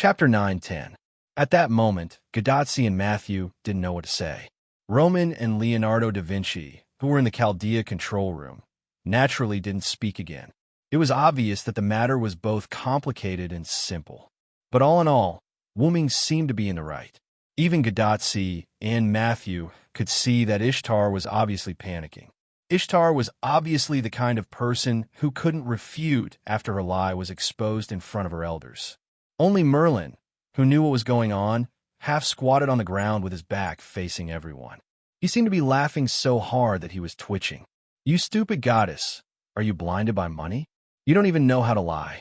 Chapter 9-10. At that moment, Gadazzi and Matthew didn't know what to say. Roman and Leonardo da Vinci, who were in the Chaldea control room, naturally didn't speak again. It was obvious that the matter was both complicated and simple. But all in all, Wu-Ming seemed to be in the right. Even Gadazzi and Matthew could see that Ishtar was obviously panicking. Ishtar was obviously the kind of person who couldn't refute after her lie was exposed in front of her elders. Only Merlin, who knew what was going on, half squatted on the ground with his back facing everyone. He seemed to be laughing so hard that he was twitching. "You stupid goddess, are you blinded by money? You don't even know how to lie."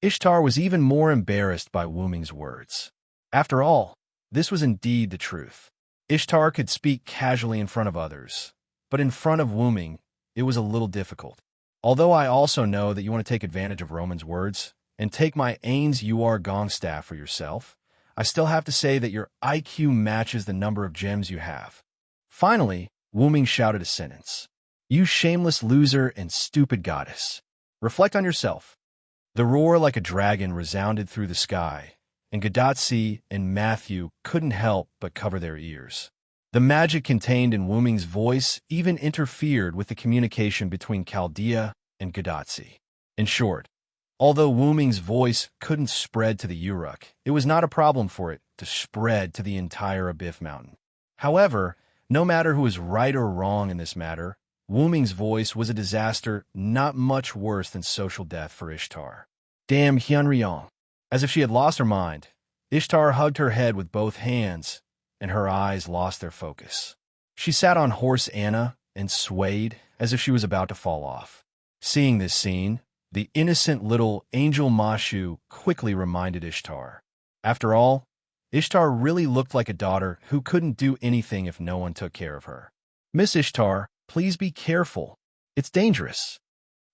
Ishtar was even more embarrassed by Wu-Ming's words. After all, this was indeed the truth. Ishtar could speak casually in front of others, but in front of Wu-Ming, it was a little difficult. Although I also know that you want to take advantage of Roman's words and take my Ains UR gong staff for yourself, I still have to say that your IQ matches the number of gems you have. Finally, Wu-Ming shouted a sentence. "You shameless loser and stupid goddess. Reflect on yourself." The roar like a dragon resounded through the sky, and Gadazzi and Matthew couldn't help but cover their ears. The magic contained in Wu-Ming's voice even interfered with the communication between Chaldea and Gadazzi. In short, although Wu-Ming's voice couldn't spread to the Uruk, it was not a problem for it to spread to the entire Abyss Mountain. However, no matter who was right or wrong in this matter, Wu-Ming's voice was a disaster not much worse than social death for Ishtar. Damn Hyunryong. As if she had lost her mind, Ishtar hugged her head with both hands, and her eyes lost their focus. She sat on horse Anna and swayed as if she was about to fall off. Seeing this scene, the innocent little angel Mashu quickly reminded Ishtar. After all, Ishtar really looked like a daughter who couldn't do anything if no one took care of her. "Miss Ishtar, please be careful. It's dangerous."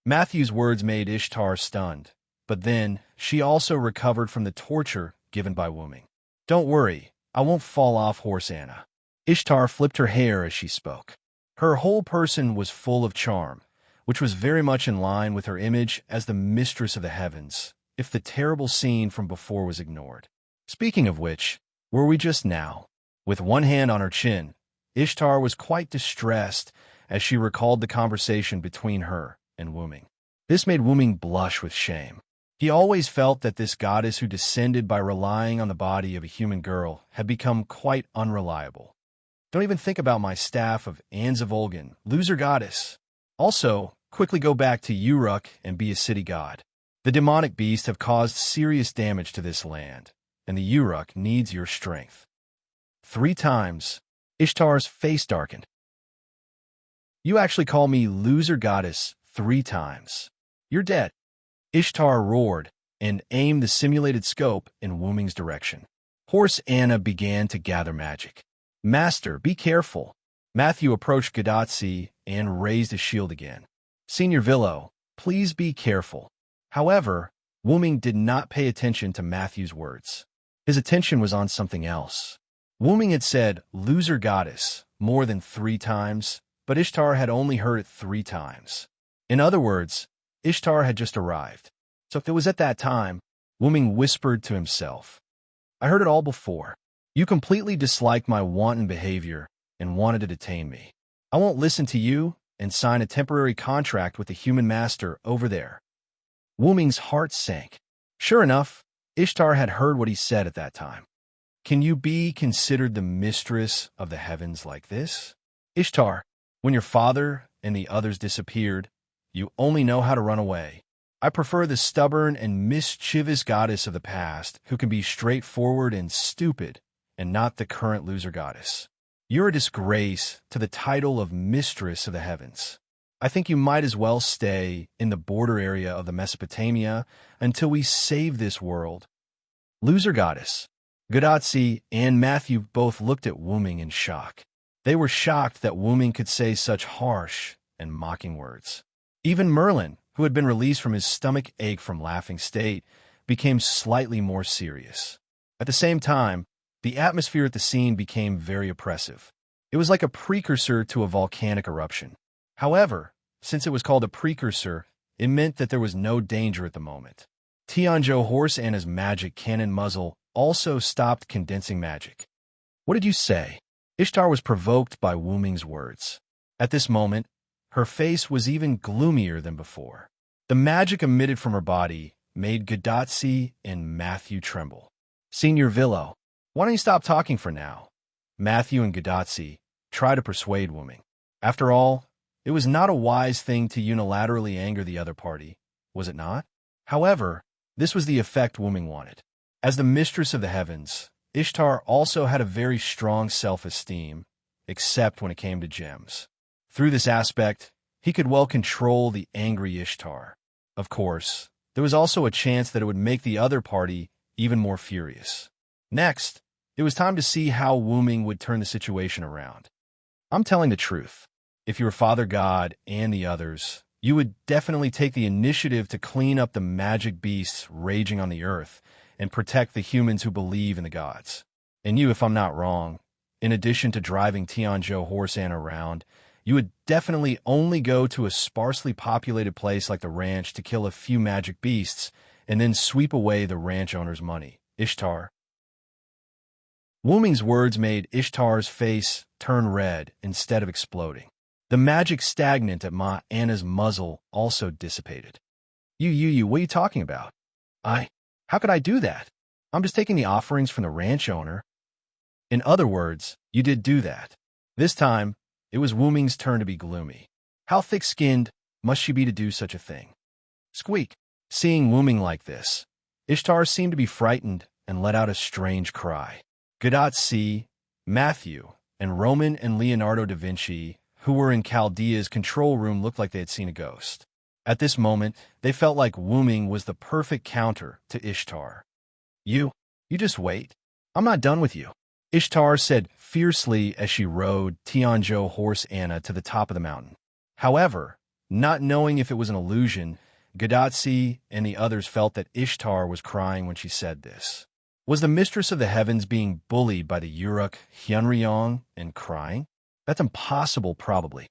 Matthew's words made Ishtar stunned, but then she also recovered from the torture given by Wu-Ming. "Don't worry, I won't fall off horse Anna." Ishtar flipped her hair as she spoke. Her whole person was full of charm, which was very much in line with her image as the mistress of the heavens, if the terrible scene from before was ignored. Speaking of which, were we just now? With one hand on her chin, Ishtar was quite distressed as she recalled the conversation between her and Wu-Ming. This made Wu-Ming blush with shame. He always felt that this goddess who descended by relying on the body of a human girl had become quite unreliable. "Don't even think about my staff of Anzavolgan, loser goddess. Also, quickly go back to Uruk and be a city god. The demonic beasts have caused serious damage to this land, and the Uruk needs your strength." 3 times, Ishtar's face darkened. "You actually call me loser goddess 3 times. You're dead." Ishtar roared and aimed the simulated scope in Wu-Ming's direction. Horse Anna began to gather magic. "Master, be careful." Matthew approached Gadazzi and raised his shield again. "Senior Villo, please be careful." However, Wu-Ming did not pay attention to Matthew's words. His attention was on something else. Wu-Ming had said, "loser goddess," more than 3 times, but Ishtar had only heard it 3 times. In other words, Ishtar had just arrived. So it was at that time, Wu-Ming whispered to himself, "I heard it all before. You completely disliked my wanton behavior and wanted to detain me. I won't listen to you and sign a temporary contract with the human master over there." Wu-Ming's heart sank. Sure enough, Ishtar had heard what he said at that time. "Can you be considered the mistress of the heavens like this? Ishtar, when your father and the others disappeared, you only know how to run away. I prefer the stubborn and mischievous goddess of the past who can be straightforward and stupid, and not the current loser goddess. You're a disgrace to the title of mistress of the heavens. I think you might as well stay in the border area of the Mesopotamia until we save this world." Loser goddess. Gadazzi and Matthew both looked at Wu-Ming in shock. They were shocked that Wu-Ming could say such harsh and mocking words. Even Merlin, who had been released from his stomach ache from laughing state, became slightly more serious. At the same time, the atmosphere at the scene became very oppressive. It was like a precursor to a volcanic eruption. However, since it was called a precursor, it meant that there was no danger at the moment. Tianzhou Horse Anna's magic cannon muzzle also stopped condensing magic. What did you say? Ishtar was provoked by Wu Ming's words. At this moment, her face was even gloomier than before. The magic emitted from her body made Gadotsi and Matthew tremble. Senior Villo, why don't you stop talking for now? Matthew and Gadotsi tried to persuade Wu Ming. After all, it was not a wise thing to unilaterally anger the other party, was it not? However, this was the effect Wu Ming wanted. As the mistress of the heavens, Ishtar also had a very strong self-esteem, except when it came to gems. Through this aspect, he could well control the angry Ishtar. Of course, there was also a chance that it would make the other party even more furious. Next, it was time to see how Wu Ming would turn the situation around. I'm telling the truth. If you were Father God and the others, you would definitely take the initiative to clean up the magic beasts raging on the earth and protect the humans who believe in the gods. And you, if I'm not wrong, in addition to driving Tianzhou Horse Anna around, you would definitely only go to a sparsely populated place like the ranch to kill a few magic beasts and then sweep away the ranch owner's money. Ishtar. Wu Ming's words made Ishtar's face turn red instead of exploding. The magic stagnant at Ma Anna's muzzle also dissipated. You, what are you talking about? How could I do that? I'm just taking the offerings from the ranch owner. In other words, you did do that. This time, it was Wu Ming's turn to be gloomy. How thick-skinned must she be to do such a thing? Squeak. Seeing Wu Ming like this, Ishtar seemed to be frightened and let out a strange cry. Gadotsi, Matthew, and Roman and Leonardo da Vinci, who were in Chaldea's control room, looked like they had seen a ghost. At this moment, they felt like Wu Ming was the perfect counter to Ishtar. You just wait. I'm not done with you, Ishtar said fiercely as she rode Tianzhou Horse Anna to the top of the mountain. However, not knowing if it was an illusion, Gadotsi and the others felt that Ishtar was crying when she said this. Was the mistress of the heavens being bullied by the Uruk Hyunryong and crying? That's impossible, probably.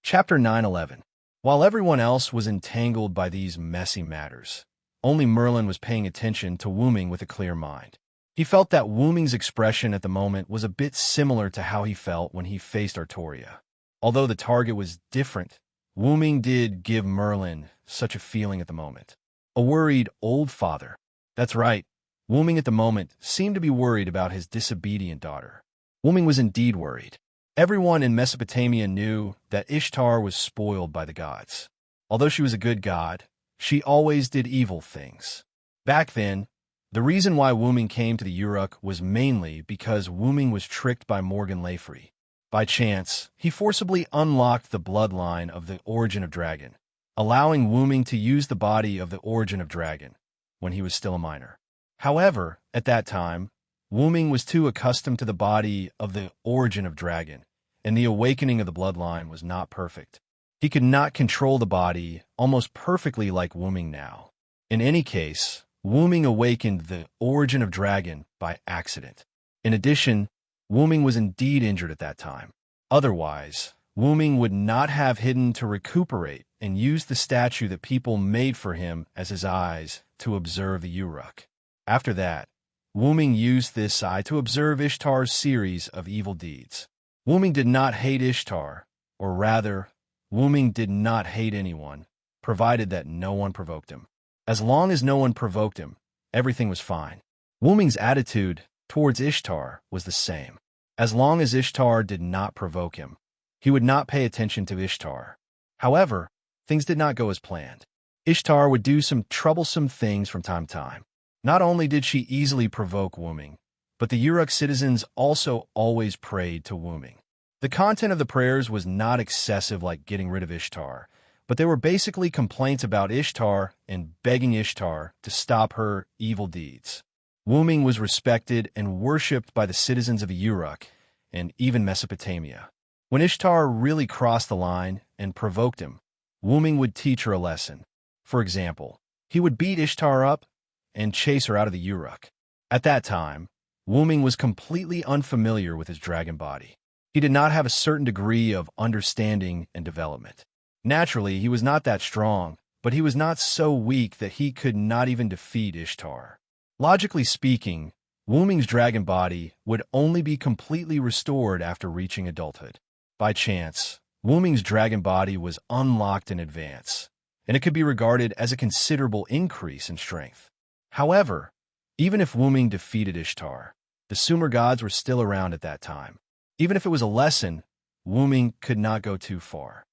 Chapter 9:11. While everyone else was entangled by these messy matters, only Merlin was paying attention to Wu Ming with a clear mind. He felt that Wu Ming's expression at the moment was a bit similar to how he felt when he faced Artoria. Although the target was different, Wu Ming did give Merlin such a feeling at the moment. A worried old father. That's right, Wu Ming at the moment seemed to be worried about his disobedient daughter. Wu Ming was indeed worried. Everyone in Mesopotamia knew that Ishtar was spoiled by the gods. Although she was a good god, she always did evil things. Back then, the reason why Wu Ming came to the Uruk was mainly because Wu Ming was tricked by Morgan Le Fay. By chance, he forcibly unlocked the bloodline of the Origin of Dragon, allowing Wu Ming to use the body of the Origin of Dragon when he was still a minor. However, at that time, Wu Ming was too accustomed to the body of the Origin of Dragon, and the awakening of the bloodline was not perfect. He could not control the body almost perfectly like Wu Ming now. In any case, Wu Ming awakened the Origin of Dragon by accident. In addition, Wu Ming was indeed injured at that time. Otherwise, Wu Ming would not have hidden to recuperate and use the statue that people made for him as his eyes to observe the Uruk. After that, Wu Ming used this eye to observe Ishtar's series of evil deeds. Wu Ming did not hate Ishtar, or rather, Wu Ming did not hate anyone, provided that no one provoked him. As long as no one provoked him, everything was fine. Wu Ming's attitude towards Ishtar was the same. As long as Ishtar did not provoke him, he would not pay attention to Ishtar. However, things did not go as planned. Ishtar would do some troublesome things from time to time. Not only did she easily provoke Wu Ming, but the Uruk citizens also always prayed to Wu Ming. The content of the prayers was not excessive like getting rid of Ishtar, but they were basically complaints about Ishtar and begging Ishtar to stop her evil deeds. Wu Ming was respected and worshipped by the citizens of the Uruk and even Mesopotamia. When Ishtar really crossed the line and provoked him, Wu Ming would teach her a lesson. For example, he would beat Ishtar up and chase her out of the Uruk. At that time, Wu Ming was completely unfamiliar with his dragon body. He did not have a certain degree of understanding and development. Naturally, he was not that strong, but he was not so weak that he could not even defeat Ishtar. Logically speaking, Wuming's dragon body would only be completely restored after reaching adulthood. By chance, Wuming's dragon body was unlocked in advance, and it could be regarded as a considerable increase in strength. However, even if Wuming defeated Ishtar, the Sumer gods were still around at that time. Even if it was a lesson, Wuming could not go too far.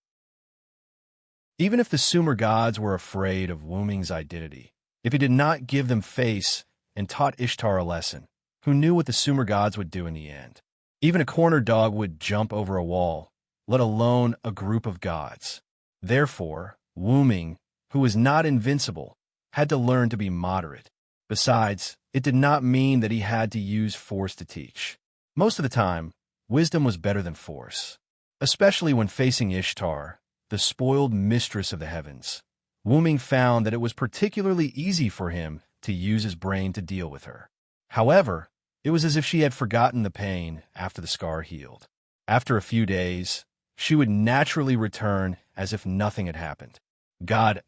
Even if the Sumer gods were afraid of Wuming's identity, if he did not give them face and taught Ishtar a lesson, who knew what the Sumer gods would do in the end? Even a corner dog would jump over a wall, let alone a group of gods. Therefore, Wuming, who was not invincible, had to learn to be moderate. Besides, it did not mean that he had to use force to teach. Most of the time, wisdom was better than force. Especially when facing Ishtar, the spoiled mistress of the heavens. Wuming found that it was particularly easy for him to use his brain to deal with her. However, it was as if she had forgotten the pain after the scar healed. After a few days, she would naturally return as if nothing had happened. God,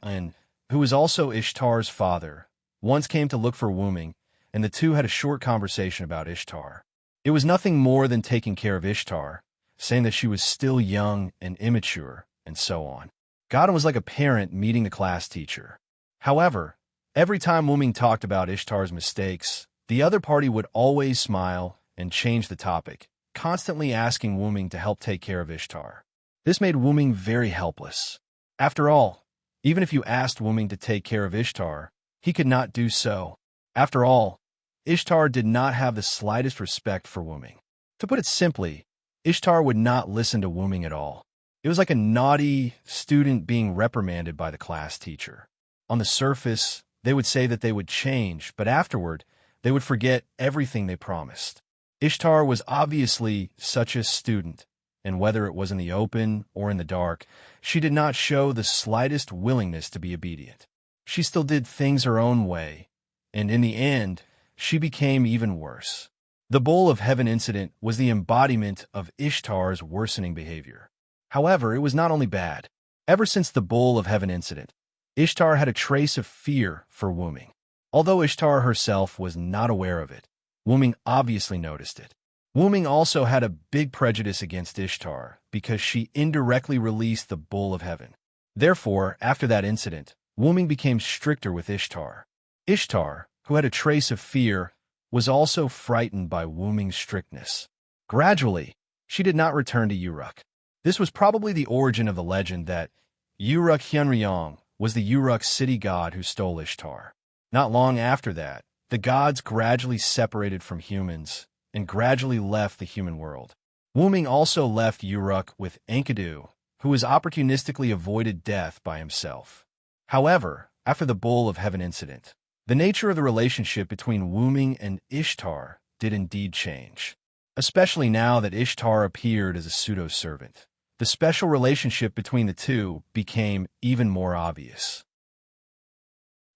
who was also Ishtar's father, once came to look for Wuming, and the two had a short conversation about Ishtar. It was nothing more than taking care of Ishtar, saying that she was still young and immature, and so on. God was like a parent meeting the class teacher. However, every time Wuming talked about Ishtar's mistakes, the other party would always smile and change the topic, constantly asking Wuming to help take care of Ishtar. This made Wuming very helpless. After all, even if you asked Wuming to take care of Ishtar, he could not do so. After all, Ishtar did not have the slightest respect for Wuming. To put it simply, Ishtar would not listen to Wuming at all. It was like a naughty student being reprimanded by the class teacher. On the surface, they would say that they would change, but afterward, they would forget everything they promised. Ishtar was obviously such a student, and whether it was in the open or in the dark, she did not show the slightest willingness to be obedient. She still did things her own way, and in the end, she became even worse. The Bowl of Heaven incident was the embodiment of Ishtar's worsening behavior. However, it was not only bad. Ever since the Bowl of Heaven incident, Ishtar had a trace of fear for Wuming. Although Ishtar herself was not aware of it, Wuming obviously noticed it. Wuming also had a big prejudice against Ishtar because she indirectly released the Bowl of Heaven. Therefore, after that incident, Wuming became stricter with Ishtar. Ishtar, who had a trace of fear, was also frightened by Wuming's strictness. Gradually, she did not return to Uruk. This was probably the origin of the legend that Uruk Hyunryong was the Uruk city god who stole Ishtar. Not long after that, the gods gradually separated from humans and gradually left the human world. Wuming also left Uruk with Enkidu, who was opportunistically avoided death by himself. However, after the Bowl of Heaven incident, the nature of the relationship between Wuming and Ishtar did indeed change, especially now that Ishtar appeared as a pseudo-servant. The special relationship between the two became even more obvious.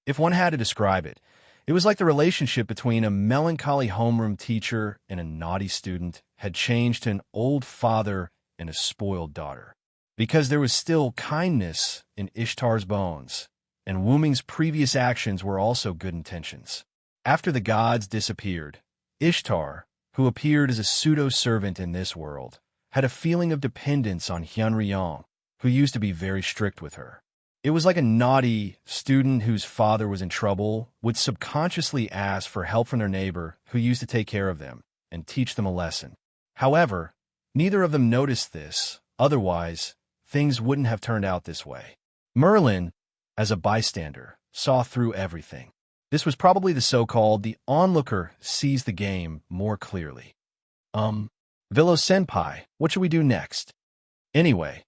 If one had to describe it, it was like the relationship between a melancholy homeroom teacher and a naughty student had changed to an old father and a spoiled daughter. Because there was still kindness in Ishtar's bones, and Wuming's previous actions were also good intentions. After the gods disappeared, Ishtar, who appeared as a pseudo-servant in this world, had a feeling of dependence on Hyunryong, who used to be very strict with her. It was like a naughty student whose father was in trouble would subconsciously ask for help from their neighbor who used to take care of them and teach them a lesson. However, neither of them noticed this, otherwise, things wouldn't have turned out this way. Merlin, as a bystander, saw through everything. This was probably the so-called the onlooker sees the game more clearly. Villo-senpai, what should we do next? Anyway,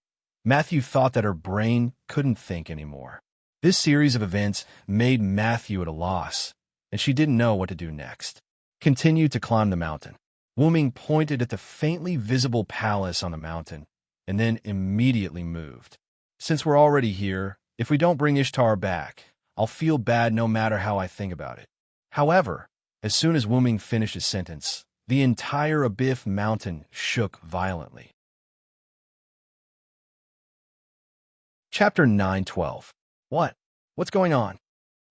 Matthew thought that her brain couldn't think anymore. This series of events made Matthew at a loss, and she didn't know what to do next. Continued to climb the mountain. Wuming pointed at the faintly visible palace on the mountain, and then immediately moved. Since we're already here, if we don't bring Ishtar back, I'll feel bad no matter how I think about it. However, as soon as Wuming finished his sentence, the entire Abif mountain shook violently. Chapter 9:12. What? What's going on?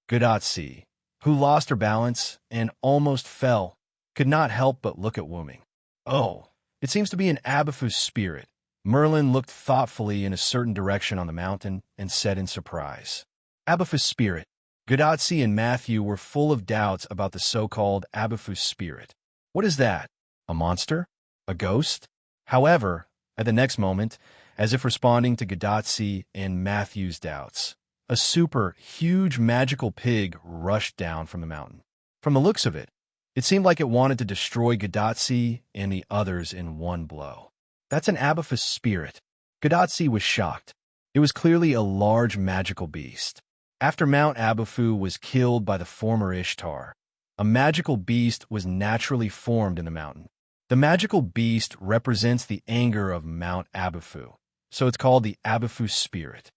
Gudatsi, who lost her balance and almost fell, could not help but look at Wuming. Oh, it seems to be an Abifu's spirit. Merlin looked thoughtfully in a certain direction on the mountain and said in surprise, Abifu's spirit. Gudatsi and Matthew were full of doubts about the so-called Abifu's spirit. What is that? A monster? A ghost? However, at the next moment, as if responding to Gudatsi and Matthew's doubts, a super huge magical pig rushed down from the mountain. From the looks of it, it seemed like it wanted to destroy Gudatsi and the others in one blow. That's an Abifu's spirit. Gudatsi was shocked. It was clearly a large magical beast. After Mount Abifu was killed by the former Ishtar, a magical beast was naturally formed in the mountain. The magical beast represents the anger of Mount Abifu, so it's called the Abifu spirit.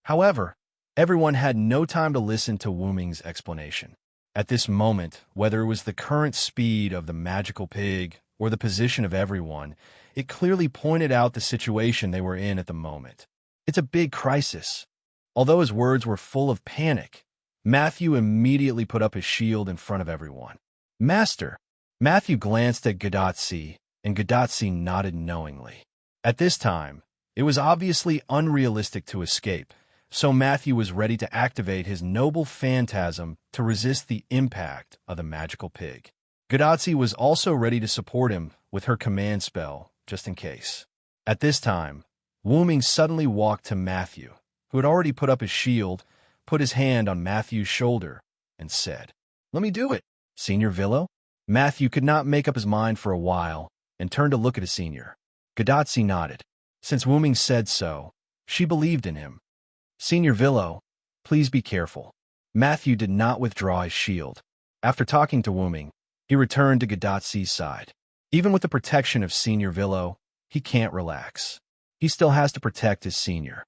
However, everyone had no time to listen to Wuming's explanation. At this moment, whether it was the current speed of the magical pig or the position of everyone, it clearly pointed out the situation they were in at the moment. It's a big crisis. Although his words were full of panic, Matthew immediately put up his shield in front of everyone. Master! Matthew glanced at Gudatsi, and Gudatsi nodded knowingly. At this time, it was obviously unrealistic to escape, so Matthew was ready to activate his noble phantasm to resist the impact of the magical pig. Gudatsi was also ready to support him with her command spell, just in case. At this time, Wuming suddenly walked to Matthew, who had already put up his shield, put his hand on Matthew's shoulder, and said, Let me do it, Senior Villo. Matthew could not make up his mind for a while and turned to look at his senior. Gudatsi nodded. Since Wuming said so, she believed in him. Senior Villo, please be careful. Matthew did not withdraw his shield. After talking to Wuming, he returned to Gudatsi's side. Even with the protection of Senior Villo, he can't relax. He still has to protect his senior.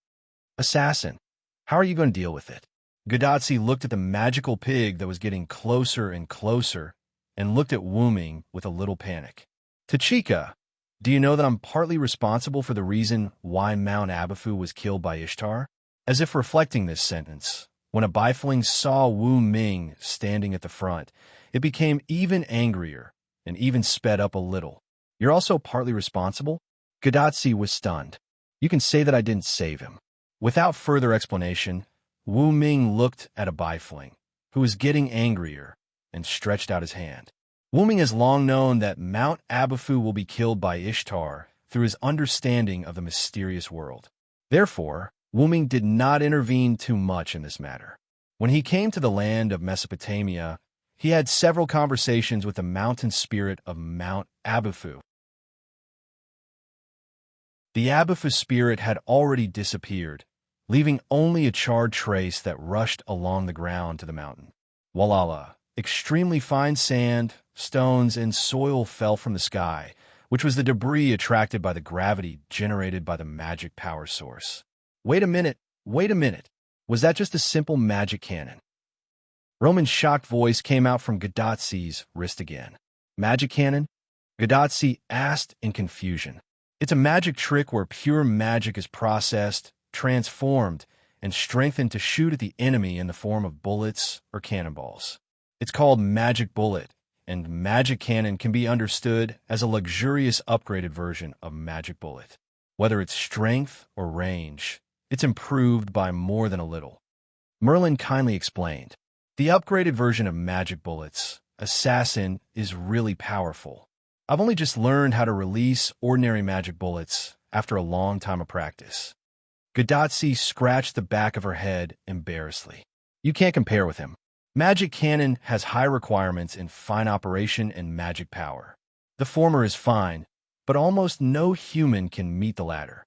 Assassin, how are you going to deal with it? Gudatsi looked at the magical pig that was getting closer and closer and looked at Wuming with a little panic. Tachika, do you know that I'm partly responsible for the reason why Mount Abifu was killed by Ishtar? As if reflecting this sentence, when a Bifling saw Wu Ming standing at the front, it became even angrier and even sped up a little. You're also partly responsible? Gudatsi was stunned. You can say that I didn't save him. Without further explanation, Wu Ming looked at a Bifling, who was getting angrier, and stretched out his hand. Wu Ming has long known that Mount Abifu will be killed by Ishtar through his understanding of the mysterious world. Therefore, Wu Ming did not intervene too much in this matter. When he came to the land of Mesopotamia, he had several conversations with the mountain spirit of Mount Abifu. The Abifu spirit had already disappeared, leaving only a charred trace that rushed along the ground to the mountain. Walala, extremely fine sand, stones, and soil fell from the sky, which was the debris attracted by the gravity generated by the magic power source. Wait a minute. Was that just a simple magic cannon? Roman's shocked voice came out from Gudatsi's wrist again. Magic cannon? Gudatsi asked in confusion. It's a magic trick where pure magic is processed, transformed, and strengthened to shoot at the enemy in the form of bullets or cannonballs. It's called Magic Bullet, and Magic Cannon can be understood as a luxurious upgraded version of Magic Bullet. Whether it's strength or range, it's improved by more than a little. Merlin kindly explained. The upgraded version of Magic Bullets, Assassin, is really powerful. I've only just learned how to release ordinary magic bullets after a long time of practice. Gudatsi scratched the back of her head embarrassedly. You can't compare with him. Magic Cannon has high requirements in fine operation and magic power. The former is fine, but almost no human can meet the latter.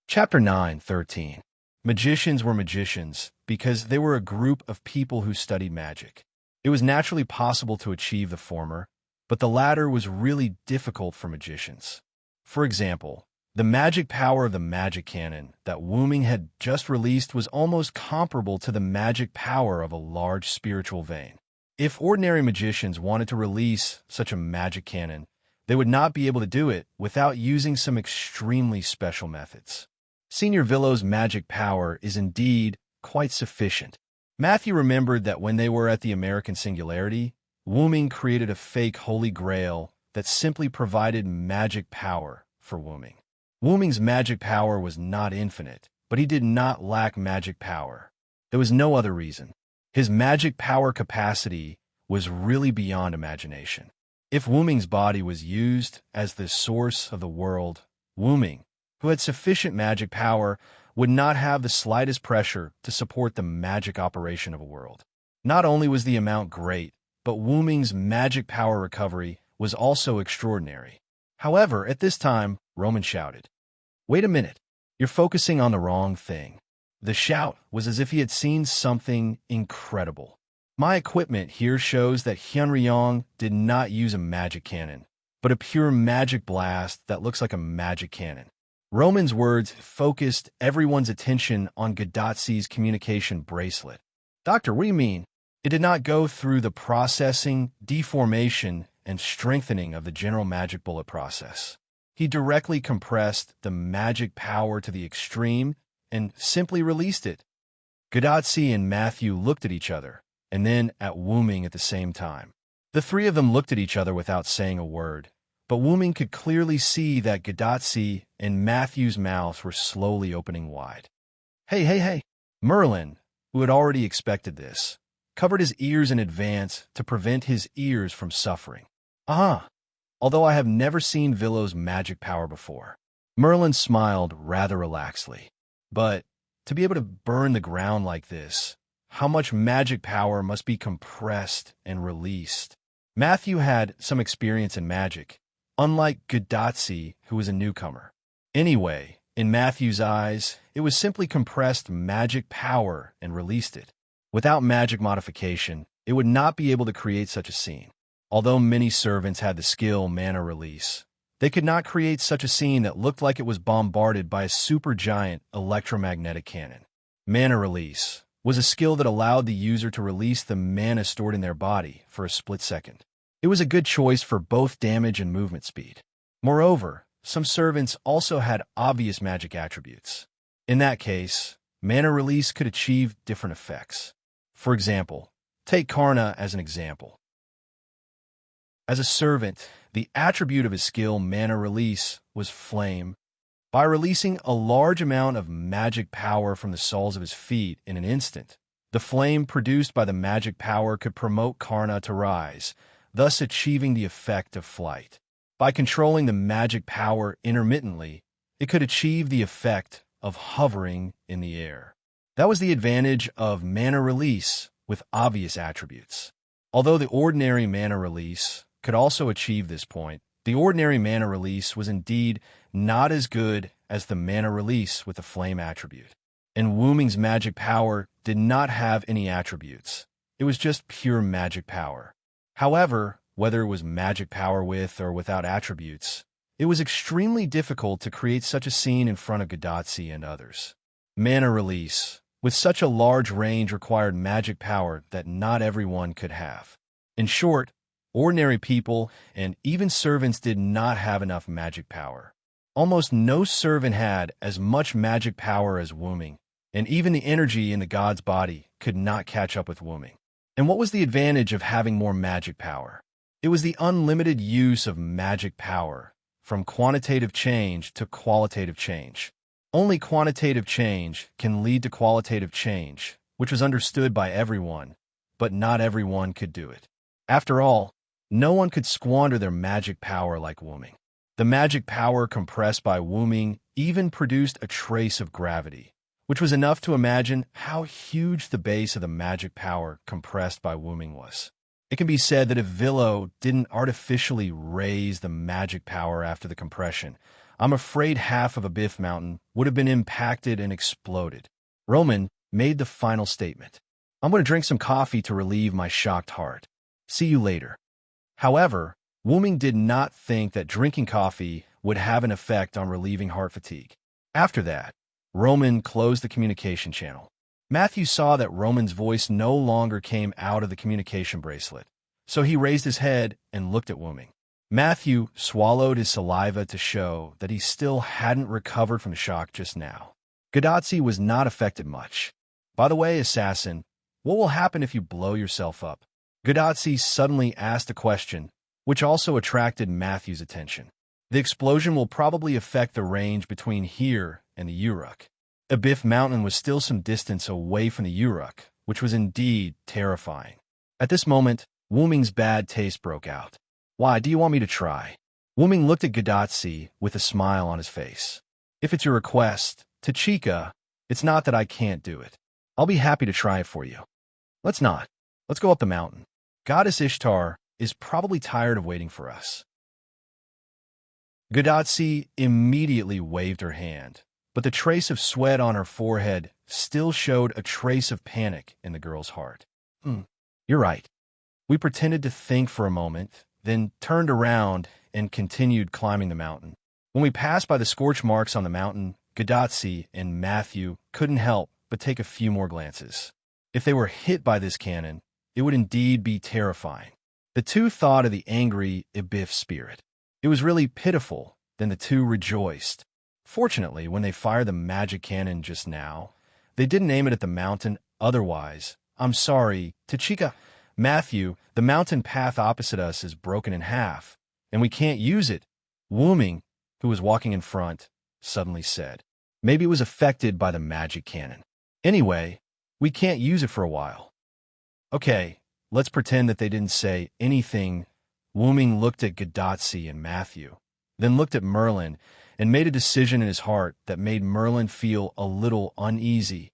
Chapter 9:13. Magicians were magicians because they were a group of people who studied magic. It was naturally possible to achieve the former, but the latter was really difficult for magicians. For example, the magic power of the magic cannon that Wuming had just released was almost comparable to the magic power of a large spiritual vein. If ordinary magicians wanted to release such a magic cannon, they would not be able to do it without using some extremely special methods. Senior Villo's magic power is indeed quite sufficient. Matthew remembered that when they were at the American Singularity, Wooming created a fake Holy Grail that simply provided magic power for Wooming. Wooming's magic power was not infinite, but he did not lack magic power. There was no other reason. His magic power capacity was really beyond imagination. If Wooming's body was used as the source of the world, Wooming, who had sufficient magic power, would not have the slightest pressure to support the magic operation of a world. Not only was the amount great, but Wooming's magic power recovery was also extraordinary. However, at this time, Roman shouted, "Wait a minute, you're focusing on the wrong thing." The shout was as if he had seen something incredible. My equipment here shows that Hyunryong did not use a magic cannon, but a pure magic blast that looks like a magic cannon. Roman's words focused everyone's attention on Gadatsi's communication bracelet. "Doctor, what do you mean? It did not go through the processing, deformation, and strengthening of the general magic bullet process. He directly compressed the magic power to the extreme and simply released it." Gadatsi and Matthew looked at each other, and then at Wooming at the same time. The three of them looked at each other without saying a word, but Wooming could clearly see that Gadatsi and Matthew's mouths were slowly opening wide. Hey. Merlin, who had already expected this, covered his ears in advance to prevent his ears from suffering. Although I have never seen Villo's magic power before. Merlin smiled rather relaxedly. But to be able to burn the ground like this, how much magic power must be compressed and released? Matthew had some experience in magic, unlike Gadatsi, who was a newcomer. Anyway, in Matthew's eyes, it was simply compressed magic power and released it. Without magic modification, it would not be able to create such a scene. Although many servants had the skill mana release, they could not create such a scene that looked like it was bombarded by a supergiant electromagnetic cannon. Mana release was a skill that allowed the user to release the mana stored in their body for a split second. It was a good choice for both damage and movement speed. Moreover, some servants also had obvious magic attributes. In that case, mana release could achieve different effects. For example, take Karna as an example. As a servant, the attribute of his skill mana release was flame. By releasing a large amount of magic power from the soles of his feet in an instant, the flame produced by the magic power could promote Karna to rise, thus achieving the effect of flight. By controlling the magic power intermittently, it could achieve the effect of hovering in the air. That was the advantage of mana release with obvious attributes. Although the ordinary mana release could also achieve this point, the ordinary mana release was indeed not as good as the mana release with the flame attribute. And Wooming's magic power did not have any attributes. It was just pure magic power. However, whether it was magic power with or without attributes, it was extremely difficult to create such a scene in front of Gadatsi and others. Mana release, with such a large range, required magic power that not everyone could have. In short, ordinary people and even servants did not have enough magic power. Almost no servant had as much magic power as Wooming, and even the energy in the god's body could not catch up with Wooming. And what was the advantage of having more magic power? It was the unlimited use of magic power, from quantitative change to qualitative change. Only quantitative change can lead to qualitative change, which was understood by everyone, but not everyone could do it. After all, no one could squander their magic power like Wooming. The magic power compressed by Wooming even produced a trace of gravity, which was enough to imagine how huge the base of the magic power compressed by Wooming was. It can be said that if Villo didn't artificially raise the magic power after the compression, I'm afraid half of Abyss Mountain would have been impacted and exploded. Roman made the final statement. "I'm going to drink some coffee to relieve my shocked heart. See you later." However, Wooming did not think that drinking coffee would have an effect on relieving heart fatigue. After that, Roman closed the communication channel. Matthew saw that Roman's voice no longer came out of the communication bracelet, so he raised his head and looked at Wooming. Matthew swallowed his saliva to show that he still hadn't recovered from the shock just now. Gadotsi was not affected much. By the way, assassin, what will happen if you blow yourself up? Gadotsi suddenly asked a question, which also attracted Matthew's attention. The explosion will probably affect the range between here and the Uruk. Abyf Mountain was still some distance away from the Uruk, which was indeed terrifying. At this moment, Wuming's bad taste broke out. Why, do you want me to try? Wuming looked at Gadotsi with a smile on his face. If it's your request, Tachika, it's not that I can't do it. I'll be happy to try it for you. Let's not. Let's go up the mountain. Goddess Ishtar is probably tired of waiting for us. Gadotsi immediately waved her hand, but the trace of sweat on her forehead still showed a trace of panic in the girl's heart. You're right. We pretended to think for a moment, then turned around and continued climbing the mountain. When we passed by the scorch marks on the mountain, Gadotsi and Matthew couldn't help but take a few more glances. If they were hit by this cannon, it would indeed be terrifying. The two thought of the angry Abyf spirit. It was really pitiful, then the two rejoiced. Fortunately, when they fired the magic cannon just now, they didn't aim it at the mountain. Otherwise, I'm sorry, Tachika, Matthew, the mountain path opposite us is broken in half, and we can't use it. Wuming, who was walking in front, suddenly said. Maybe it was affected by the magic cannon. Anyway, we can't use it for a while. Okay, let's pretend that they didn't say anything. Wuming looked at Gadotsi and Matthew, then looked at Merlin and made a decision in his heart that made Merlin feel a little uneasy.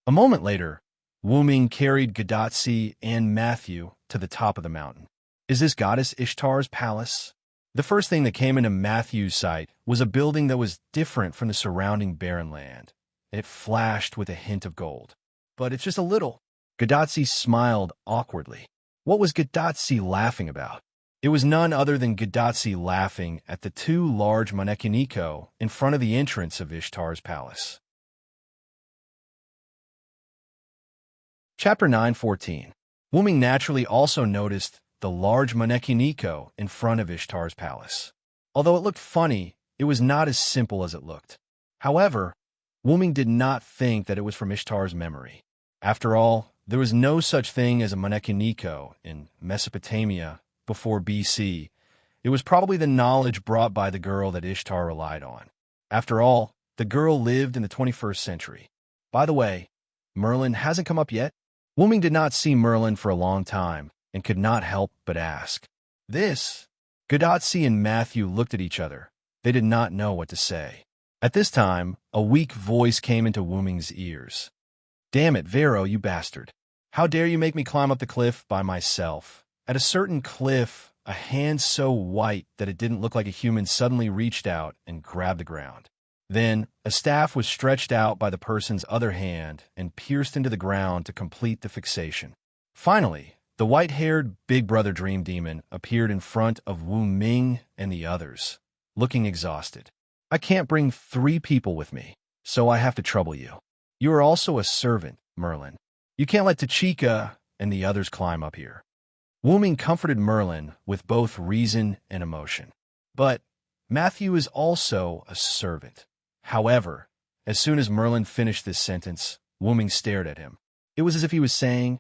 A moment later, Wuming carried Gadotsi and Matthew to the top of the mountain. Is this Goddess Ishtar's palace? The first thing that came into Matthew's sight was a building that was different from the surrounding barren land. It flashed with a hint of gold. But it's just a little. Gadotsi smiled awkwardly. What was Gadotsi laughing about? It was none other than Gadotsi laughing at the two large manekiniko in front of the entrance of Ishtar's palace. Chapter 9:14. Wuming naturally also noticed the large manekiniko in front of Ishtar's palace. Although it looked funny, it was not as simple as it looked. However, Wuming did not think that it was from Ishtar's memory. After all, there was no such thing as a manekiniko in Mesopotamia before BC. It was probably the knowledge brought by the girl that Ishtar relied on. After all, the girl lived in the 21st century. By the way, Merlin hasn't come up yet? Wuming did not see Merlin for a long time and could not help but ask. This? Gadotsi and Matthew looked at each other. They did not know what to say. At this time, a weak voice came into Wuming's ears. Damn it, Vero, you bastard. How dare you make me climb up the cliff by myself? At a certain cliff, a hand so white that it didn't look like a human suddenly reached out and grabbed the ground. Then, a staff was stretched out by the person's other hand and pierced into the ground to complete the fixation. Finally, the white-haired Big Brother Dream Demon appeared in front of Wu Ming and the others, looking exhausted. I can't bring 3 people with me, so I have to trouble you. You are also a servant, Merlin. You can't let Tachika and the others climb up here. Wu Ming comforted Merlin with both reason and emotion. But Matthew is also a servant. However, as soon as Merlin finished this sentence, Wu Ming stared at him. It was as if he was saying,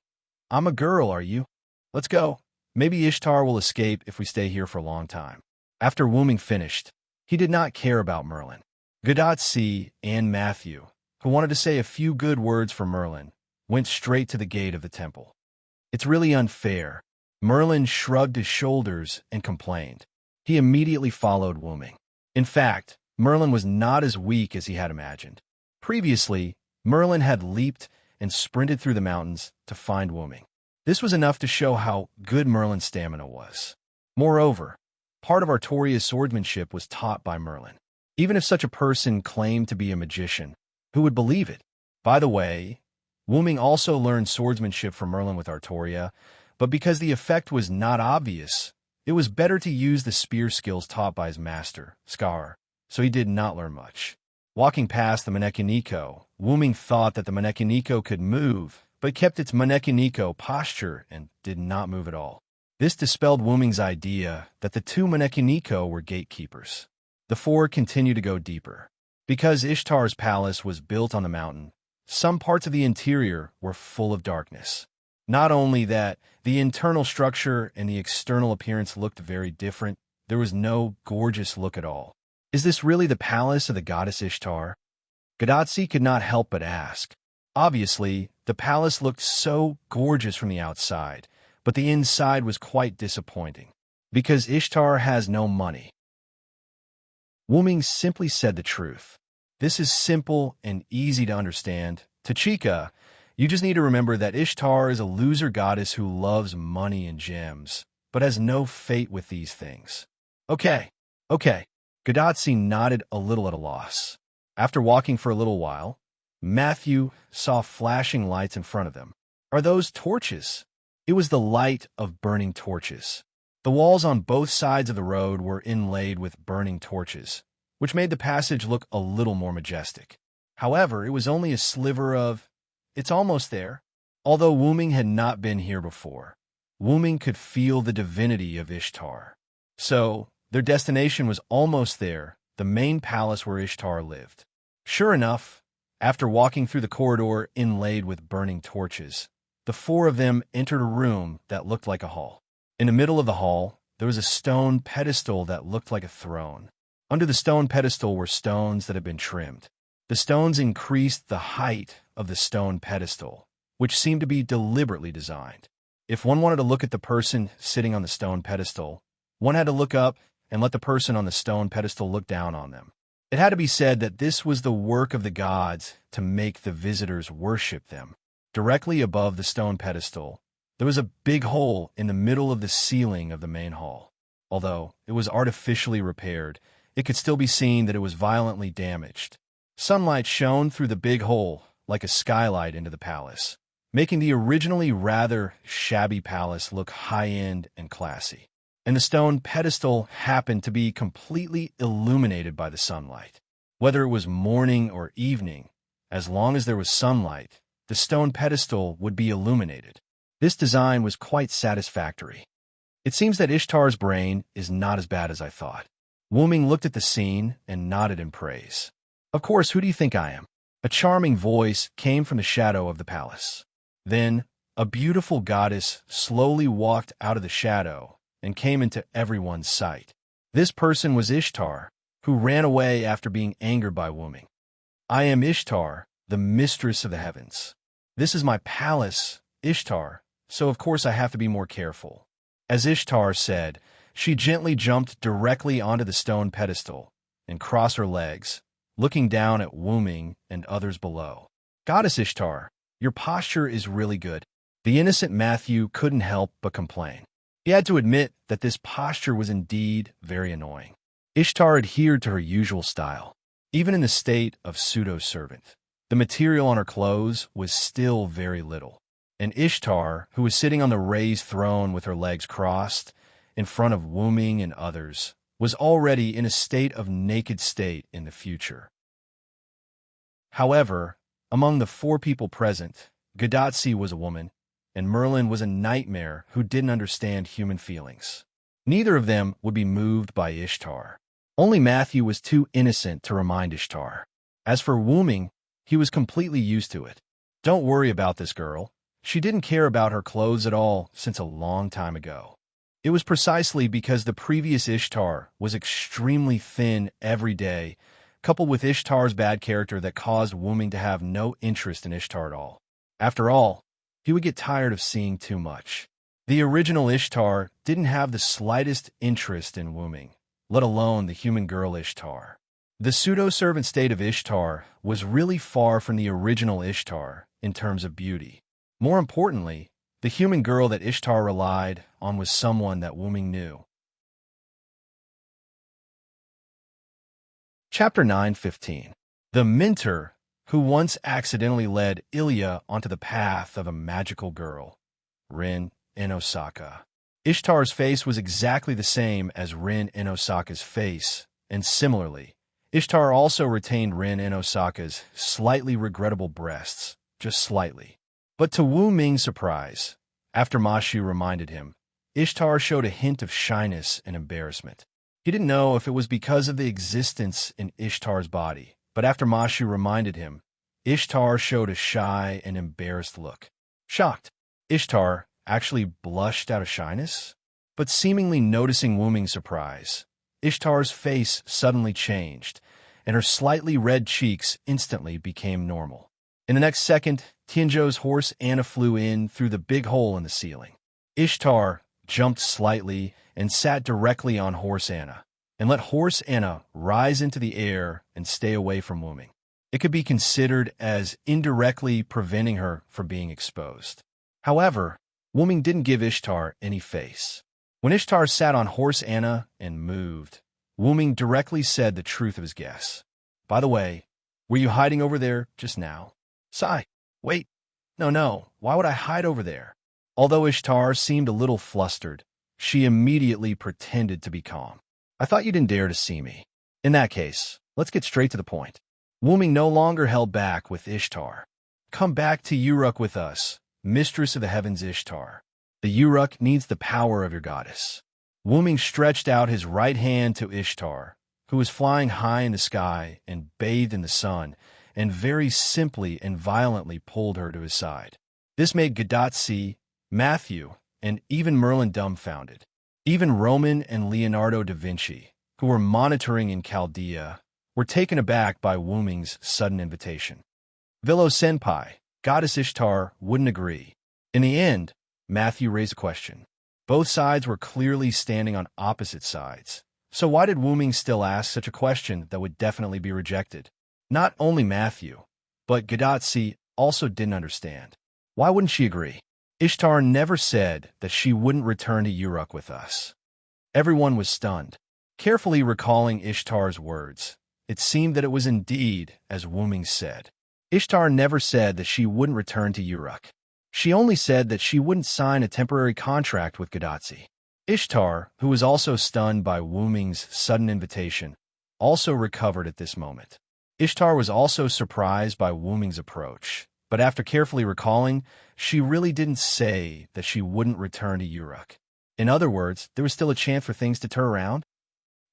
I'm a girl, are you? Let's go. Maybe Ishtar will escape if we stay here for a long time. After Wu Ming finished, he did not care about Merlin. Gadotsi and Matthew, who wanted to say a few good words for Merlin, went straight to the gate of the temple. It's really unfair. Merlin shrugged his shoulders and complained. He immediately followed Wu Ming. In fact, Merlin was not as weak as he had imagined. Previously, Merlin had leaped and sprinted through the mountains to find Wu Ming. This was enough to show how good Merlin's stamina was. Moreover, part of Artoria's swordsmanship was taught by Merlin. Even if such a person claimed to be a magician, who would believe it? By the way, Wu Ming also learned swordsmanship from Merlin with Artoria, but because the effect was not obvious, it was better to use the spear skills taught by his master, Scar, so he did not learn much. Walking past the manekiniko, Wu Ming thought that the manekiniko could move, but kept its manekiniko posture and did not move at all. This dispelled Wu Ming's idea that the 2 manekiniko were gatekeepers. The 4 continued to go deeper. Because Ishtar's palace was built on the mountain, some parts of the interior were full of darkness. Not only that, the internal structure and the external appearance looked very different. There was no gorgeous look at all. Is this really the palace of the goddess Ishtar? Gadotsi could not help but ask. Obviously, the palace looked so gorgeous from the outside, but the inside was quite disappointing. Because Ishtar has no money. Wu-Ming simply said the truth. This is simple and easy to understand. Tachika, you just need to remember that Ishtar is a loser goddess who loves money and gems, but has no fate with these things. Okay. Gadotsi nodded a little at a loss. After walking for a little while, Matthew saw flashing lights in front of them. Are those torches? It was the light of burning torches. The walls on both sides of the road were inlaid with burning torches, which made the passage look a little more majestic. However, it was only a sliver of... It's almost there. Although Wu-Ming had not been here before, Wu-Ming could feel the divinity of Ishtar. So, their destination was almost there, the main palace where Ishtar lived. Sure enough, after walking through the corridor inlaid with burning torches, the four of them entered a room that looked like a hall. In the middle of the hall, there was a stone pedestal that looked like a throne. Under the stone pedestal were stones that had been trimmed. The stones increased the height of the stone pedestal, which seemed to be deliberately designed. If one wanted to look at the person sitting on the stone pedestal, one had to look up and let the person on the stone pedestal look down on them. It had to be said that this was the work of the gods to make the visitors worship them. Directly above the stone pedestal, there was a big hole in the middle of the ceiling of the main hall. Although it was artificially repaired, it could still be seen that it was violently damaged. Sunlight shone through the big hole like a skylight into the palace, making the originally rather shabby palace look high-end and classy. And the stone pedestal happened to be completely illuminated by the sunlight. Whether it was morning or evening, as long as there was sunlight, the stone pedestal would be illuminated. This design was quite satisfactory. It seems that Ishtar's brain is not as bad as I thought. Wu-Ming looked at the scene and nodded in praise. Of course, who do you think I am? A charming voice came from the shadow of the palace. Then, a beautiful goddess slowly walked out of the shadow and came into everyone's sight. This person was Ishtar, who ran away after being angered by Wu-Ming. I am Ishtar, the mistress of the heavens. This is my palace, Ishtar, so of course I have to be more careful. As Ishtar said, she gently jumped directly onto the stone pedestal and crossed her legs, looking down at Wu-Ming and others below. Goddess Ishtar, your posture is really good. The innocent Matthew couldn't help but complain. He had to admit that this posture was indeed very annoying. Ishtar adhered to her usual style, even in the state of pseudo-servant. The material on her clothes was still very little, and Ishtar, who was sitting on the raised throne with her legs crossed, in front of Wu-Ming and others, was already in a state of naked state in the future. However, among the four people present, Gadotsi was a woman, and Merlin was a nightmare who didn't understand human feelings. Neither of them would be moved by Ishtar. Only Matthew was too innocent to remind Ishtar. As for Wu-Ming, he was completely used to it. Don't worry about this girl. She didn't care about her clothes at all since a long time ago. It was precisely because the previous Ishtar was extremely thin every day, coupled with Ishtar's bad character that caused Wu-Ming to have no interest in Ishtar at all. After all, he would get tired of seeing too much. The original Ishtar didn't have the slightest interest in Wu-Ming, let alone the human girl Ishtar. The pseudo-servant state of Ishtar was really far from the original Ishtar in terms of beauty. More importantly, the human girl that Ishtar relied on was someone that Wu-Ming knew. Chapter 9:15. The Minter, who once accidentally led Ilya onto the path of a magical girl, Rin in Osaka. Ishtar's face was exactly the same as Rin in Osaka's face, and similarly, Ishtar also retained Rin in Osaka's slightly regrettable breasts, just slightly. But to Wu-Ming's surprise, after Mashu reminded him, Ishtar showed a hint of shyness and embarrassment. He didn't know if it was because of the existence in Ishtar's body But after Mashu reminded him, Ishtar showed a shy and embarrassed look. Shocked, Ishtar actually blushed out of shyness? But seemingly noticing Wuming's surprise, Ishtar's face suddenly changed, and her slightly red cheeks instantly became normal. In the next second, Tianzhou's horse Anna flew in through the big hole in the ceiling. Ishtar jumped slightly and sat directly on horse Anna, and let horse Anna rise into the air and stay away from Wuming. It could be considered as indirectly preventing her from being exposed. However, Wuming didn't give Ishtar any face. When Ishtar sat on horse Anna and moved, Wuming directly said the truth of his guess. By the way, were you hiding over there just now? Sigh. Wait. No. Why would I hide over there? Although Ishtar seemed a little flustered, she immediately pretended to be calm. I thought you didn't dare to see me. In that case, let's get straight to the point. Wuming no longer held back with Ishtar. Come back to Uruk with us, mistress of the heavens Ishtar. The Uruk needs the power of your goddess. Wuming stretched out his right hand to Ishtar, who was flying high in the sky and bathed in the sun, and very simply and violently pulled her to his side. This made Gadatsi, Matthew, and even Merlin dumbfounded. Even Roman and Leonardo da Vinci, who were monitoring in Chaldea, were taken aback by Wuming's sudden invitation. Vilo Senpai, Goddess Ishtar, wouldn't agree. In the end, Matthew raised a question. Both sides were clearly standing on opposite sides. So why did Wuming still ask such a question that would definitely be rejected? Not only Matthew, but Gadatsi also didn't understand. Why wouldn't she agree? Ishtar never said that she wouldn't return to Uruk with us. Everyone was stunned. Carefully recalling Ishtar's words, it seemed that it was indeed as Wuming said. Ishtar never said that she wouldn't return to Uruk. She only said that she wouldn't sign a temporary contract with Gadatsi. Ishtar, who was also stunned by Wuming's sudden invitation, also recovered at this moment. Ishtar was also surprised by Wuming's approach, but after carefully recalling, she really didn't say that she wouldn't return to Uruk. In other words, there was still a chance for things to turn around?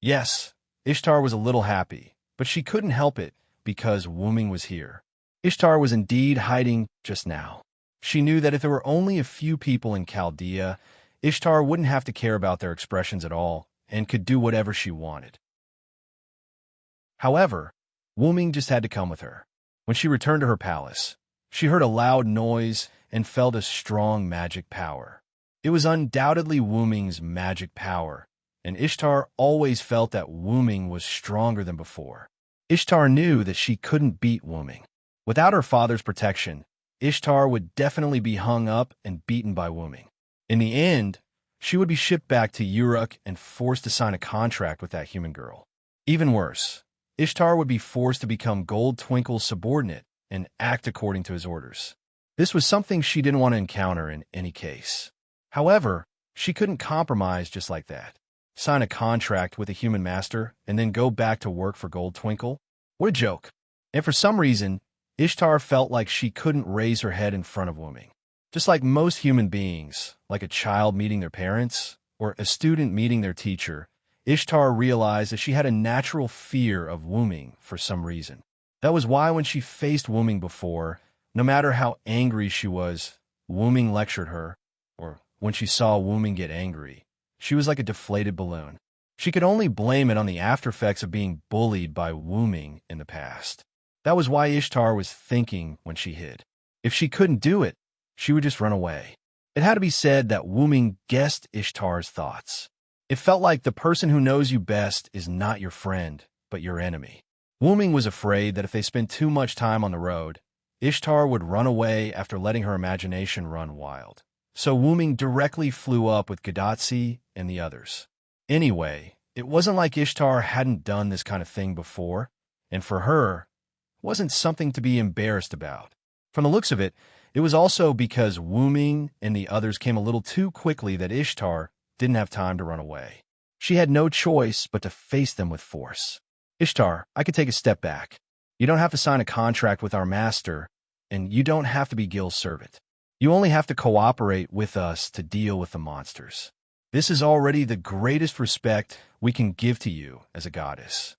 Yes, Ishtar was a little happy, but she couldn't help it because Wuming was here. Ishtar was indeed hiding just now. She knew that if there were only a few people in Chaldea, Ishtar wouldn't have to care about their expressions at all and could do whatever she wanted. However, Wuming just had to come with her. When she returned to her palace, she heard a loud noise and felt a strong magic power. It was undoubtedly Wuming's magic power, and Ishtar always felt that Wuming was stronger than before. Ishtar knew that she couldn't beat Wuming. Without her father's protection, Ishtar would definitely be hung up and beaten by Wuming. In the end, she would be shipped back to Uruk and forced to sign a contract with that human girl. Even worse, Ishtar would be forced to become Gold Twinkle's subordinate and act according to his orders. This was something she didn't want to encounter in any case. However, she couldn't compromise just like that. Sign a contract with a human master and then go back to work for Gold Twinkle? What a joke. And for some reason, Ishtar felt like she couldn't raise her head in front of Wuming. Just like most human beings, like a child meeting their parents or a student meeting their teacher, Ishtar realized that she had a natural fear of Wuming for some reason. That was why when she faced Wuming before, no matter how angry she was, Wuming lectured her, or when she saw Wuming get angry, she was like a deflated balloon. She could only blame it on the after effects of being bullied by Wuming in the past. That was why Ishtar was thinking when she hid. If she couldn't do it, she would just run away. It had to be said that Wuming guessed Ishtar's thoughts. It felt like the person who knows you best is not your friend, but your enemy. Wuming was afraid that if they spent too much time on the road, Ishtar would run away after letting her imagination run wild. So Wuming directly flew up with Gadatsi and the others. Anyway, it wasn't like Ishtar hadn't done this kind of thing before, and for her, it wasn't something to be embarrassed about. From the looks of it, it was also because Wuming and the others came a little too quickly that Ishtar didn't have time to run away. She had no choice but to face them with force. Ishtar, I could take a step back. You don't have to sign a contract with our master, and you don't have to be Gil's servant. You only have to cooperate with us to deal with the monsters. This is already the greatest respect we can give to you as a goddess.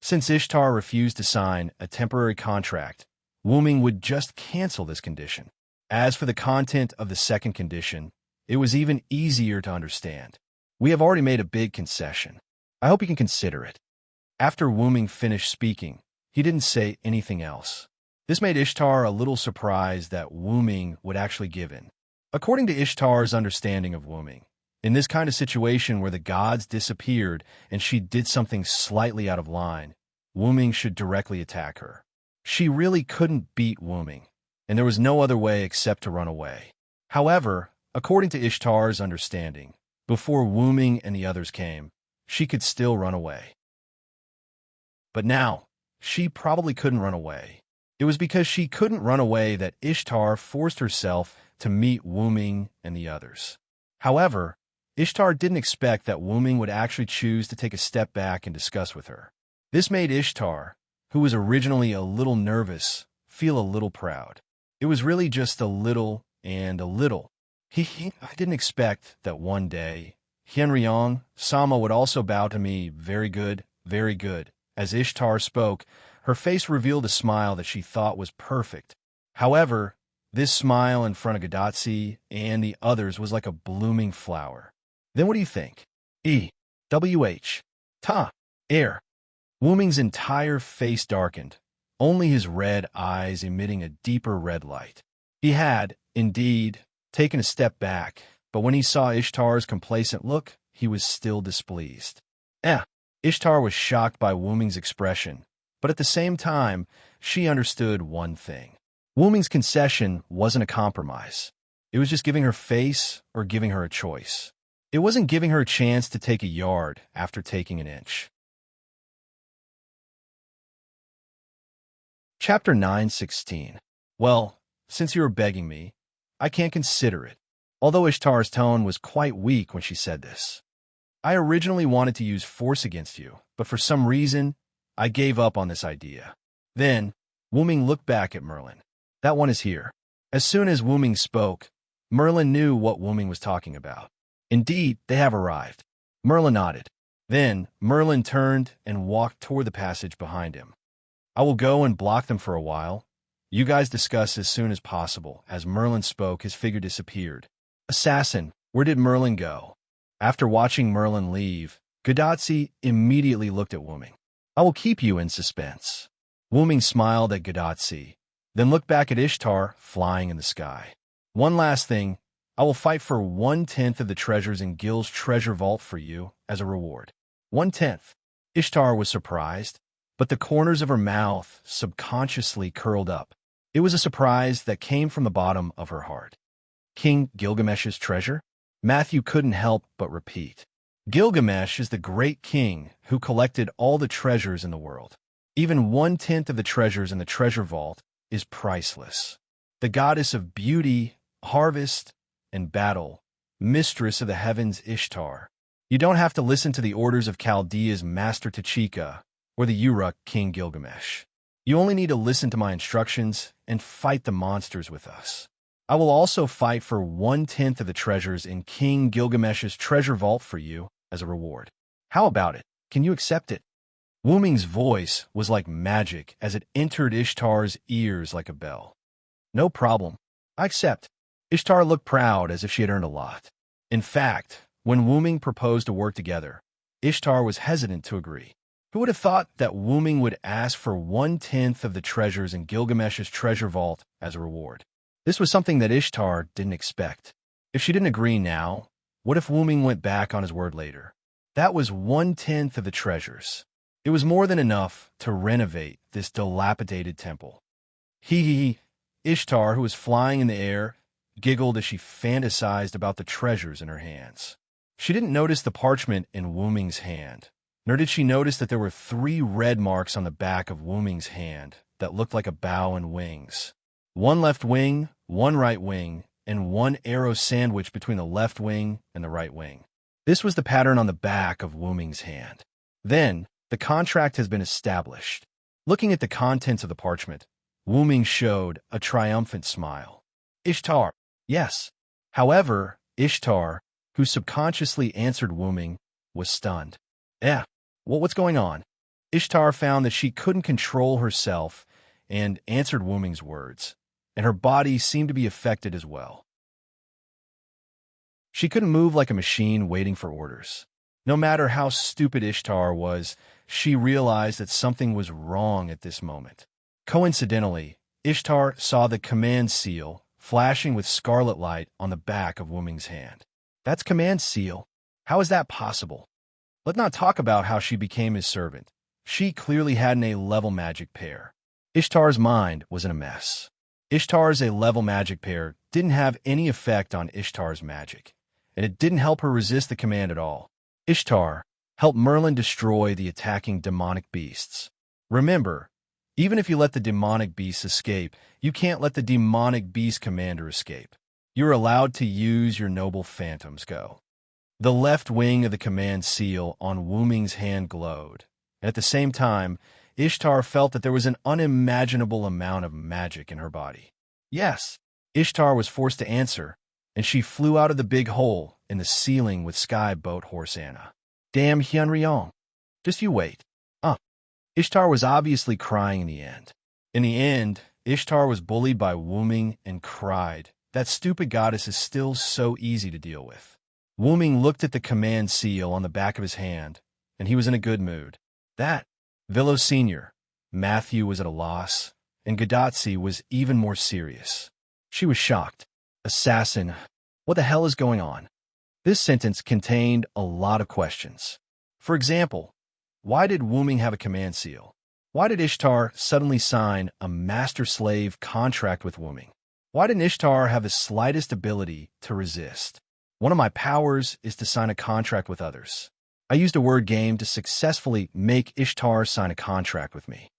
Since Ishtar refused to sign a temporary contract, Wuming would just cancel this condition. As for the content of the second condition, it was even easier to understand. We have already made a big concession. I hope you can consider it. After Wuming finished speaking, he didn't say anything else. This made Ishtar a little surprised that Wuming would actually give in. According to Ishtar's understanding of Wuming, in this kind of situation where the gods disappeared and she did something slightly out of line, Wuming should directly attack her. She really couldn't beat Wuming, and there was no other way except to run away. However, according to Ishtar's understanding, before Wuming and the others came, she could still run away. But now, she probably couldn't run away. It was because she couldn't run away that Ishtar forced herself to meet Wuming and the others. However, Ishtar didn't expect that Wuming would actually choose to take a step back and discuss with her. This made Ishtar, who was originally a little nervous, feel a little proud. It was really just a little and a little. I didn't expect that one day, Hyunryong, Sama would also bow to me, very good, very good. As Ishtar spoke, her face revealed a smile that she thought was perfect. However, this smile in front of Gadatsi and the others was like a blooming flower. Then what do you think? Ta, air. Wuming's entire face darkened, only his red eyes emitting a deeper red light. He had, indeed, taken a step back, but when he saw Ishtar's complacent look, he was still displeased. Ishtar was shocked by Wuming's expression, but at the same time, she understood one thing. Wuming's concession wasn't a compromise. It was just giving her face or giving her a choice. It wasn't giving her a chance to take a yard after taking an inch. Chapter 9:16. Well, since you were begging me, I can't consider it. Although Ishtar's tone was quite weak when she said this. I originally wanted to use force against you, but for some reason, I gave up on this idea. Then, Wuming looked back at Merlin. That one is here. As soon as Wuming spoke, Merlin knew what Wuming was talking about. Indeed, they have arrived. Merlin nodded. Then, Merlin turned and walked toward the passage behind him. I will go and block them for a while. You guys discuss as soon as possible. As Merlin spoke, his figure disappeared. Assassin, where did Merlin go? After watching Merlin leave, Gadatsi immediately looked at Wuming. I will keep you in suspense. Wuming smiled at Gadatsi, then looked back at Ishtar flying in the sky. One last thing, I will fight for 1/10 of the treasures in Gil's treasure vault for you as a reward. 1/10. Ishtar was surprised, but the corners of her mouth subconsciously curled up. It was a surprise that came from the bottom of her heart. King Gilgamesh's treasure? Matthew couldn't help but repeat. Gilgamesh is the great king who collected all the treasures in the world. Even 1/10 of the treasures in the treasure vault is priceless. The goddess of beauty, harvest, and battle, mistress of the heavens Ishtar. You don't have to listen to the orders of Chaldea's master Tachika or the Uruk King Gilgamesh. You only need to listen to my instructions and fight the monsters with us. I will also fight for 1/10 of the treasures in King Gilgamesh's treasure vault for you as a reward. How about it? Can you accept it? Wuming's voice was like magic as it entered Ishtar's ears like a bell. No problem. I accept. Ishtar looked proud as if she had earned a lot. In fact, when Wuming proposed to work together, Ishtar was hesitant to agree. Who would have thought that Wuming would ask for 1/10 of the treasures in Gilgamesh's treasure vault as a reward? This was something that Ishtar didn't expect. If she didn't agree now, what if Wuming went back on his word later? That was 1/10 of the treasures. It was more than enough to renovate this dilapidated temple. Ishtar, who was flying in the air, giggled as she fantasized about the treasures in her hands. She didn't notice the parchment in Wuming's hand, nor did she notice that there were 3 red marks on the back of Wuming's hand that looked like a bow and wings. 1 left wing, 1 right wing, and 1 arrow sandwiched between the left wing and the right wing. This was the pattern on the back of Wuming's hand. Then, the contract has been established. Looking at the contents of the parchment, Wuming showed a triumphant smile. Ishtar, yes. However, Ishtar, who subconsciously answered Wuming, was stunned. What's going on? Ishtar found that she couldn't control herself and answered Wuming's words, and her body seemed to be affected as well. She couldn't move like a machine waiting for orders. No matter how stupid Ishtar was, she realized that something was wrong at this moment. Coincidentally, Ishtar saw the command seal flashing with scarlet light on the back of Wuming's hand. That's command seal. How is that possible? Let's not talk about how she became his servant. She clearly had an A-level magic pair. Ishtar's mind was in a mess. Ishtar's A-level magic pair didn't have any effect on Ishtar's magic, and it didn't help her resist the command at all. Ishtar helped Merlin destroy the attacking demonic beasts. Remember, even if you let the demonic beasts escape, you can't let the demonic beast commander escape. You're allowed to use your noble phantoms. Go. The left wing of the command seal on Wuming's hand glowed, and at the same time, Ishtar felt that there was an unimaginable amount of magic in her body. Yes, Ishtar was forced to answer, and she flew out of the big hole in the ceiling with Sky Boat Horse Anna. Damn Hyunryong. Just you wait. Ishtar was obviously crying in the end. In the end, Ishtar was bullied by Wuming and cried, "That stupid goddess is still so easy to deal with." Wuming looked at the command seal on the back of his hand, and he was in a good mood. That, Villo Sr., Matthew was at a loss, and Gadotsi was even more serious. She was shocked. Assassin, what the hell is going on? This sentence contained a lot of questions. For example, why did Wuming have a command seal? Why did Ishtar suddenly sign a master-slave contract with Wuming? Why didn't Ishtar have the slightest ability to resist? One of my powers is to sign a contract with others. I used a word game to successfully make Ishtar sign a contract with me.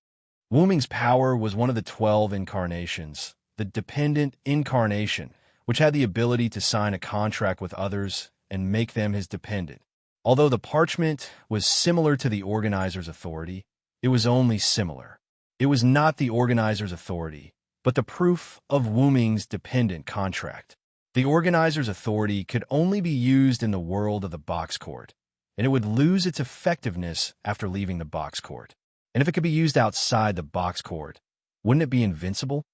Wuming's power was one of the 12 incarnations, the dependent incarnation, which had the ability to sign a contract with others and make them his dependent. Although the parchment was similar to the organizer's authority, it was only similar. It was not the organizer's authority, but the proof of Wuming's dependent contract. The organizer's authority could only be used in the world of the box court, and it would lose its effectiveness after leaving the box court. And if it could be used outside the box court, wouldn't it be invincible?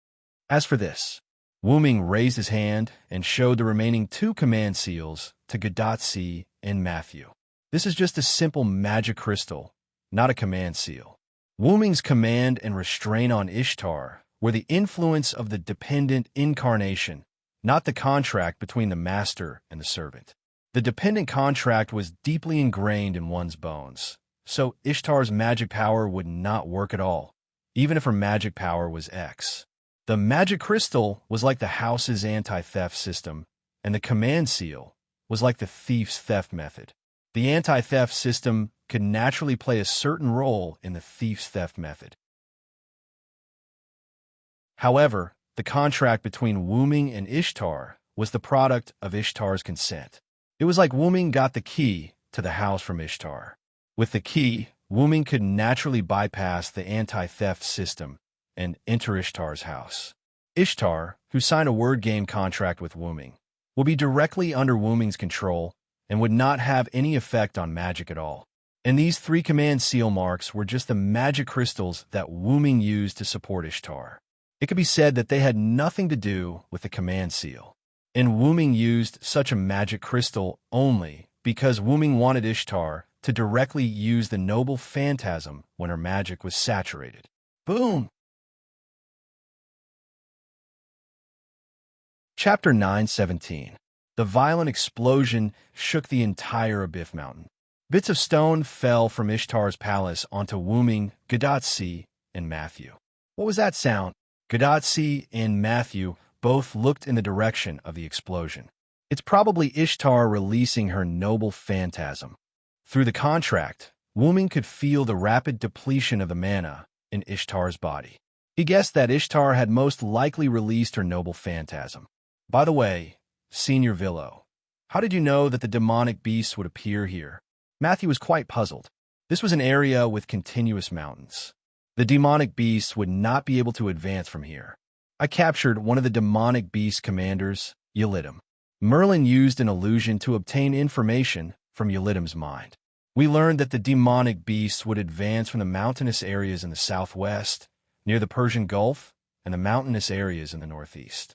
As for this, Wuming raised his hand and showed the remaining 2 command seals to Gadotsi and Matthew. This is just a simple magic crystal, not a command seal. Wuming's command and restraint on Ishtar were the influence of the dependent incarnation, not the contract between the master and the servant. The dependent contract was deeply ingrained in one's bones, so Ishtar's magic power would not work at all, even if her magic power was X. The magic crystal was like the house's anti-theft system, and the command seal was like the thief's theft method. The anti-theft system could naturally play a certain role in the thief's theft method. However, the contract between Wuming and Ishtar was the product of Ishtar's consent. It was like Wuming got the key to the house from Ishtar. With the key, Wuming could naturally bypass the anti-theft system and enter Ishtar's house. Ishtar, who signed a word game contract with Wuming, will be directly under Wuming's control and would not have any effect on magic at all. And these 3 command seal marks were just the magic crystals that Wuming used to support Ishtar. It could be said that they had nothing to do with the command seal. And Wuming used such a magic crystal only because Wuming wanted Ishtar to directly use the noble phantasm when her magic was saturated. Boom! Chapter 9:17. The violent explosion shook the entire Abyss Mountain. Bits of stone fell from Ishtar's palace onto Wuming, Gadotsi, and Matthew. What was that sound? Gadotsi and Matthew both looked in the direction of the explosion. It's probably Ishtar releasing her noble phantasm. Through the contract, Wuming could feel the rapid depletion of the mana in Ishtar's body. He guessed that Ishtar had most likely released her noble phantasm. By the way, Senior Villo, how did you know that the demonic beasts would appear here? Matthew was quite puzzled. This was an area with continuous mountains. The demonic beasts would not be able to advance from here. I captured one of the demonic beast commanders, Yelidam. Merlin used an illusion to obtain information from Yelidam's mind. We learned that the demonic beasts would advance from the mountainous areas in the southwest, near the Persian Gulf, and the mountainous areas in the northeast.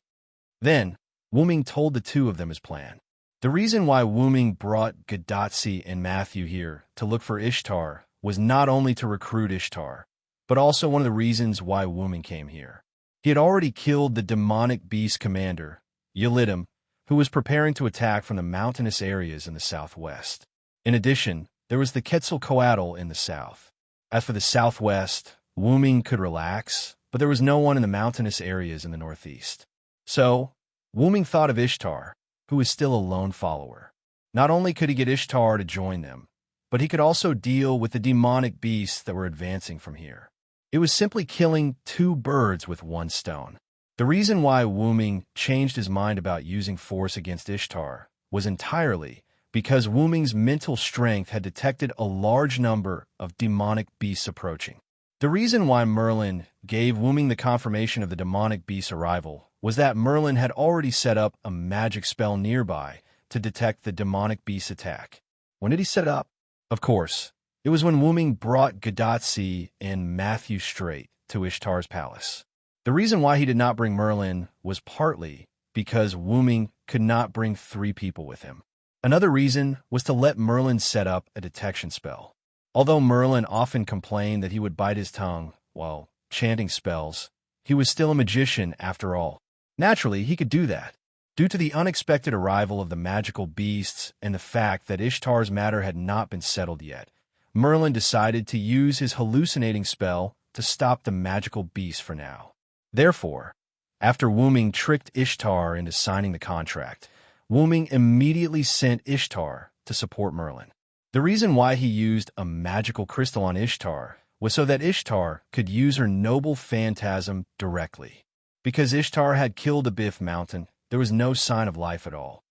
Then, Wu Ming told the two of them his plan. The reason why Wu Ming brought Gadotsi and Matthew here to look for Ishtar was not only to recruit Ishtar, but also one of the reasons why Wu Ming came here. He had already killed the demonic beast commander, Yelidim, who was preparing to attack from the mountainous areas in the southwest. In addition, there was the Quetzalcoatl in the south. As for the southwest, Wu Ming could relax, but there was no one in the mountainous areas in the northeast. So, Wu Ming thought of Ishtar, who was still a lone follower. Not only could he get Ishtar to join them, but he could also deal with the demonic beasts that were advancing from here. It was simply killing two birds with one stone. The reason why Wu Ming changed his mind about using force against Ishtar was entirely because Wu Ming's mental strength had detected a large number of demonic beasts approaching. The reason why Merlin gave Wu Ming the confirmation of the demonic beast's arrival was that Merlin had already set up a magic spell nearby to detect the demonic beast's attack. When did he set it up? Of course, it was when Wu Ming brought Gadotsi and Matthew straight to Ishtar's palace. The reason why he did not bring Merlin was partly because Wu Ming could not bring 3 people with him. Another reason was to let Merlin set up a detection spell. Although Merlin often complained that he would bite his tongue while chanting spells, he was still a magician after all. Naturally, he could do that. Due to the unexpected arrival of the magical beasts and the fact that Ishtar's matter had not been settled yet, Merlin decided to use his hallucinating spell to stop the magical beasts for now. Therefore, after Wu Ming tricked Ishtar into signing the contract, Wu Ming immediately sent Ishtar to support Merlin. The reason why he used a magical crystal on Ishtar was so that Ishtar could use her noble phantasm directly. Because Ishtar had killed the Biff Mountain, there was no sign of life at all.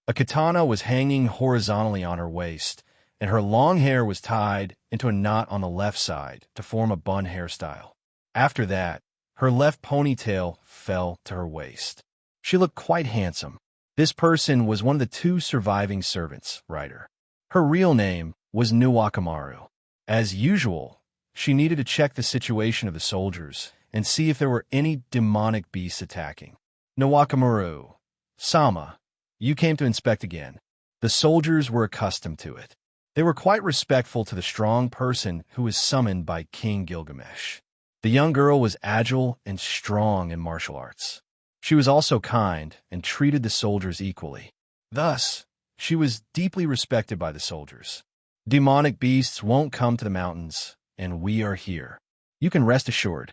A katana was hanging horizontally on her waist, and her long hair was tied into a knot on the left side to form a bun hairstyle. After that, her left ponytail fell to her waist. She looked quite handsome. This person was one of the 2 surviving servants, Ryder. Her real name was Nuwakamaru. As usual, she needed to check the situation of the soldiers and see if there were any demonic beasts attacking. Nuwakamaru, Sama, you came to inspect again. The soldiers were accustomed to it. They were quite respectful to the strong person who was summoned by King Gilgamesh. The young girl was agile and strong in martial arts. She was also kind and treated the soldiers equally. Thus, she was deeply respected by the soldiers. Demonic beasts won't come to the mountains, and we are here. You can rest assured.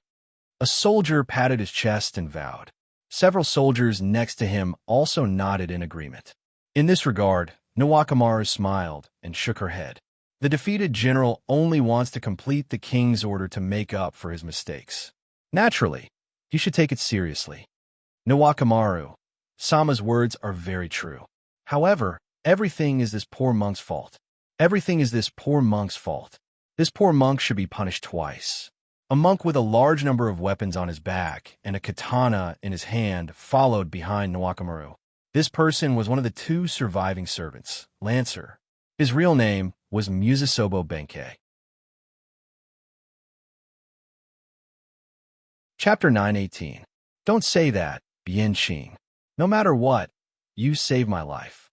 A soldier patted his chest and vowed. Several soldiers next to him also nodded in agreement. In this regard, Nuwakamaru smiled and shook her head. The defeated general only wants to complete the king's order to make up for his mistakes. Naturally, he should take it seriously. Nuwakamaru, Sama's words are very true. However, everything is this poor monk's fault. Everything is this poor monk's fault. This poor monk should be punished twice. A monk with a large number of weapons on his back and a katana in his hand followed behind Nuwakamaru. This person was one of the 2 surviving servants, Lancer. His real name was Musasobo Benkei. Chapter 918. Don't say that, Bianqing. No matter what, you saved my life.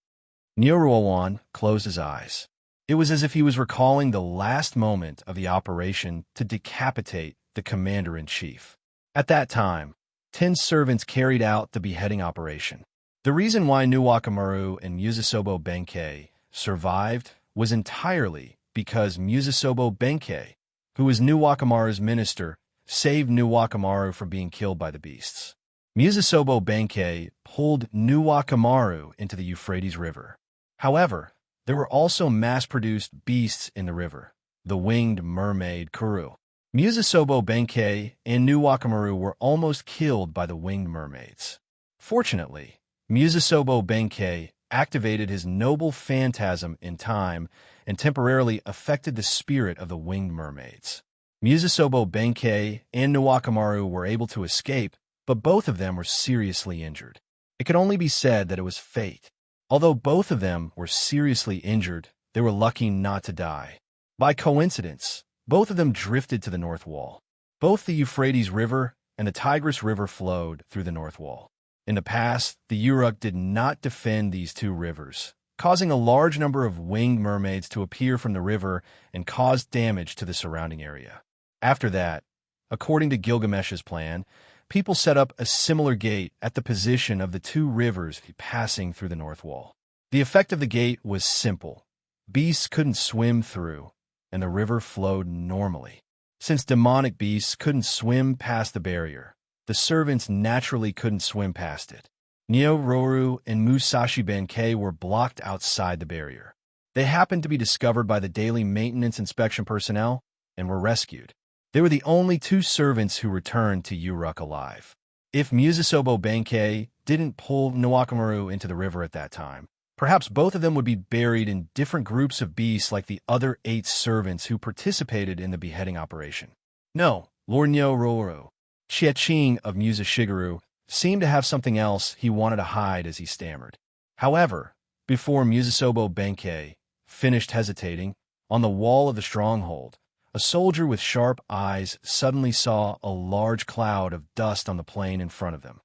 Nyoruowan closed his eyes. It was as if he was recalling the last moment of the operation to decapitate the commander-in-chief. At that time, 10 servants carried out the beheading operation. The reason why Nuwakamaru and Musasobo Benkei survived was entirely because Musasobo Benkei, who was Nuwakamaru's minister, saved Nuwakamaru from being killed by the beasts. Musasobo Benkei pulled Nuwakamaru into the Euphrates River. However, there were also mass-produced beasts in the river, the winged mermaid Kuru. Musasobo Benkei and Nuwakamaru were almost killed by the winged mermaids. Fortunately, Musasobo Benkei activated his noble phantasm in time and temporarily affected the spirit of the winged mermaids. Musasobo Benkei and Nuwakamaru were able to escape, but both of them were seriously injured. It could only be said that it was fate. Although both of them were seriously injured, they were lucky not to die. By coincidence, both of them drifted to the north wall. Both the Euphrates River and the Tigris River flowed through the north wall. In the past, the Uruk did not defend these two rivers, causing a large number of winged mermaids to appear from the river and cause damage to the surrounding area. After that, according to Gilgamesh's plan, people set up a similar gate at the position of the two rivers passing through the north wall. The effect of the gate was simple. Beasts couldn't swim through, and the river flowed normally. Since demonic beasts couldn't swim past the barrier, the servants naturally couldn't swim past it. Nyo-Roru and Musashi Benkei were blocked outside the barrier. They happened to be discovered by the daily maintenance inspection personnel and were rescued. They were the only two servants who returned to Uruk alive. If Musasobo Benkei didn't pull Nawakamaru into the river at that time, perhaps both of them would be buried in different groups of beasts like the other 8 servants who participated in the beheading operation. No, Lord Nyo-Roru, Chiaching of Musa Shigeru, seemed to have something else he wanted to hide as he stammered. However, before Musasobo Benkei finished hesitating, on the wall of the stronghold, a soldier with sharp eyes suddenly saw a large cloud of dust on the plain in front of them.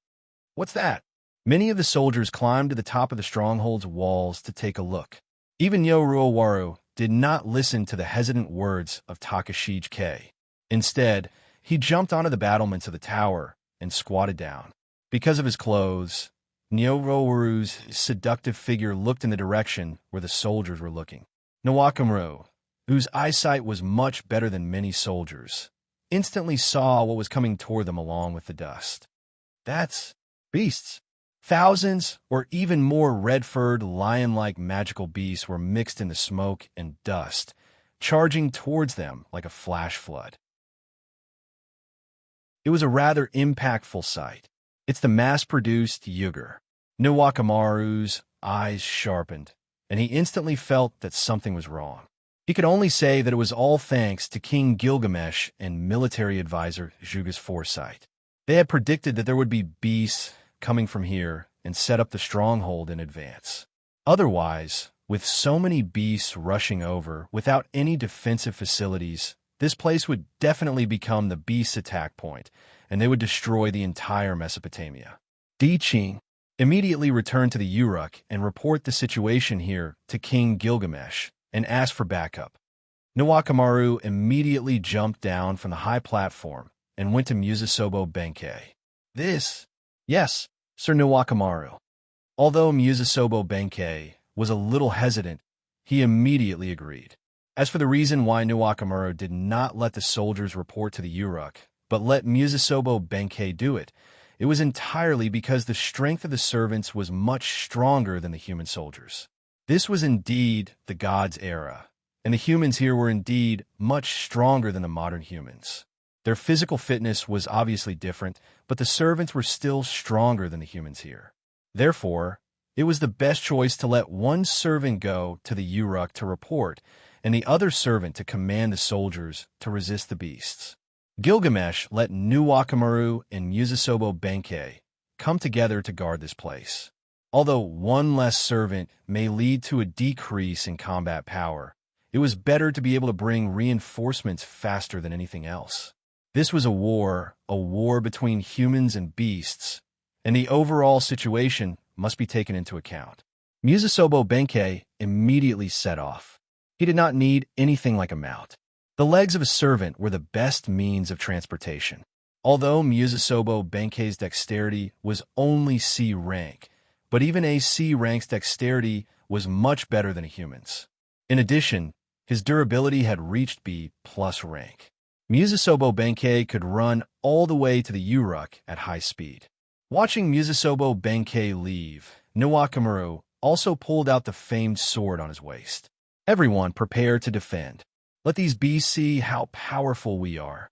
What's that? Many of the soldiers climbed to the top of the stronghold's walls to take a look. Even Nyo-Ruowaru did not listen to the hesitant words of Takashige. Instead, he jumped onto the battlements of the tower and squatted down. Because of his clothes, Nyo-Ruowaru's seductive figure looked in the direction where the soldiers were looking. Nawakamaru, whose eyesight was much better than many soldiers, instantly saw what was coming toward them along with the dust. That's beasts. Thousands or even more red-furred, lion-like magical beasts were mixed in the smoke and dust, charging towards them like a flash flood. It was a rather impactful sight. It's the mass-produced Yugur. Nawakamaru's eyes sharpened, and he instantly felt that something was wrong. He could only say that it was all thanks to King Gilgamesh and military advisor Zhuge's foresight. They had predicted that there would be beasts coming from here and set up the stronghold in advance. Otherwise, with so many beasts rushing over without any defensive facilities, this place would definitely become the beast attack point, and they would destroy the entire Mesopotamia. Di Qing immediately returned to the Uruk and report the situation here to King Gilgamesh and asked for backup. Nawakamaru immediately jumped down from the high platform and went to Musasobo Benkei. Yes, Sir Nawakamaru. Although Musasobo Benkei was a little hesitant, he immediately agreed. As for the reason why Nawakamaru did not let the soldiers report to the Uruk, but let Musasobo Benkei do it, it was entirely because the strength of the servants was much stronger than the human soldiers. This was indeed the gods' era, and the humans here were indeed much stronger than the modern humans. Their physical fitness was obviously different, but the servants were still stronger than the humans here. Therefore, it was the best choice to let one servant go to the Uruk to report, and the other servant to command the soldiers to resist the beasts. Gilgamesh let Nawakamaru and Musasobo Benkei come together to guard this place. Although one less servant may lead to a decrease in combat power, it was better to be able to bring reinforcements faster than anything else. This was a war between humans and beasts, and the overall situation must be taken into account. Musasobo Benkei immediately set off. He did not need anything like a mount. The legs of a servant were the best means of transportation. Although Musasobo Benkei's dexterity was only C rank, but even a C rank's dexterity was much better than a human's. In addition, his durability had reached B+ rank. Musasobo Benkei could run all the way to the Uruk at high speed. Watching Musasobo Benkei leave, Nawakamaru also pulled out the famed sword on his waist. Everyone prepare to defend. Let these beasts see how powerful we are.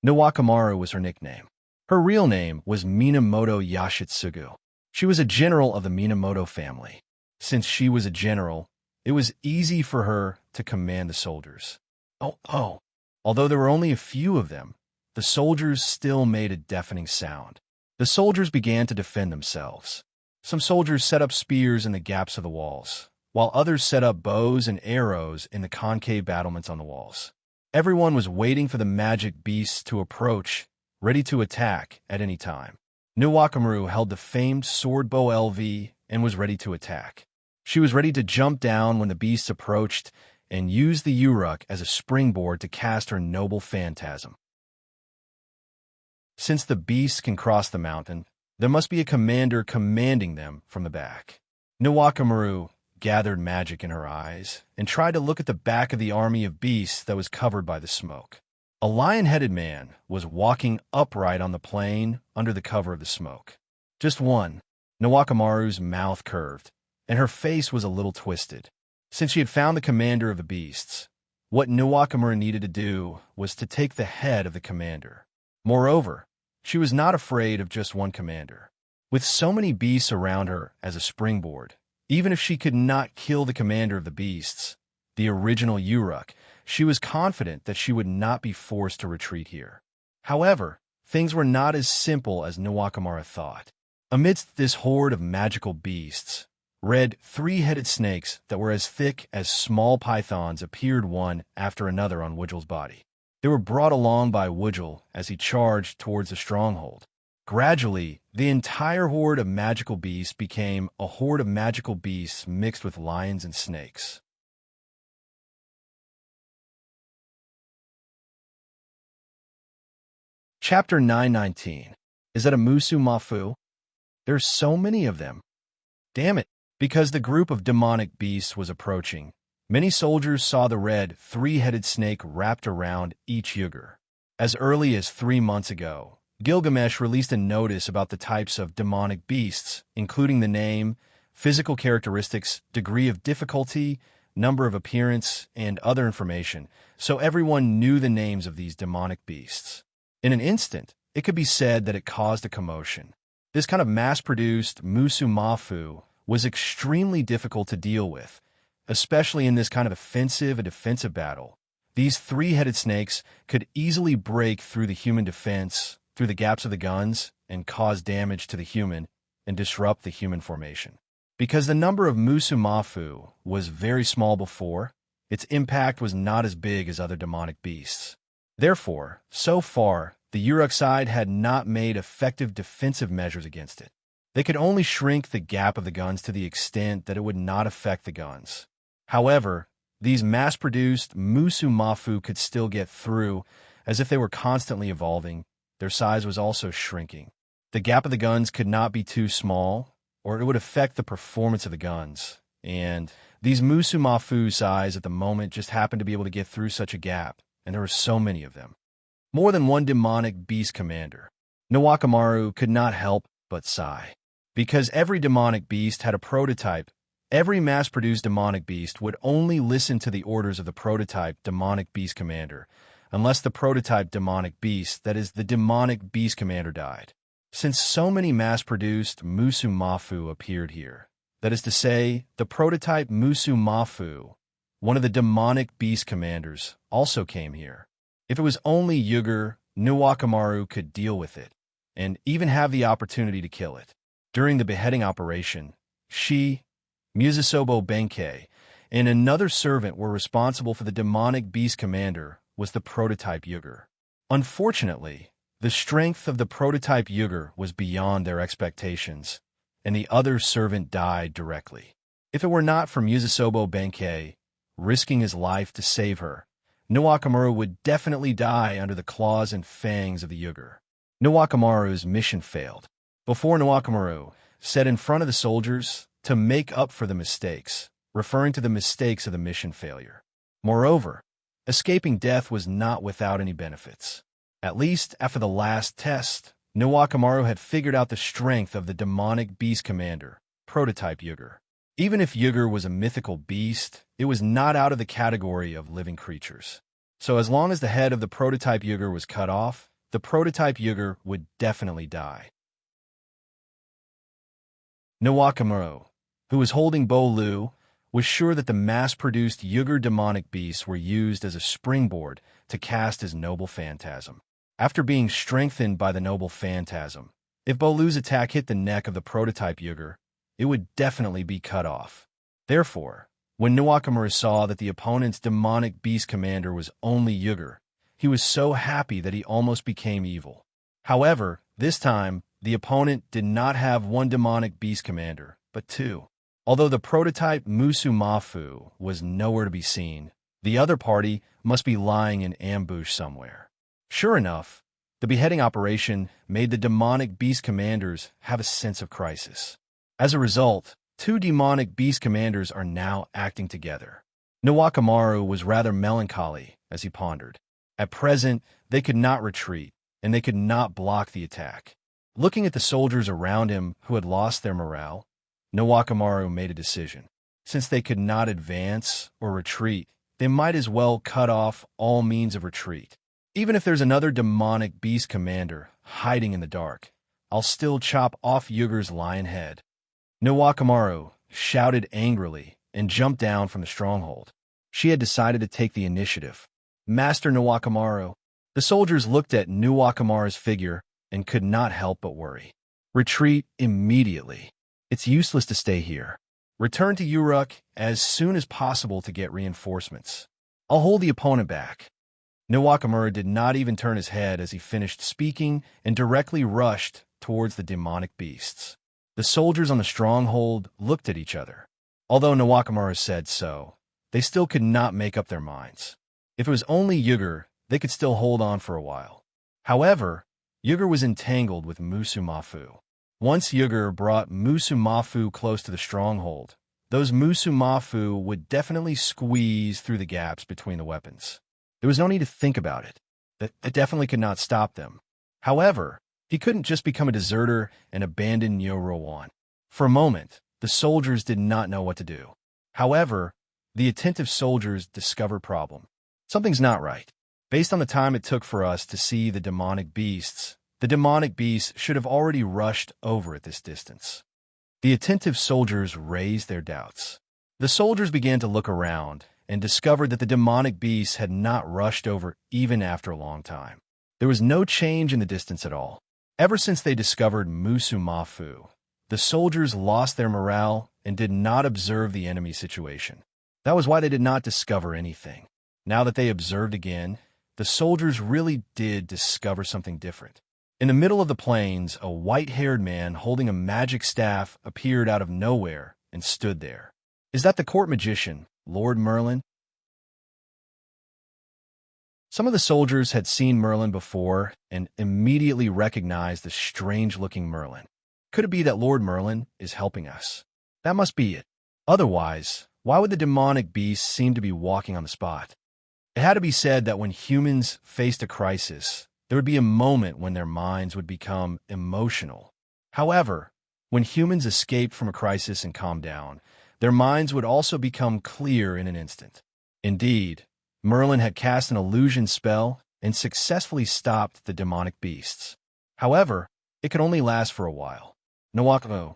Nawakamaru was her nickname. Her real name was Minamoto Yashitsugu. She was a general of the Minamoto family. Since she was a general, it was easy for her to command the soldiers. Although there were only a few of them, the soldiers still made a deafening sound. The soldiers began to defend themselves. Some soldiers set up spears in the gaps of the walls, while others set up bows and arrows in the concave battlements on the walls. Everyone was waiting for the magic beasts to approach, ready to attack at any time. Nuwakamaru held the famed sword bow LV and was ready to attack. She was ready to jump down when the beasts approached and use the Uruk as a springboard to cast her noble phantasm. Since the beasts can cross the mountain, there must be a commander commanding them from the back. Nuwakamaru gathered magic in her eyes and tried to look at the back of the army of beasts that was covered by the smoke. A lion-headed man was walking upright on the plain under the cover of the smoke. Just one. Nuwakamaru's mouth curved, and her face was a little twisted. Since she had found the commander of the beasts, what Nuwakamaru needed to do was to take the head of the commander. Moreover, she was not afraid of just one commander. With so many beasts around her as a springboard, even if she could not kill the commander of the beasts, the original Uruk, she was confident that she would not be forced to retreat here. However, things were not as simple as Nuwakamaru thought. Amidst this horde of magical beasts, red three-headed snakes that were as thick as small pythons appeared one after another on Wudgel's body. They were brought along by Wudgel as he charged towards the stronghold. Gradually, the entire horde of magical beasts became a horde of magical beasts mixed with lions and snakes. Chapter 919. Is that a Musu Mafu? There's so many of them. Damn it. Because the group of demonic beasts was approaching, many soldiers saw the red, three-headed snake wrapped around each Yugur. As early as 3 months ago, Gilgamesh released a notice about the types of demonic beasts, including the name, physical characteristics, degree of difficulty, number of appearance, and other information, so everyone knew the names of these demonic beasts. In an instant, it could be said that it caused a commotion. This kind of mass-produced Musu Mafu was extremely difficult to deal with, especially in this kind of offensive and defensive battle. These three-headed snakes could easily break through the human defense, through the gaps of the guns, and cause damage to the human and disrupt the human formation. Because the number of Musu Mafu was very small before, its impact was not as big as other demonic beasts. Therefore, so far, the Uruk side had not made effective defensive measures against it. They could only shrink the gap of the guns to the extent that it would not affect the guns. However, these mass-produced Musu Mafu could still get through, as if they were constantly evolving. Their size was also shrinking. The gap of the guns could not be too small, or it would affect the performance of the guns. And these Musu Mafu's size at the moment just happened to be able to get through such a gap, and there were so many of them. More than one demonic beast commander. Nuwakamaru could not help but sigh. Because every demonic beast had a prototype, every mass-produced demonic beast would only listen to the orders of the prototype demonic beast commander, unless the prototype demonic beast, that is, the demonic beast commander, died. Since so many mass-produced Musu Mafu appeared here, that is to say, the prototype Musu Mafu, one of the demonic beast commanders, also came here. If it was only Yugur, Nuwakamaru could deal with it, and even have the opportunity to kill it. During the beheading operation, she, Musasobo Benkei, and another servant were responsible for the demonic beast commander was the prototype Yugur. Unfortunately, the strength of the prototype Yugur was beyond their expectations, and the other servant died directly. If it were not for Musasobo Benkei risking his life to save her, Nuwakamaru would definitely die under the claws and fangs of the Yugur. Nuwakamaru's mission failed. Before Nuwakamaru said in front of the soldiers to make up for the mistakes, referring to the mistakes of the mission failure. Moreover, escaping death was not without any benefits. At least after the last test, Nuwakamaru had figured out the strength of the demonic beast commander, prototype Yugur. Even if Yugur was a mythical beast, it was not out of the category of living creatures. So as long as the head of the prototype Yugur was cut off, the prototype Yugur would definitely die. Nuwakamaru, who was holding Bo Lu, was sure that the mass-produced Yugur demonic beasts were used as a springboard to cast his noble phantasm. After being strengthened by the noble phantasm, if Bo Lu's attack hit the neck of the prototype Yugur, it would definitely be cut off. Therefore, when Nwakamoru saw that the opponent's demonic beast commander was only Yugur, he was so happy that he almost became evil. However, this time, the opponent did not have one demonic beast commander, but two. Although the prototype Musumafu was nowhere to be seen, the other party must be lying in ambush somewhere. Sure enough, the beheading operation made the demonic beast commanders have a sense of crisis. As a result, two demonic beast commanders are now acting together. Nwakamoru was rather melancholy as he pondered. At present, they could not retreat, and they could not block the attack. Looking at the soldiers around him who had lost their morale, Nwakamoru made a decision. Since they could not advance or retreat, they might as well cut off all means of retreat. Even if there's another demonic beast commander hiding in the dark, I'll still chop off Yugur's lion head. Nwakamoru shouted angrily and jumped down from the stronghold. She had decided to take the initiative. Master Nwakamoru. The soldiers looked at Nwakamoru's figure and could not help but worry. Retreat immediately. It's useless to stay here. Return to Uruk as soon as possible to get reinforcements. I'll hold the opponent back. Nwakamoru did not even turn his head as he finished speaking and directly rushed towards the demonic beasts. The soldiers on the stronghold looked at each other. Although Nwakamoru said so, they still could not make up their minds. If it was only Yugur, they could still hold on for a while. However, Yugur was entangled with Musumafu. Once Yugur brought Musumafu close to the stronghold, those Musumafu would definitely squeeze through the gaps between the weapons. There was no need to think about it. That definitely could not stop them. However, he couldn't just become a deserter and abandon Nyorowan. For a moment, the soldiers did not know what to do. However, the attentive soldiers discovered problem. Something's not right. Based on the time it took for us to see the demonic beasts should have already rushed over at this distance. The attentive soldiers raised their doubts. The soldiers began to look around and discovered that the demonic beasts had not rushed over even after a long time. There was no change in the distance at all. Ever since they discovered Musumafu, the soldiers lost their morale and did not observe the enemy situation. That was why they did not discover anything. Now that they observed again, the soldiers really did discover something different. In the middle of the plains, a white-haired man holding a magic staff appeared out of nowhere and stood there. Is that the court magician, Lord Merlin? Some of the soldiers had seen Merlin before and immediately recognized the strange-looking Merlin. Could it be that Lord Merlin is helping us? That must be it. Otherwise, why would the demonic beast seem to be walking on the spot? It had to be said that when humans faced a crisis, there would be a moment when their minds would become emotional. However, when humans escaped from a crisis and calmed down, their minds would also become clear in an instant. Indeed, Merlin had cast an illusion spell and successfully stopped the demonic beasts. However, it could only last for a while. Nwakamoru,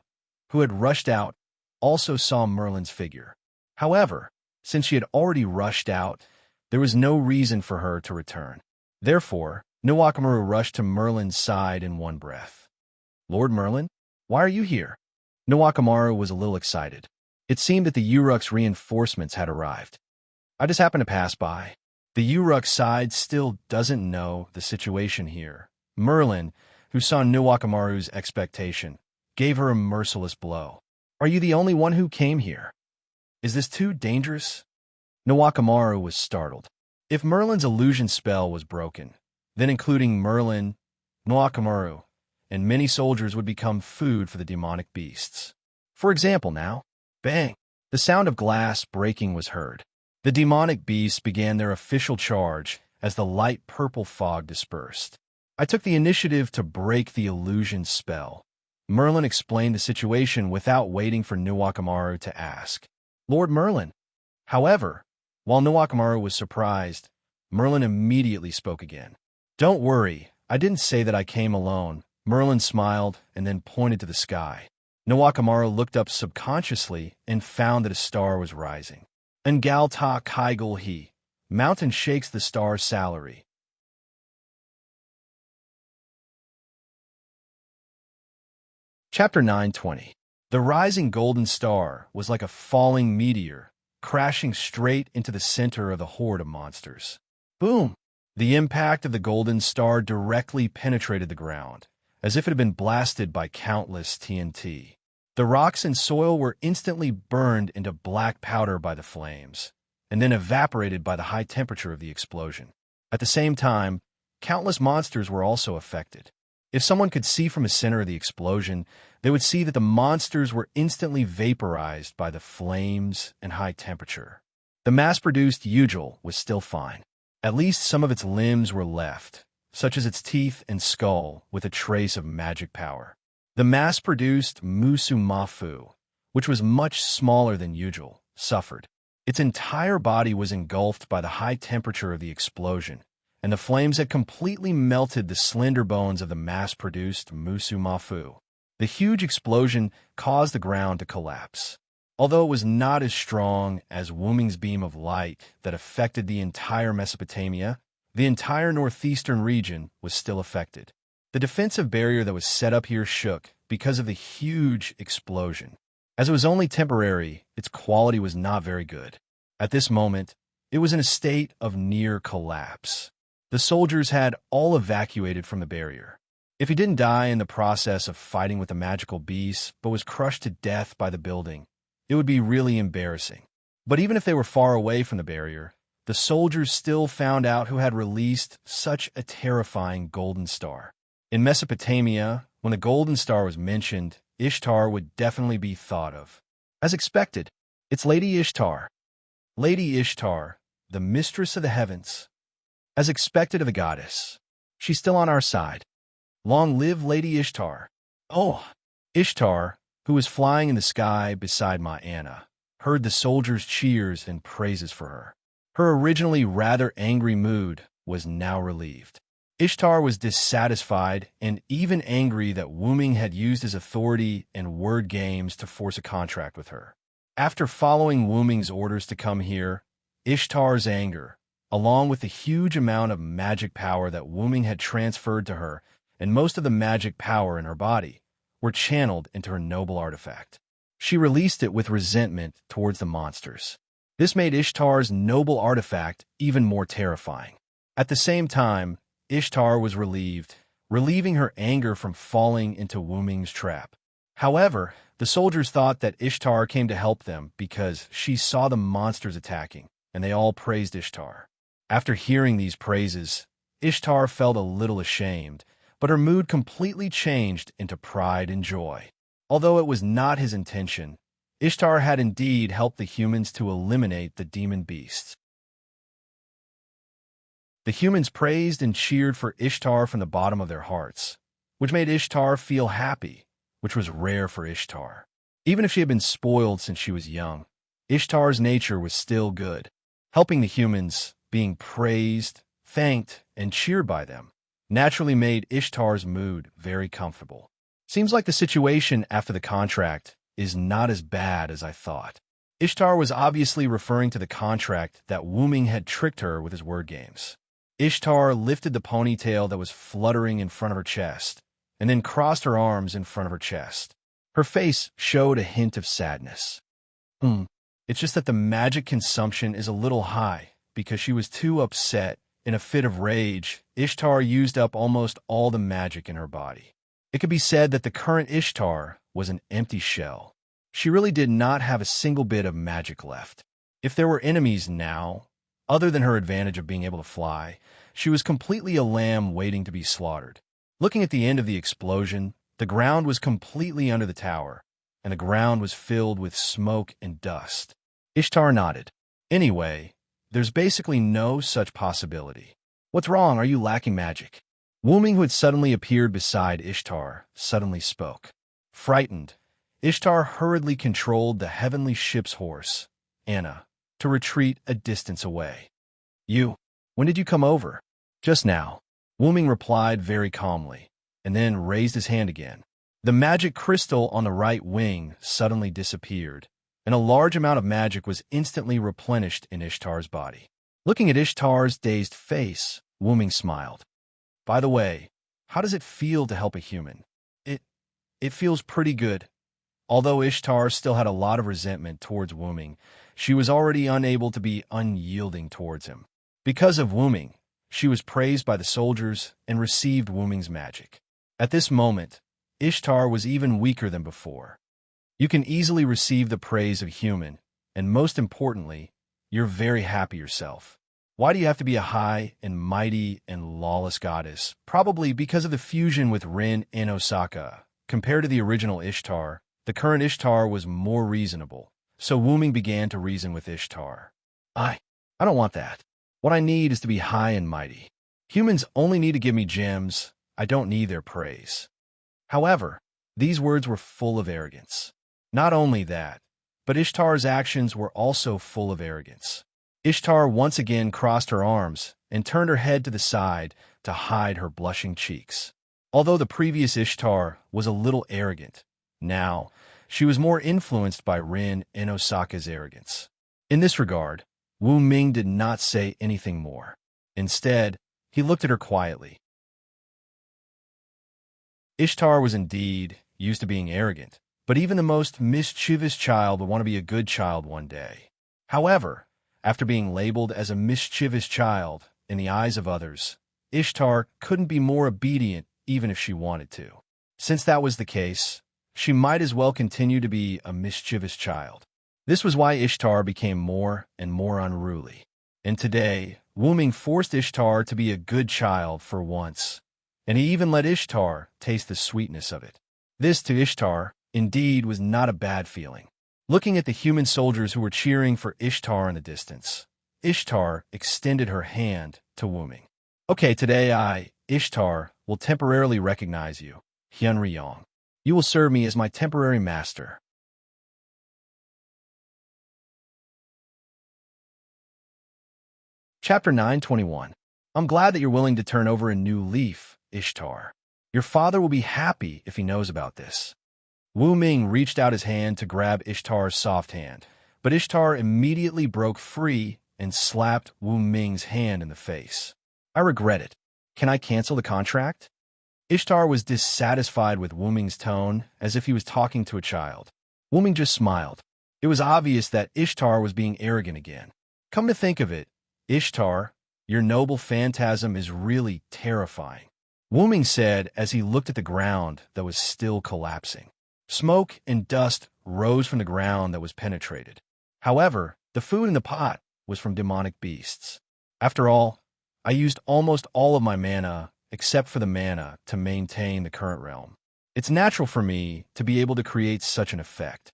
who had rushed out, also saw Merlin's figure. However, since she had already rushed out, there was no reason for her to return. Therefore, Nwakamoru rushed to Merlin's side in one breath. Lord Merlin, why are you here? Nwakamoru was a little excited. It seemed that the Uruk's reinforcements had arrived. I just happened to pass by. The Uruk side still doesn't know the situation here. Merlin, who saw Nwakamoru's expectation, gave her a merciless blow. Are you the only one who came here? Is this too dangerous? Nwakamoru was startled. If Merlin's illusion spell was broken, then including Merlin, Nwakamoru, and many soldiers would become food for the demonic beasts. For example now, bang! The sound of glass breaking was heard. The demonic beasts began their official charge as the light purple fog dispersed. I took the initiative to break the illusion spell. Merlin explained the situation without waiting for Nwakamoru to ask. Lord Merlin. However, while Nwakamoru was surprised, Merlin immediately spoke again. Don't worry, I didn't say that I came alone. Merlin smiled and then pointed to the sky. Nwakamoru looked up subconsciously and found that a star was rising. Ngalta Kaigul He. Mountain shakes the star's salary. Chapter 920. The rising golden star was like a falling meteor, crashing straight into the center of the horde of monsters. Boom! The impact of the golden star directly penetrated the ground, as if it had been blasted by countless TNT. The rocks and soil were instantly burned into black powder by the flames, and then evaporated by the high temperature of the explosion. At the same time, countless monsters were also affected. If someone could see from the center of the explosion, they would see that the monsters were instantly vaporized by the flames and high temperature. The mass-produced Ugel was still fine. At least some of its limbs were left, such as its teeth and skull, with a trace of magic power. The mass-produced Musumafu, which was much smaller than Ugel, suffered. Its entire body was engulfed by the high temperature of the explosion, and the flames had completely melted the slender bones of the mass-produced Musumafu. The huge explosion caused the ground to collapse. Although it was not as strong as Wuming's beam of light that affected the entire Mesopotamia, the entire northeastern region was still affected. The defensive barrier that was set up here shook because of the huge explosion. As it was only temporary, its quality was not very good. At this moment, it was in a state of near collapse. The soldiers had all evacuated from the barrier. If he didn't die in the process of fighting with the magical beast, but was crushed to death by the building, it would be really embarrassing. But even if they were far away from the barrier, the soldiers still found out who had released such a terrifying golden star. In Mesopotamia, when the golden star was mentioned, Ishtar would definitely be thought of. As expected, it's Lady Ishtar. Lady Ishtar, the mistress of the heavens. As expected of the goddess, she's still on our side. Long live Lady Ishtar. Oh, Ishtar, who was flying in the sky beside my Anna, heard the soldiers' cheers and praises for her. Her originally rather angry mood was now relieved. Ishtar was dissatisfied and even angry that Wuming had used his authority and word games to force a contract with her. After following Wuming's orders to come here, Ishtar's anger, along with the huge amount of magic power that Wuming had transferred to her and most of the magic power in her body, were channeled into her noble artifact. She released it with resentment towards the monsters. This made Ishtar's noble artifact even more terrifying. At the same time, Ishtar was relieving her anger from falling into Wuming's trap. However, the soldiers thought that Ishtar came to help them because she saw the monsters attacking, and they all praised Ishtar. After hearing these praises, Ishtar felt a little ashamed, but her mood completely changed into pride and joy. Although it was not his intention, Ishtar had indeed helped the humans to eliminate the demon beasts. The humans praised and cheered for Ishtar from the bottom of their hearts, which made Ishtar feel happy, which was rare for Ishtar. Even if she had been spoiled since she was young, Ishtar's nature was still good. Helping the humans, being praised, thanked, and cheered by them, naturally made Ishtar's mood very comfortable. Seems like the situation after the contract is not as bad as I thought. Ishtar was obviously referring to the contract that Wuming had tricked her with his word games. Ishtar lifted the ponytail that was fluttering in front of her chest, and then crossed her arms in front of her chest. Her face showed a hint of sadness. It's just that the magic consumption is a little high, because she was too upset. In a fit of rage, Ishtar used up almost all the magic in her body. It could be said that the current Ishtar was an empty shell. She really did not have a single bit of magic left. If there were enemies now, other than her advantage of being able to fly, she was completely a lamb waiting to be slaughtered. Looking at the end of the explosion, the ground was completely under the tower, and the ground was filled with smoke and dust. Ishtar nodded. Anyway, there's basically no such possibility. What's wrong? Are you lacking magic? Wuming, who had suddenly appeared beside Ishtar, suddenly spoke. Frightened, Ishtar hurriedly controlled the heavenly ship's horse, Anna, to retreat a distance away. When did you come over? Just now, Wuming replied very calmly, and then raised his hand again. The magic crystal on the right wing suddenly disappeared, and a large amount of magic was instantly replenished in Ishtar's body. Looking at Ishtar's dazed face, Wuming smiled. By the way, how does it feel to help a human? It feels pretty good. Although Ishtar still had a lot of resentment towards Wuming, she was already unable to be unyielding towards him. Because of Wuming, she was praised by the soldiers and received Wuming's magic. At this moment, Ishtar was even weaker than before. You can easily receive the praise of human, and most importantly, you're very happy yourself. Why do you have to be a high and mighty and lawless goddess? Probably because of the fusion with Rin and Osaka. Compared to the original Ishtar, the current Ishtar was more reasonable, so Wuming began to reason with Ishtar. I don't want that. What I need is to be high and mighty. Humans only need to give me gems. I don't need their praise. However, these words were full of arrogance. Not only that, but Ishtar's actions were also full of arrogance. Ishtar once again crossed her arms and turned her head to the side to hide her blushing cheeks. Although the previous Ishtar was a little arrogant, now she was more influenced by Rin and Osaka's arrogance. In this regard, Wu Ming did not say anything more. Instead, he looked at her quietly. Ishtar was indeed used to being arrogant, but even the most mischievous child would want to be a good child one day. However, after being labeled as a mischievous child in the eyes of others, Ishtar couldn't be more obedient even if she wanted to. Since that was the case, she might as well continue to be a mischievous child. This was why Ishtar became more and more unruly. And today, Wuming forced Ishtar to be a good child for once, and he even let Ishtar taste the sweetness of it. This, to Ishtar, indeed was not a bad feeling. Looking at the human soldiers who were cheering for Ishtar in the distance, Ishtar extended her hand to Wuming. Okay, today I, Ishtar, will temporarily recognize you, Hyunryong. You will serve me as my temporary master. Chapter 9:21. I'm glad that you're willing to turn over a new leaf, Ishtar. Your father will be happy if he knows about this. Wu Ming reached out his hand to grab Ishtar's soft hand, but Ishtar immediately broke free and slapped Wu Ming's hand in the face. I regret it. Can I cancel the contract? Ishtar was dissatisfied with Wu Ming's tone, as if he was talking to a child. Wu Ming just smiled. It was obvious that Ishtar was being arrogant again. Come to think of it, Ishtar, your noble phantasm is really terrifying, Wu Ming said as he looked at the ground that was still collapsing. Smoke and dust rose from the ground that was penetrated. However, the food in the pot was from demonic beasts. After all, I used almost all of my mana, except for the mana, to maintain the current realm. It's natural for me to be able to create such an effect.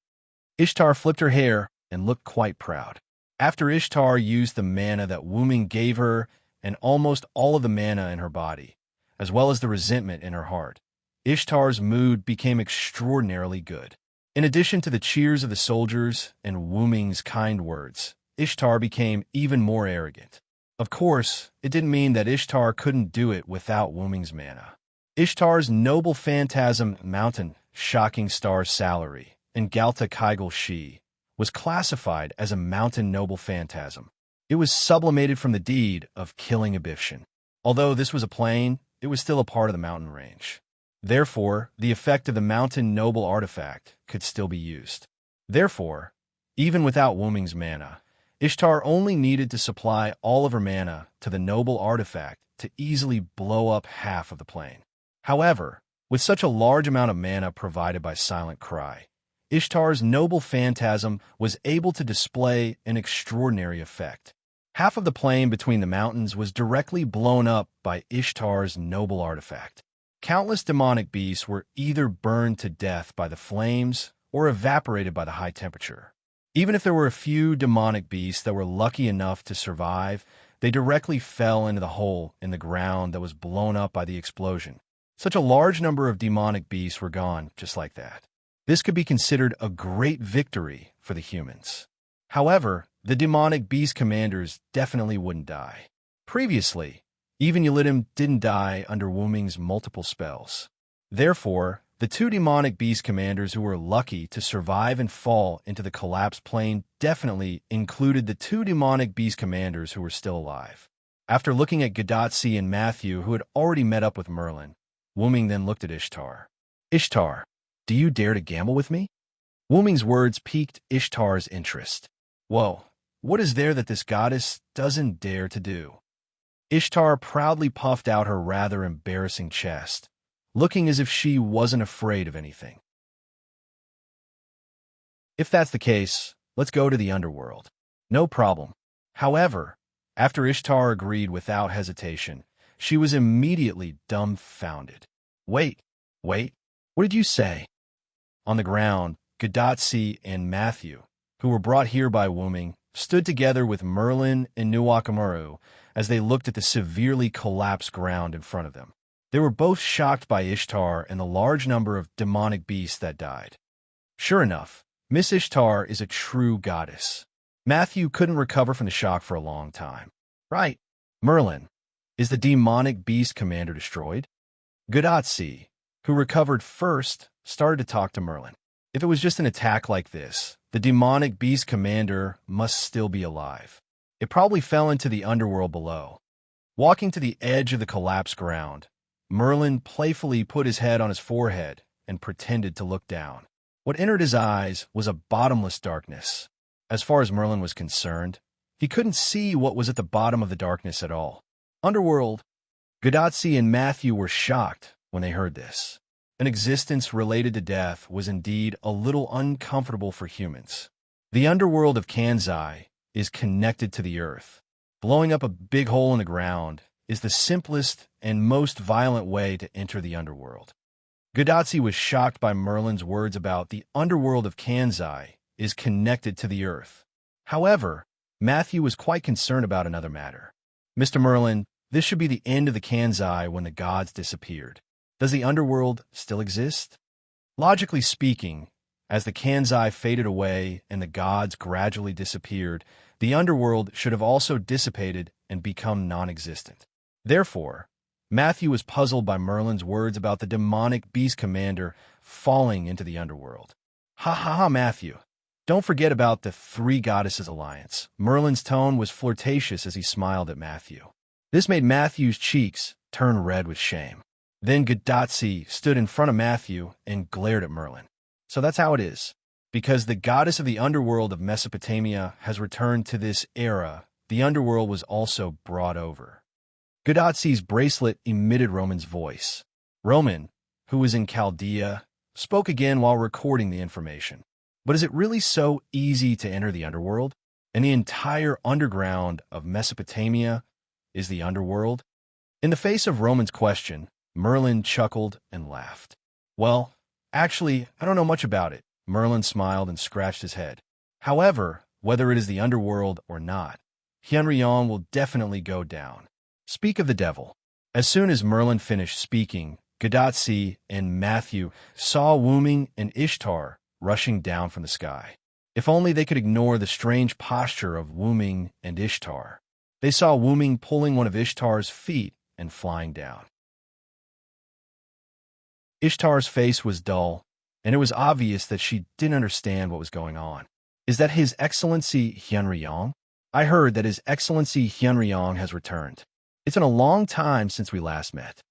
Ishtar flipped her hair and looked quite proud. After Ishtar used the mana that Wu Ming gave her and almost all of the mana in her body, as well as the resentment in her heart, Ishtar's mood became extraordinarily good. In addition to the cheers of the soldiers and Wu Ming's kind words, Ishtar became even more arrogant. Of course, it didn't mean that Ishtar couldn't do it without Wu Ming's mana. Ishtar's noble phantasm mountain shocking star's salary in Galta Kaigal Shi was classified as a mountain noble phantasm. It was sublimated from the deed of killing Abifshin. Although this was a plain, it was still a part of the mountain range. Therefore, the effect of the mountain noble artifact could still be used. Therefore, even without Wu Ming's mana, Ishtar only needed to supply all of her mana to the noble artifact to easily blow up half of the plane. However, with such a large amount of mana provided by Silent Cry, Ishtar's noble phantasm was able to display an extraordinary effect. Half of the plain between the mountains was directly blown up by Ishtar's noble artifact. Countless demonic beasts were either burned to death by the flames or evaporated by the high temperature. Even if there were a few demonic beasts that were lucky enough to survive, they directly fell into the hole in the ground that was blown up by the explosion. Such a large number of demonic beasts were gone just like that. This could be considered a great victory for the humans. However, the demonic beast commanders definitely wouldn't die. Previously, even Yelidim didn't die under Wu Ming's multiple spells. Therefore, the two demonic beast commanders who were lucky to survive and fall into the collapsed plane definitely included the two demonic beast commanders who were still alive. After looking at Gadatsi and Matthew, who had already met up with Merlin, Wu Ming then looked at Ishtar. Ishtar, do you dare to gamble with me? Wuming's words piqued Ishtar's interest. Whoa, what is there that this goddess doesn't dare to do? Ishtar proudly puffed out her rather embarrassing chest, looking as if she wasn't afraid of anything. If that's the case, let's go to the underworld. No problem. However, after Ishtar agreed without hesitation, she was immediately dumbfounded. Wait, what did you say? On the ground, Gadotsi and Matthew, who were brought here by Wuming, stood together with Merlin and Nuwakamaru as they looked at the severely collapsed ground in front of them. They were both shocked by Ishtar and the large number of demonic beasts that died. Sure enough, Miss Ishtar is a true goddess. Matthew couldn't recover from the shock for a long time. Right. Merlin, is the demonic beast commander destroyed? Gadotsi, who recovered first, started to talk to Merlin. If it was just an attack like this, the demonic beast commander must still be alive. It probably fell into the underworld below. Walking to the edge of the collapsed ground, Merlin playfully put his head on his forehead and pretended to look down. What entered his eyes was a bottomless darkness. As far as Merlin was concerned, he couldn't see what was at the bottom of the darkness at all. Underworld. Gadotsi and Matthew were shocked when they heard this. An existence related to death was indeed a little uncomfortable for humans. The underworld of Kanzai is connected to the earth. Blowing up a big hole in the ground is the simplest and most violent way to enter the underworld. Gadotsi was shocked by Merlin's words about the underworld of Kanzai is connected to the earth. However, Matthew was quite concerned about another matter. Mr. Merlin, this should be the end of the Kanzai when the gods disappeared. Does the underworld still exist? Logically speaking, as the Kanzai faded away and the gods gradually disappeared, the underworld should have also dissipated and become non-existent. Therefore, Matthew was puzzled by Merlin's words about the demonic beast commander falling into the underworld. Ha, Matthew. Don't forget about the Three Goddesses Alliance. Merlin's tone was flirtatious as he smiled at Matthew. This made Matthew's cheeks turn red with shame. Then Gadotsi stood in front of Matthew and glared at Merlin. So that's how it is. Because the goddess of the underworld of Mesopotamia has returned to this era, the underworld was also brought over. Gadotsi's bracelet emitted Roman's voice. Roman, who was in Chaldea, spoke again while recording the information. But is it really so easy to enter the underworld? And the entire underground of Mesopotamia is the underworld? In the face of Roman's question, Merlin chuckled and laughed. Well, actually, I don't know much about it. Merlin smiled and scratched his head. However, whether it is the underworld or not, Hyunryeon will definitely go down. Speak of the devil. As soon as Merlin finished speaking, Gadotsi and Matthew saw Wuming and Ishtar rushing down from the sky. If only they could ignore the strange posture of Wuming and Ishtar. They saw Wuming pulling one of Ishtar's feet and flying down. Ishtar's face was dull, and it was obvious that she didn't understand what was going on. Is that His Excellency Hyunryeon? I heard that His Excellency Hyunryeon has returned. It's been a long time since we last met.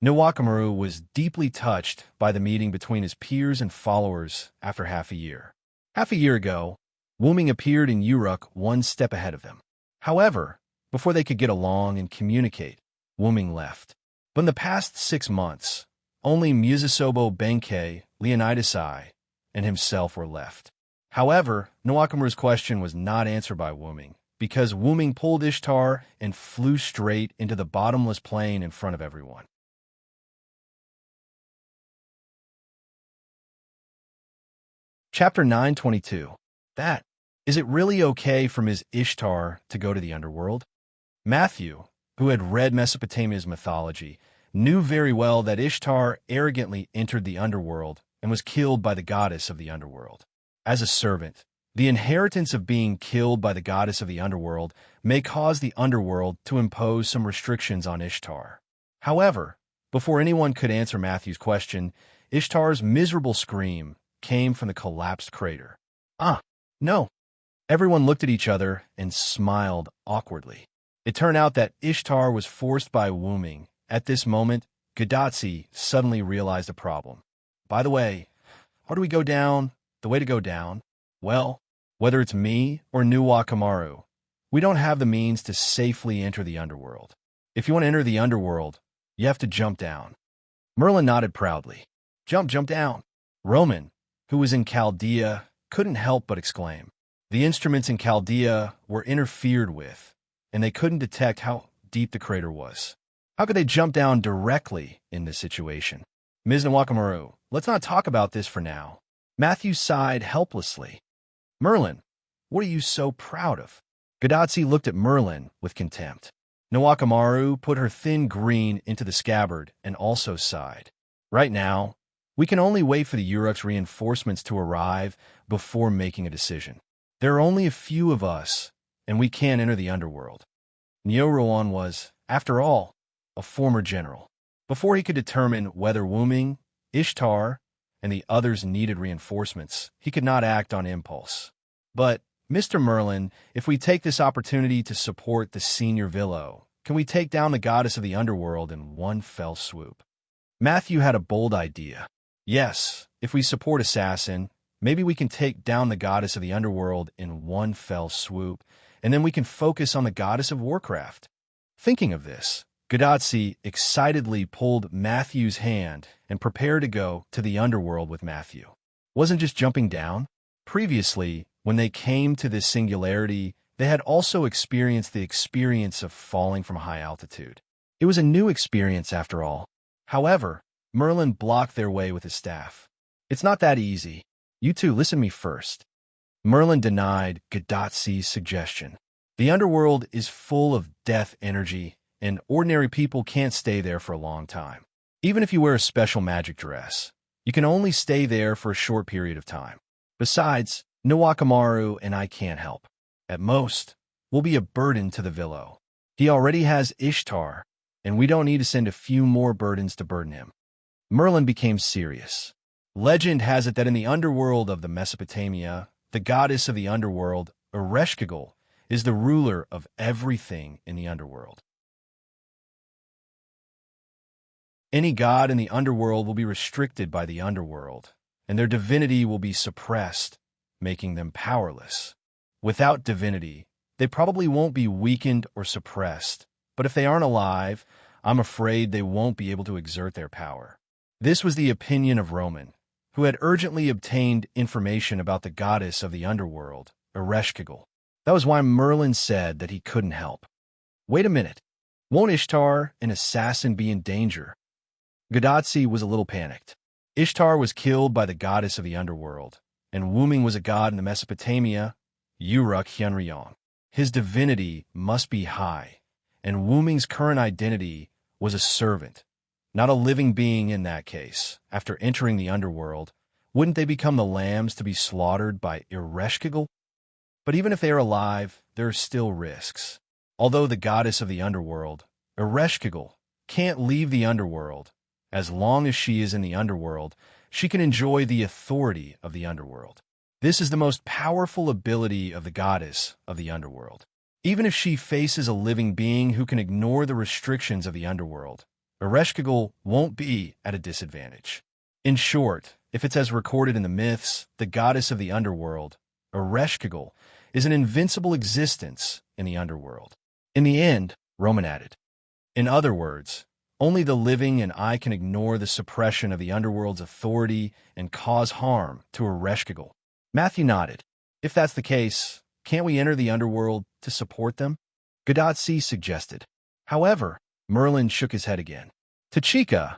Nuwakamaru was deeply touched by the meeting between his peers and followers after half a year. Half a year ago, Wuming appeared in Uruk one step ahead of them. However, before they could get along and communicate, Wuming left. But in the past 6 months, only Musasobo Benkei, Leonidas I, and himself were left. However, Nuwakamaru's question was not answered by Wuming, because Wuming pulled Ishtar and flew straight into the bottomless plain in front of everyone. Chapter 922. That. Is it really okay for Ms. Ishtar to go to the underworld? Matthew, who had read Mesopotamia's mythology, knew very well that Ishtar arrogantly entered the underworld and was killed by the goddess of the underworld. As a servant, the inheritance of being killed by the goddess of the underworld may cause the underworld to impose some restrictions on Ishtar. However, before anyone could answer Matthew's question, Ishtar's miserable scream came from the collapsed crater. No. Everyone looked at each other and smiled awkwardly. It turned out that Ishtar was forced by Wuming. At this moment, Gadotsi suddenly realized a problem. By the way, how do we go down the way to go down? Well, whether it's me or Nuwakamaru, we don't have the means to safely enter the underworld. If you want to enter the underworld, you have to jump down. Merlin nodded proudly. Jump down. Roman, who was in Chaldea, couldn't help but exclaim. The instruments in Chaldea were interfered with, and they couldn't detect how deep the crater was. How could they jump down directly in this situation? Ms. Nuwakamaru, let's not talk about this for now. Matthew sighed helplessly. Merlin, what are you so proud of? Gadotsi looked at Merlin with contempt. Nuwakamaru put her thin green into the scabbard and also sighed. Right now, we can only wait for the Uruk's reinforcements to arrive before making a decision. There are only a few of us, and we can't enter the underworld. Nyoruan was, after all, a former general. Before he could determine whether Wuming, Ishtar, and the others needed reinforcements, he could not act on impulse. But, Mr. Merlin, if we take this opportunity to support the senior Villo, can we take down the goddess of the underworld in one fell swoop? Matthew had a bold idea. Yes, if we support Assassin, maybe we can take down the goddess of the underworld in one fell swoop, and then we can focus on the goddess of Warcraft. Thinking of this, Gadotsi excitedly pulled Matthew's hand and prepared to go to the underworld with Matthew. Wasn't just jumping down? Previously, when they came to this singularity, they had also experienced the experience of falling from high altitude. It was a new experience after all. However, Merlin blocked their way with his staff. It's not that easy. You two listen to me first. Merlin denied Gadotsi's suggestion. The underworld is full of death energy, and ordinary people can't stay there for a long time. Even if you wear a special magic dress, you can only stay there for a short period of time. Besides, Nuwakamaru and I can't help. At most, we'll be a burden to the Villo. He already has Ishtar, and we don't need to send a few more burdens to burden him. Merlin became serious. Legend has it that in the underworld of the Mesopotamia, the goddess of the underworld, Ereshkigal, is the ruler of everything in the underworld. Any god in the underworld will be restricted by the underworld, and their divinity will be suppressed, making them powerless. Without divinity, they probably won't be weakened or suppressed, but if they aren't alive, I'm afraid they won't be able to exert their power. This was the opinion of Roman, who had urgently obtained information about the goddess of the underworld, Ereshkigal. That was why Merlin said that he couldn't help. Wait a minute. Won't Ishtar, an assassin, be in danger? Gadotsi was a little panicked. Ishtar was killed by the goddess of the underworld, and Wuming was a god in the Mesopotamia, Uruk Hyunryong. His divinity must be high, and Wuming's current identity was a servant, not a living being in that case. After entering the underworld, wouldn't they become the lambs to be slaughtered by Ereshkigal? But even if they are alive, there are still risks. Although the goddess of the underworld, Ereshkigal, can't leave the underworld, as long as she is in the underworld, she can enjoy the authority of the underworld. This is the most powerful ability of the goddess of the underworld. Even if she faces a living being who can ignore the restrictions of the underworld, Ereshkigal won't be at a disadvantage. In short, if it's as recorded in the myths, the goddess of the underworld, Ereshkigal, is an invincible existence in the underworld. In the end, Roman added. In other words, only the living and I can ignore the suppression of the underworld's authority and cause harm to Ereshkigal. Matthew nodded. If that's the case, can't we enter the underworld to support them? Gadotsi suggested. However, Merlin shook his head again. Tachika,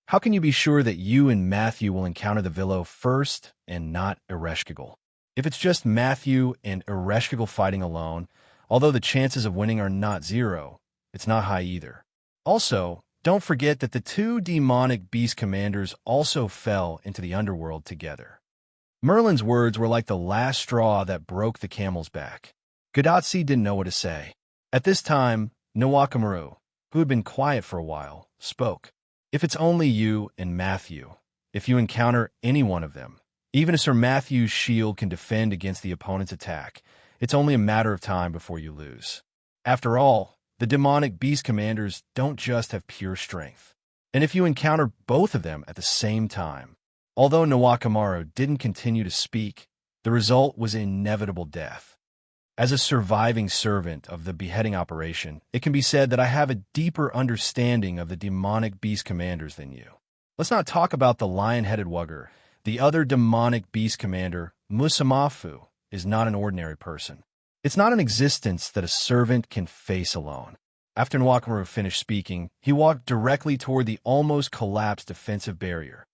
how can you be sure that you and Matthew will encounter the Villo first and not Ereshkigal? If it's just Matthew and Ereshkigal fighting alone, although the chances of winning are not zero, it's not high either. Also, don't forget that the two demonic beast commanders also fell into the underworld together. Merlin's words were like the last straw that broke the camel's back. Gadotsi didn't know what to say. At this time, Nuwakamaru, who had been quiet for a while, spoke. If it's only you and Matthew, if you encounter any one of them, even if Sir Matthew's shield can defend against the opponent's attack, it's only a matter of time before you lose. After all, the demonic beast commanders don't just have pure strength. And if you encounter both of them at the same time, Although Nawakamaru didn't continue to speak, the result was inevitable death. As a surviving servant of the beheading operation, it can be said that I have a deeper understanding of the demonic beast commanders than you. Let's not talk about the lion-headed wugger. The other demonic beast commander, Musamafu, is not an ordinary person. It's not an existence that a servant can face alone. After Nawakamaru finished speaking, he walked directly toward the almost collapsed defensive barrier.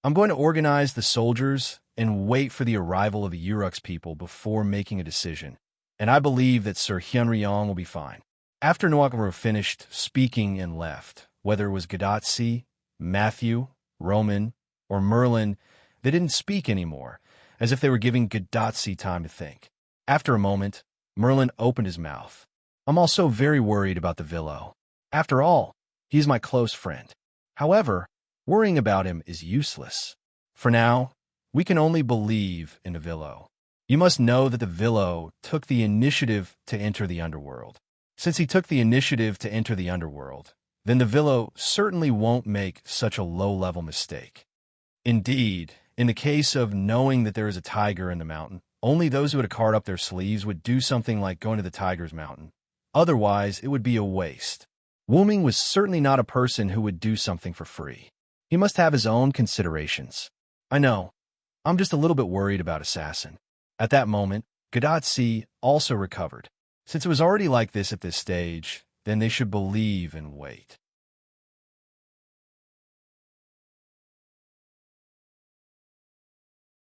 I'm going to organize the soldiers and wait for the arrival of the Uruk's people before making a decision, and I believe that Sir Hyunryong will be fine. After Nawakamaru finished speaking and left, whether it was Gadatsi, Matthew, Roman, or Merlin, they didn't speak anymore, as if they were giving Gadatsi time to think. After a moment, Merlin opened his mouth. I'm also very worried about the Villo. After all, he's my close friend. However, worrying about him is useless. For now, we can only believe in the Villo. You must know that the Villo took the initiative to enter the underworld. Since he took the initiative to enter the underworld, then the Villo certainly won't make such a low-level mistake. Indeed, in the case of knowing that there is a tiger in the mountain, only those who had a card up their sleeves would do something like going to the tiger's mountain. Otherwise, it would be a waste. Wu-Ming was certainly not a person who would do something for free. He must have his own considerations. I know. I'm just a little bit worried about Assassin. At that moment, Gadatsi also recovered. Since it was already like this at this stage, then they should believe and wait.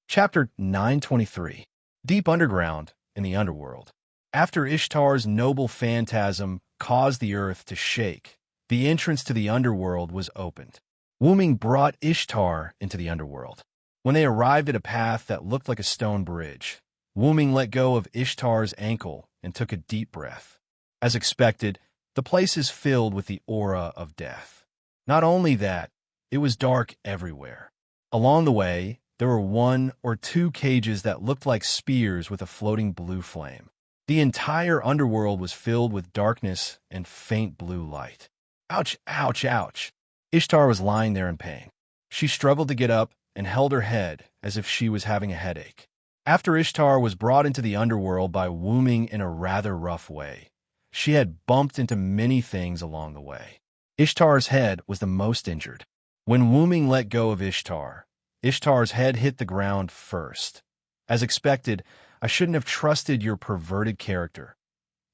Chapter 923. Deep Underground in the Underworld. After Ishtar's noble phantasm caused the earth to shake, the entrance to the underworld was opened. Wu-Ming brought Ishtar into the underworld. When they arrived at a path that looked like a stone bridge, Wu-Ming let go of Ishtar's ankle and took a deep breath. As expected, the place is filled with the aura of death. Not only that, it was dark everywhere. Along the way, there were 1 or 2 cages that looked like spears with a floating blue flame. The entire underworld was filled with darkness and faint blue light. Ouch, ouch, ouch. Ishtar was lying there in pain. She struggled to get up and held her head as if she was having a headache. After Ishtar was brought into the underworld by Wu-Ming in a rather rough way, she had bumped into many things along the way. Ishtar's head was the most injured. When Wu-Ming let go of Ishtar, Ishtar's head hit the ground first. As expected, I shouldn't have trusted your perverted character.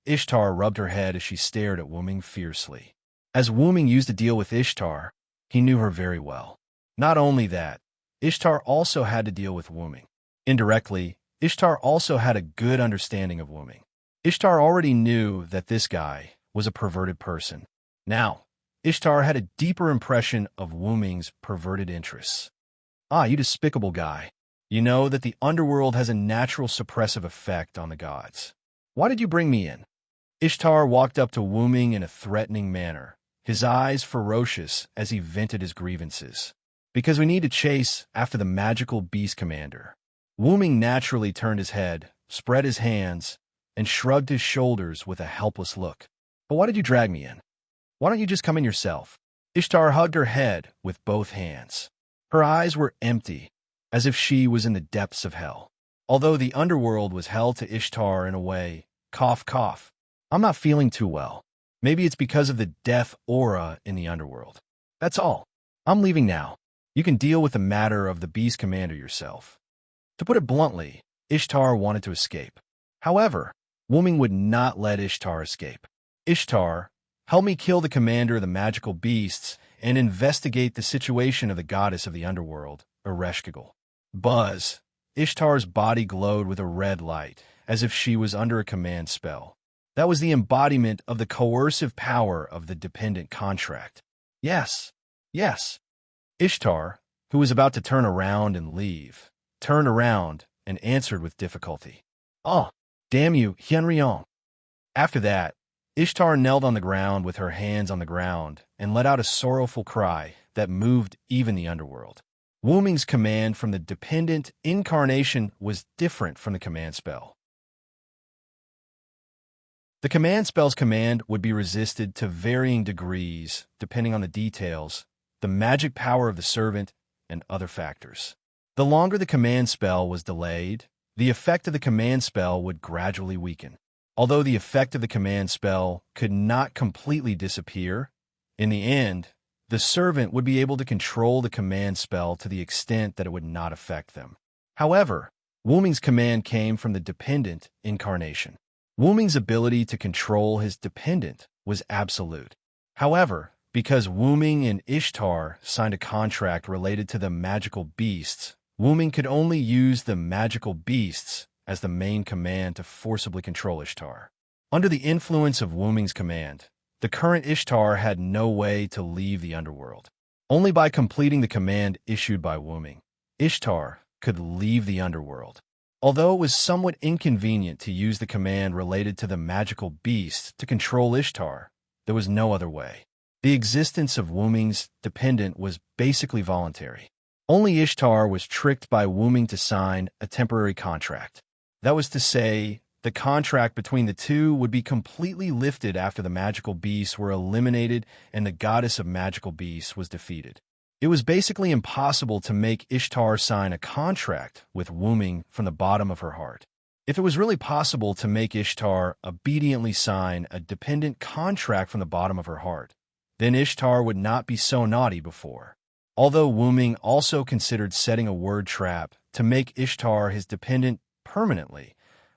Ishtar rubbed her head as she stared at Wu-Ming fiercely. As Wu-Ming used to deal with Ishtar, he knew her very well. Not only that, Ishtar also had to deal with Wu-Ming. Indirectly, Ishtar also had a good understanding of Wu-Ming. Ishtar already knew that this guy was a perverted person. Now, Ishtar had a deeper impression of Wu-Ming's perverted interests. Ah, you despicable guy. You know that the underworld has a natural suppressive effect on the gods. Why did you bring me in? Ishtar walked up to Wu-Ming in a threatening manner, his eyes ferocious as he vented his grievances. Because we need to chase after the magical beast commander. Wu-Ming naturally turned his head, spread his hands, and shrugged his shoulders with a helpless look. But why did you drag me in? Why don't you just come in yourself? Ishtar hugged her head with both hands. Her eyes were empty, as if she was in the depths of hell. Although the underworld was hell to Ishtar in a way, cough, cough. I'm not feeling too well. Maybe it's because of the death aura in the underworld. That's all. I'm leaving now. You can deal with the matter of the beast commander yourself. To put it bluntly, Ishtar wanted to escape. However, Wu-Ming would not let Ishtar escape. Ishtar, help me kill the commander of the magical beasts and investigate the situation of the goddess of the underworld, Ereshkigal. Buzz. Ishtar's body glowed with a red light, as if she was under a command spell. That was the embodiment of the coercive power of the dependent contract. Yes, yes. Ishtar, who was about to turn around and leave, turned around and answered with difficulty. Oh, damn you, Hyunryong. After that, Ishtar knelt on the ground with her hands on the ground and let out a sorrowful cry that moved even the underworld. Wu-Ming's command from the dependent incarnation was different from the command spell. The command spell's command would be resisted to varying degrees depending on the details, the magic power of the servant, and other factors. The longer the command spell was delayed, the effect of the command spell would gradually weaken. Although the effect of the command spell could not completely disappear, in the end, the servant would be able to control the command spell to the extent that it would not affect them. However, Wuming's command came from the dependent incarnation. Wuming's ability to control his dependent was absolute. However, because Wuming and Ishtar signed a contract related to the magical beasts, Wuming could only use the magical beasts as the main command to forcibly control Ishtar. Under the influence of Wuming's command, the current Ishtar had no way to leave the underworld. Only by completing the command issued by Wuming, Ishtar could leave the underworld. Although it was somewhat inconvenient to use the command related to the magical beast to control Ishtar, there was no other way. The existence of Wuming's dependent was basically voluntary. Only Ishtar was tricked by Wuming to sign a temporary contract. That was to say, the contract between the two would be completely lifted after the magical beasts were eliminated and the goddess of magical beasts was defeated. It was basically impossible to make Ishtar sign a contract with Wuming from the bottom of her heart. If it was really possible to make Ishtar obediently sign a dependent contract from the bottom of her heart, then Ishtar would not be so naughty before. Although Wuming also considered setting a word trap to make Ishtar his dependent permanently,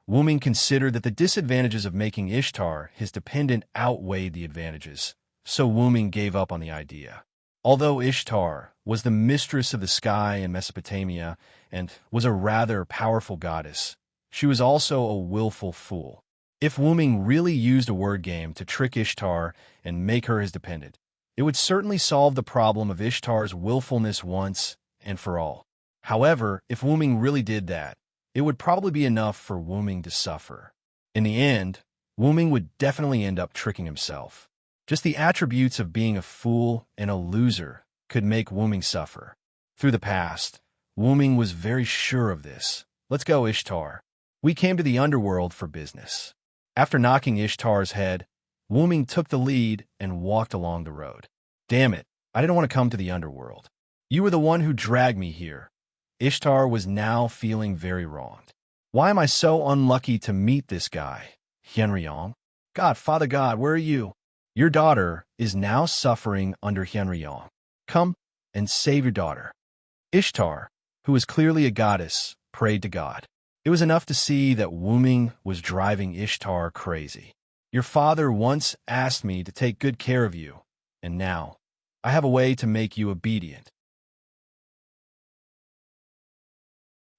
Wuming considered that the disadvantages of making Ishtar his dependent outweighed the advantages, so Wuming gave up on the idea. Although Ishtar was the mistress of the sky in Mesopotamia and was a rather powerful goddess, she was also a willful fool. If Wuming really used a word game to trick Ishtar and make her his dependent, it would certainly solve the problem of Ishtar's willfulness once and for all. However, if Wuming really did that, it would probably be enough for Wuming to suffer. In the end, Wuming would definitely end up tricking himself. Just the attributes of being a fool and a loser could make Wuming suffer. Through the past, Wuming was very sure of this. Let's go, Ishtar. We came to the underworld for business. After knocking Ishtar's head, Wuming took the lead and walked along the road. Damn it, I didn't want to come to the underworld. You were the one who dragged me here. Ishtar was now feeling very wronged. Why am I so unlucky to meet this guy, Hyunryong? God, Father God, where are you? Your daughter is now suffering under Hyunryong. Come and save your daughter. Ishtar, who was clearly a goddess, prayed to God. It was enough to see that Wuming was driving Ishtar crazy. Your father once asked me to take good care of you, and now I have a way to make you obedient.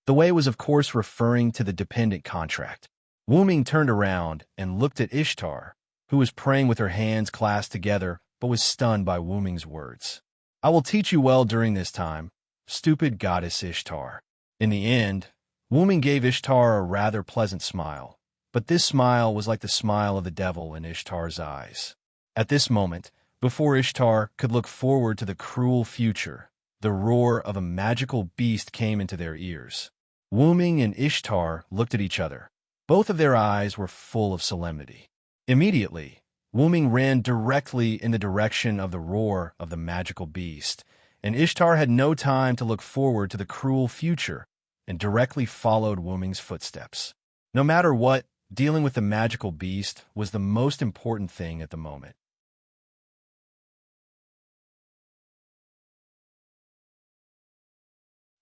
The way was, of course, referring to the dependent contract. Wuming turned around and looked at Ishtar, who was praying with her hands clasped together, but was stunned by Wuming's words. I will teach you well during this time, stupid goddess Ishtar. In the end, Wuming gave Ishtar a rather pleasant smile, but this smile was like the smile of the devil in Ishtar's eyes. At this moment, before Ishtar could look forward to the cruel future, the roar of a magical beast came into their ears. Wuming and Ishtar looked at each other. Both of their eyes were full of solemnity. Immediately, Wuming ran directly in the direction of the roar of the magical beast, and Ishtar had no time to look forward to the cruel future and directly followed Wuming's footsteps. No matter what, dealing with the magical beast was the most important thing at the moment.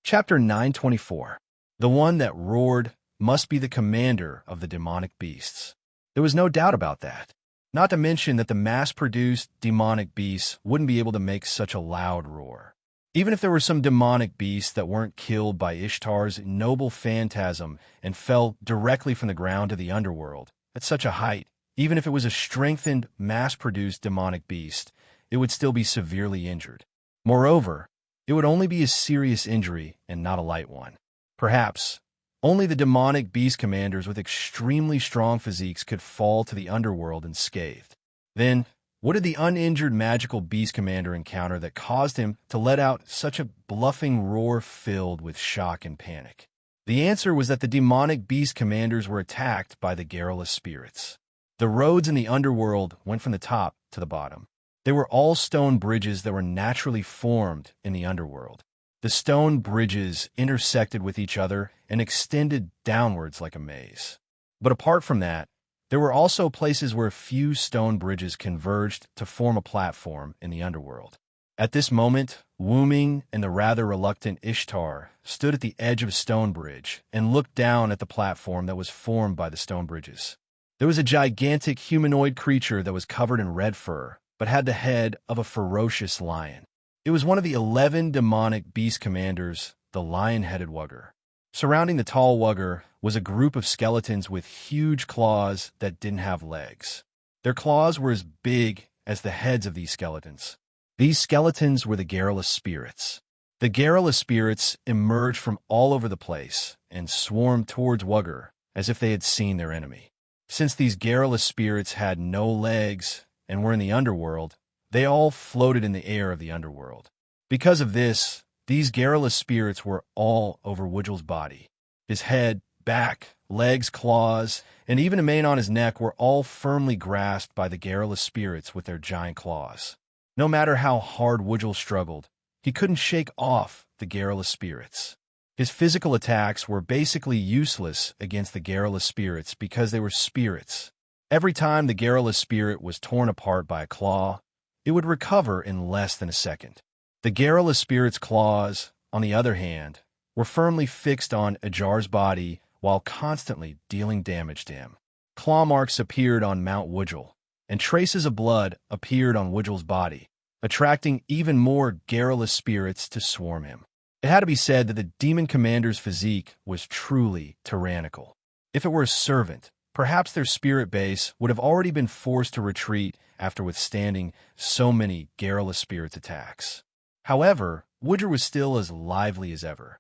Chapter 924. The one that roared must be the commander of the demonic beasts. There was no doubt about that. Not to mention that the mass-produced demonic beasts wouldn't be able to make such a loud roar. Even if there were some demonic beasts that weren't killed by Ishtar's noble phantasm and fell directly from the ground to the underworld, at such a height, even if it was a strengthened, mass-produced demonic beast, it would still be severely injured. Moreover, it would only be a serious injury and not a light one. Perhaps only the demonic beast commanders with extremely strong physiques could fall to the underworld unscathed. Then, what did the uninjured magical beast commander encounter that caused him to let out such a bluffing roar filled with shock and panic? The answer was that the demonic beast commanders were attacked by the garrulous spirits. The roads in the underworld went from the top to the bottom. They were all stone bridges that were naturally formed in the underworld. The stone bridges intersected with each other and extended downwards like a maze. But apart from that, there were also places where a few stone bridges converged to form a platform in the underworld. At this moment, Wuming and the rather reluctant Ishtar stood at the edge of a stone bridge and looked down at the platform that was formed by the stone bridges. There was a gigantic humanoid creature that was covered in red fur, but had the head of a ferocious lion. It was one of the 11 demonic beast commanders, the lion-headed Wugger. Surrounding the tall Wugger was a group of skeletons with huge claws that didn't have legs. Their claws were as big as the heads of these skeletons. These skeletons were the garrulous spirits. The garrulous spirits emerged from all over the place and swarmed towards Wugger as if they had seen their enemy. Since these garrulous spirits had no legs and were in the underworld, they all floated in the air of the underworld. Because of this, these garrulous spirits were all over Wudgel's body. His head, back, legs, claws, and even a mane on his neck were all firmly grasped by the garrulous spirits with their giant claws. No matter how hard Wudgel struggled, he couldn't shake off the garrulous spirits. His physical attacks were basically useless against the garrulous spirits because they were spirits. Every time the garrulous spirit was torn apart by a claw, it would recover in less than a second. The garrulous spirit's claws, on the other hand, were firmly fixed on Ajar's body while constantly dealing damage to him. Claw marks appeared on Mount Wudgel, and traces of blood appeared on Wudgel's body, attracting even more garrulous spirits to swarm him. It had to be said that the demon commander's physique was truly tyrannical. If it were a servant, perhaps their spirit base would have already been forced to retreat after withstanding so many garrulous spirits' attacks. However, Wudger was still as lively as ever.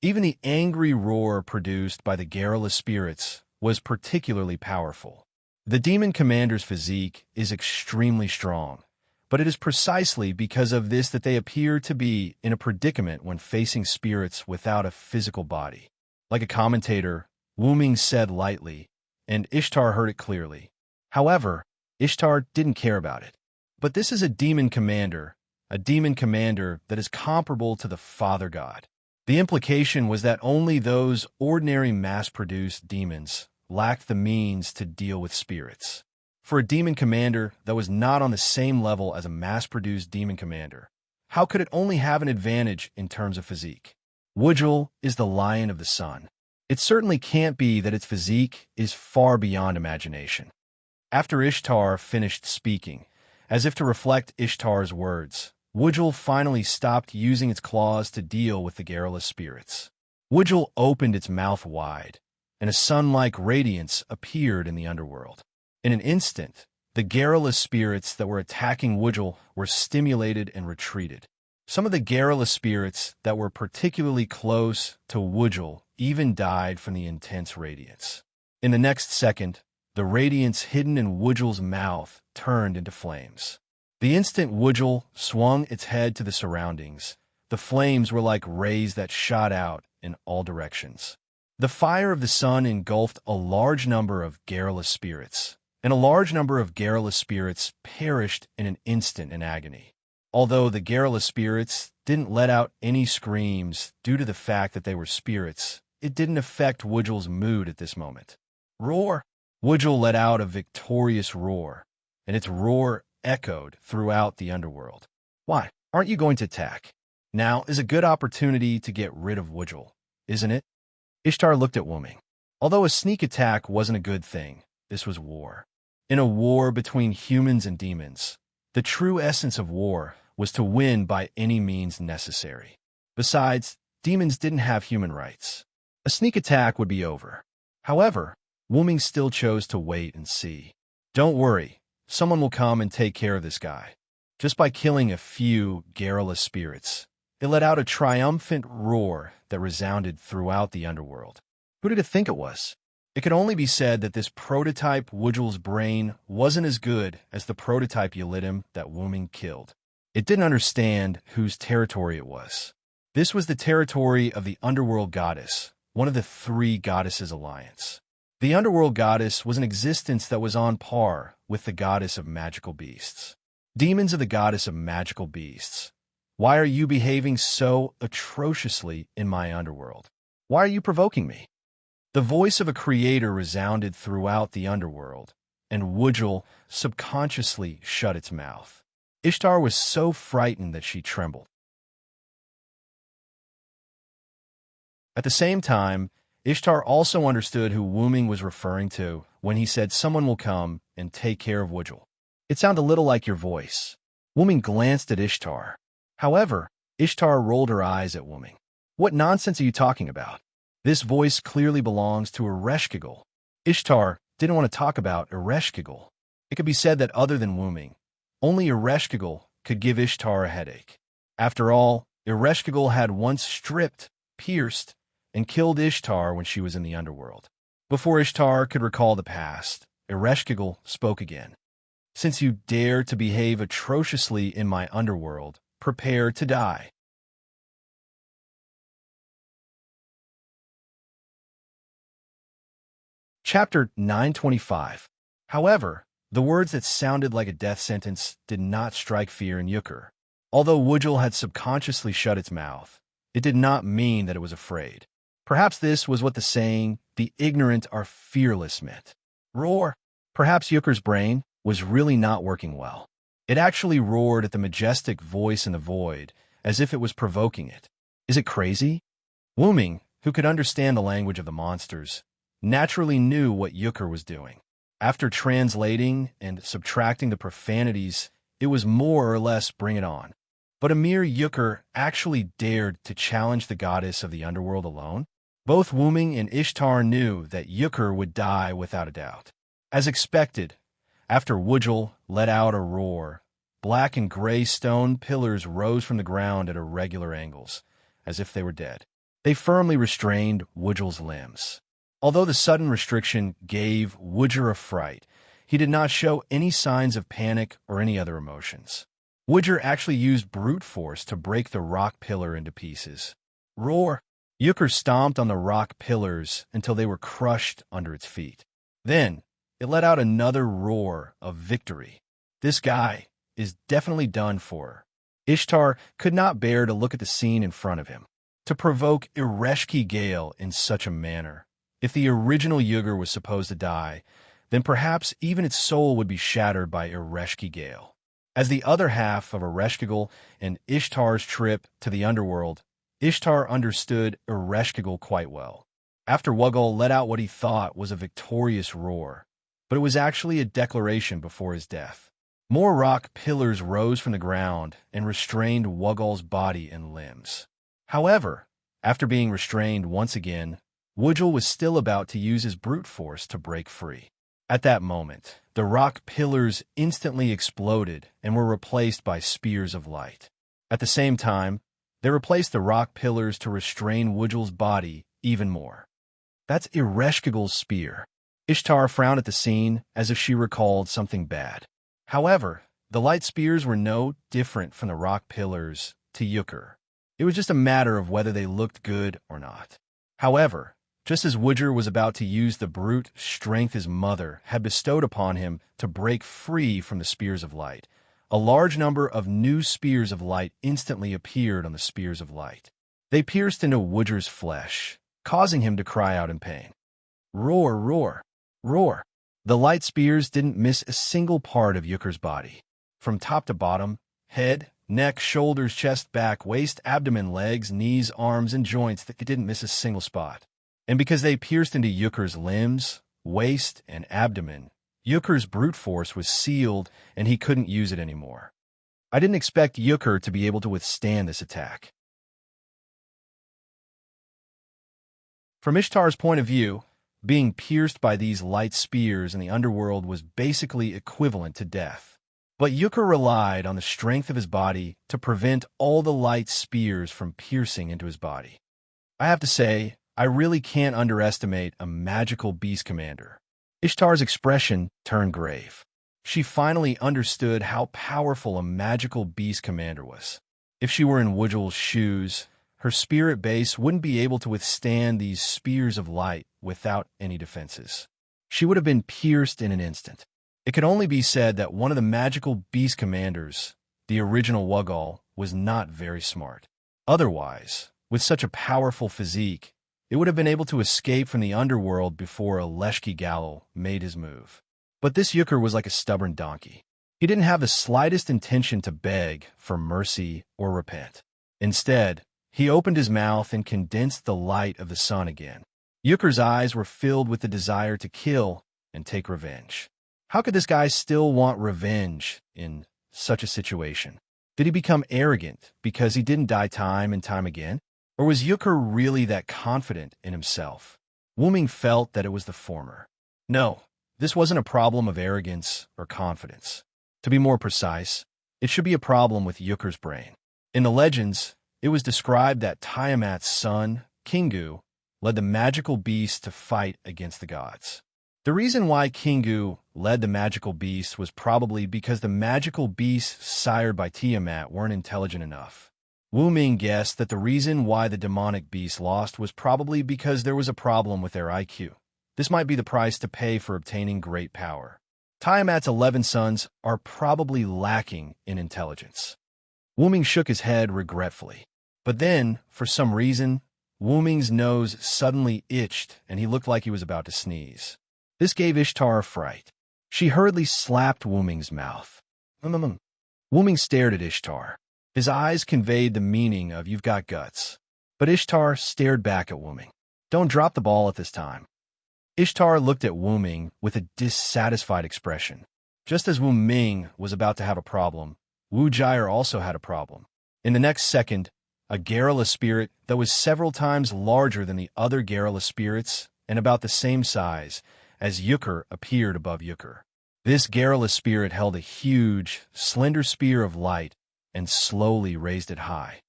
Even the angry roar produced by the garrulous spirits was particularly powerful. The demon commander's physique is extremely strong, but it is precisely because of this that they appear to be in a predicament when facing spirits without a physical body. Like a commentator, Wuming said lightly, and Ishtar heard it clearly. However, Ishtar didn't care about it. But this is a demon commander that is comparable to the Father God. The implication was that only those ordinary mass-produced demons lacked the means to deal with spirits. For a demon commander that was not on the same level as a mass-produced demon commander, how could it only have an advantage in terms of physique? Wudgel is the lion of the sun. It certainly can't be that its physique is far beyond imagination. After Ishtar finished speaking, as if to reflect Ishtar's words, Wudgel finally stopped using its claws to deal with the garrulous spirits. Wudgel opened its mouth wide, and a sun-like radiance appeared in the underworld. In an instant, the garrulous spirits that were attacking Wudgel were stimulated and retreated. Some of the garrulous spirits that were particularly close to Wudgel even died from the intense radiance. In the next second, the radiance hidden in Wudgel's mouth turned into flames. The instant Wudgel swung its head to the surroundings, the flames were like rays that shot out in all directions. The fire of the sun engulfed a large number of garrulous spirits, and a large number of garrulous spirits perished in an instant in agony. Although the garrulous spirits didn't let out any screams due to the fact that they were spirits, it didn't affect Wudgel's mood at this moment. Roar! Wudgel let out a victorious roar, and its roar echoed throughout the underworld. Why, aren't you going to attack? Now is a good opportunity to get rid of Wudgel, isn't it? Ishtar looked at Wuming. Although a sneak attack wasn't a good thing, this was war. In a war between humans and demons, the true essence of war was to win by any means necessary. Besides, demons didn't have human rights. A sneak attack would be over. However, Wuming still chose to wait and see. Don't worry, someone will come and take care of this guy. Just by killing a few garrulous spirits, it let out a triumphant roar that resounded throughout the underworld. Who did it think it was? It could only be said that this prototype Wudgel's brain wasn't as good as the prototype Yelidim that Wuming killed. It didn't understand whose territory it was. This was the territory of the Underworld Goddess, one of the three goddesses' alliance. The Underworld Goddess was an existence that was on par with the goddess of magical beasts. Demons of the goddess of magical beasts, why are you behaving so atrociously in my underworld? Why are you provoking me? The voice of a creator resounded throughout the underworld, and Wudjil subconsciously shut its mouth. Ishtar was so frightened that she trembled. At the same time, Ishtar also understood who Wuming was referring to when he said someone will come and take care of Wudjil. It sounded a little like your voice. Wuming glanced at Ishtar. However, Ishtar rolled her eyes at Wuming. What nonsense are you talking about? This voice clearly belongs to Ereshkigal. Ishtar didn't want to talk about Ereshkigal. It could be said that other than Wuming, only Ereshkigal could give Ishtar a headache. After all, Ereshkigal had once stripped, pierced, and killed Ishtar when she was in the underworld. Before Ishtar could recall the past, Ereshkigal spoke again. Since you dare to behave atrociously in my underworld, prepare to die. Chapter 925. However, the words that sounded like a death sentence did not strike fear in Yukar. Although Wudjil had subconsciously shut its mouth, it did not mean that it was afraid. Perhaps this was what the saying, "the ignorant are fearless," meant. Roar! Perhaps Yukar's brain was really not working well. It actually roared at the majestic voice in the void, as if it was provoking it. Is it crazy? Wuming, who could understand the language of the monsters, naturally knew what Yukar was doing. After translating and subtracting the profanities, it was more or less bring it on. But a mere Yukar actually dared to challenge the goddess of the underworld alone? Both Wuming and Ishtar knew that Yukar would die without a doubt. As expected, after Wudjil let out a roar, black and gray stone pillars rose from the ground at irregular angles, as if they were dead. They firmly restrained Wudjil's limbs. Although the sudden restriction gave Wudjir a fright, he did not show any signs of panic or any other emotions. Wudjir actually used brute force to break the rock pillar into pieces. Roar! Yukar stomped on the rock pillars until they were crushed under its feet. Then, it let out another roar of victory. This guy is definitely done for. Ishtar could not bear to look at the scene in front of him. To provoke Ereshkigal in such a manner. If the original Yukar was supposed to die, then perhaps even its soul would be shattered by Ereshkigal. As the other half of Ereshkigal and Ishtar's trip to the underworld, Ishtar understood Ereshkigal quite well. After Wuggal let out what he thought was a victorious roar, but it was actually a declaration before his death. More rock pillars rose from the ground and restrained Wuggal's body and limbs. However, after being restrained once again, Wudjil was still about to use his brute force to break free. At that moment, the rock pillars instantly exploded and were replaced by spears of light. At the same time, they replaced the rock pillars to restrain Wudjil's body even more. That's Ereshkigal's spear. Ishtar frowned at the scene as if she recalled something bad. However, the light spears were no different from the rock pillars to Yukar. It was just a matter of whether they looked good or not. However, just as Wudjir was about to use the brute strength his mother had bestowed upon him to break free from the spears of light, a large number of new spears of light instantly appeared on the spears of light. They pierced into Wudjir's flesh, causing him to cry out in pain. Roar, roar, roar. The light spears didn't miss a single part of Yukar's body. From top to bottom, head, neck, shoulders, chest, back, waist, abdomen, legs, knees, arms, and joints, they didn't miss a single spot. And because they pierced into Yukar's limbs, waist, and abdomen, Yukar's brute force was sealed and he couldn't use it anymore. I didn't expect Yukar to be able to withstand this attack. From Ishtar's point of view, being pierced by these light spears in the underworld was basically equivalent to death. But Yukar relied on the strength of his body to prevent all the light spears from piercing into his body. I have to say, I really can't underestimate a magical beast commander. Ishtar's expression turned grave. She finally understood how powerful a magical beast commander was. If she were in Wudjil's shoes, her spirit base wouldn't be able to withstand these spears of light without any defenses. She would have been pierced in an instant. It could only be said that one of the magical beast commanders, the original Wuggal, was not very smart. Otherwise, with such a powerful physique, it would have been able to escape from the underworld before a Leshki Gal made his move. But this Yukur was like a stubborn donkey. He didn't have the slightest intention to beg for mercy or repent. Instead, he opened his mouth and condensed the light of the sun again. Yukur's eyes were filled with the desire to kill and take revenge. How could this guy still want revenge in such a situation? Did he become arrogant because he didn't die time and time again? Or was Yukur really that confident in himself? Wuming felt that it was the former. No, this wasn't a problem of arrogance or confidence. To be more precise, it should be a problem with Yukur's brain. In the legends, it was described that Tiamat's son, Kingu, led the magical beast to fight against the gods. The reason why Kingu led the magical beast was probably because the magical beasts sired by Tiamat weren't intelligent enough. Wu Ming guessed that the reason why the demonic beast lost was probably because there was a problem with their IQ. This might be the price to pay for obtaining great power. Tiamat's 11 sons are probably lacking in intelligence. Wu Ming shook his head regretfully. But then, for some reason, Wu Ming's nose suddenly itched and he looked like he was about to sneeze. This gave Ishtar a fright. She hurriedly slapped Wu Ming's mouth. Wu Ming stared at Ishtar. His eyes conveyed the meaning of "you've got guts." But Ishtar stared back at Wu Ming. "Don't drop the ball at this time." Ishtar looked at Wu Ming with a dissatisfied expression. Just as Wu Ming was about to have a problem, Wu Jire also had a problem. In the next second, a garrulous spirit that was several times larger than the other garrulous spirits and about the same size as Yukur appeared above Yukur. This garrulous spirit held a huge, slender spear of light and slowly raised it high.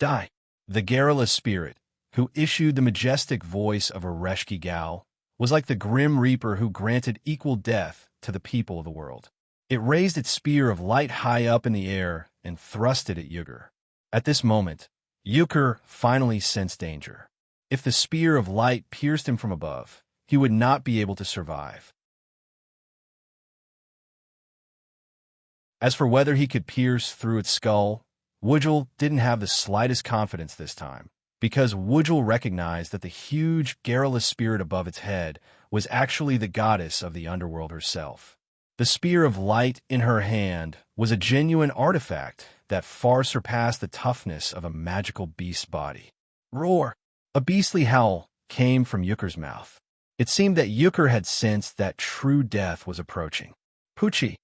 Die! The garrulous spirit, who issued the majestic voice of a Reshki Gal, was like the grim reaper who granted equal death to the people of the world. It raised its spear of light high up in the air and thrust it at Yukur. At this moment, Yukur finally sensed danger. If the spear of light pierced him from above, he would not be able to survive. As for whether he could pierce through its skull, Wujul didn't have the slightest confidence this time, because Wujul recognized that the huge, garrulous spirit above its head was actually the goddess of the underworld herself. The spear of light in her hand was a genuine artifact that far surpassed the toughness of a magical beast's body. Roar! A beastly howl came from Yukur's mouth. It seemed that Yukur had sensed that true death was approaching. Poochie!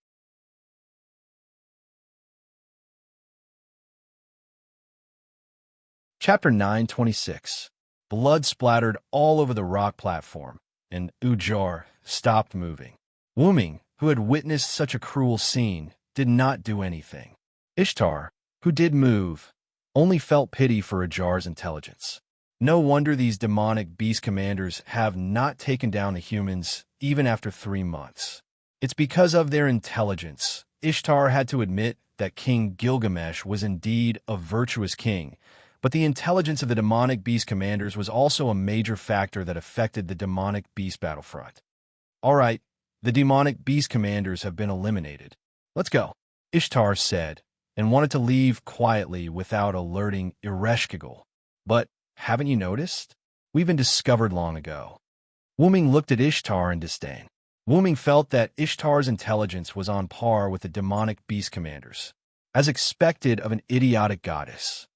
Chapter 926. Blood splattered all over the rock platform, and Ujar stopped moving. Wu Ming, who had witnessed such a cruel scene, did not do anything. Ishtar, who did move, only felt pity for Ujar's intelligence. No wonder these demonic beast commanders have not taken down the humans even after 3 months. It's because of their intelligence. Ishtar had to admit that King Gilgamesh was indeed a virtuous king, but the intelligence of the demonic beast commanders was also a major factor that affected the demonic beast battlefront. All right, the demonic beast commanders have been eliminated. Let's go, Ishtar said, and wanted to leave quietly without alerting Ereshkigal. But haven't you noticed? We've been discovered long ago. Wu Ming looked at Ishtar in disdain. Wu Ming felt that Ishtar's intelligence was on par with the demonic beast commanders, as expected of an idiotic goddess.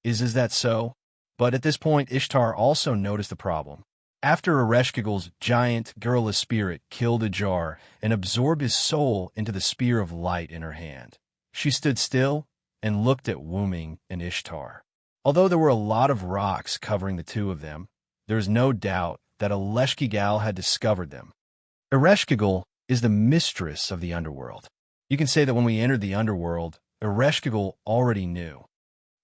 Is that so? But at this point, Ishtar also noticed the problem. After Ereshkigal's giant, girlless spirit killed Ujar and absorbed his soul into the spear of light in her hand, she stood still and looked at Wu Ming and Ishtar. Although there were a lot of rocks covering the two of them, there is no doubt that a Leshki Gal had discovered them. Ereshkigal is the mistress of the underworld. You can say that when we entered the underworld, Ereshkigal already knew.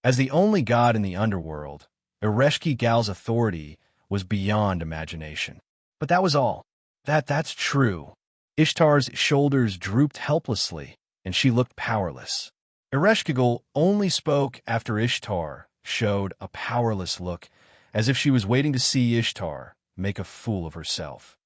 As the only god in the underworld, Ereshki Gal's authority was beyond imagination. But that was all. That's true. Ishtar's shoulders drooped helplessly, and she looked powerless. Ereshkigal only spoke after Ishtar showed a powerless look, as if she was waiting to see Ishtar make a fool of herself.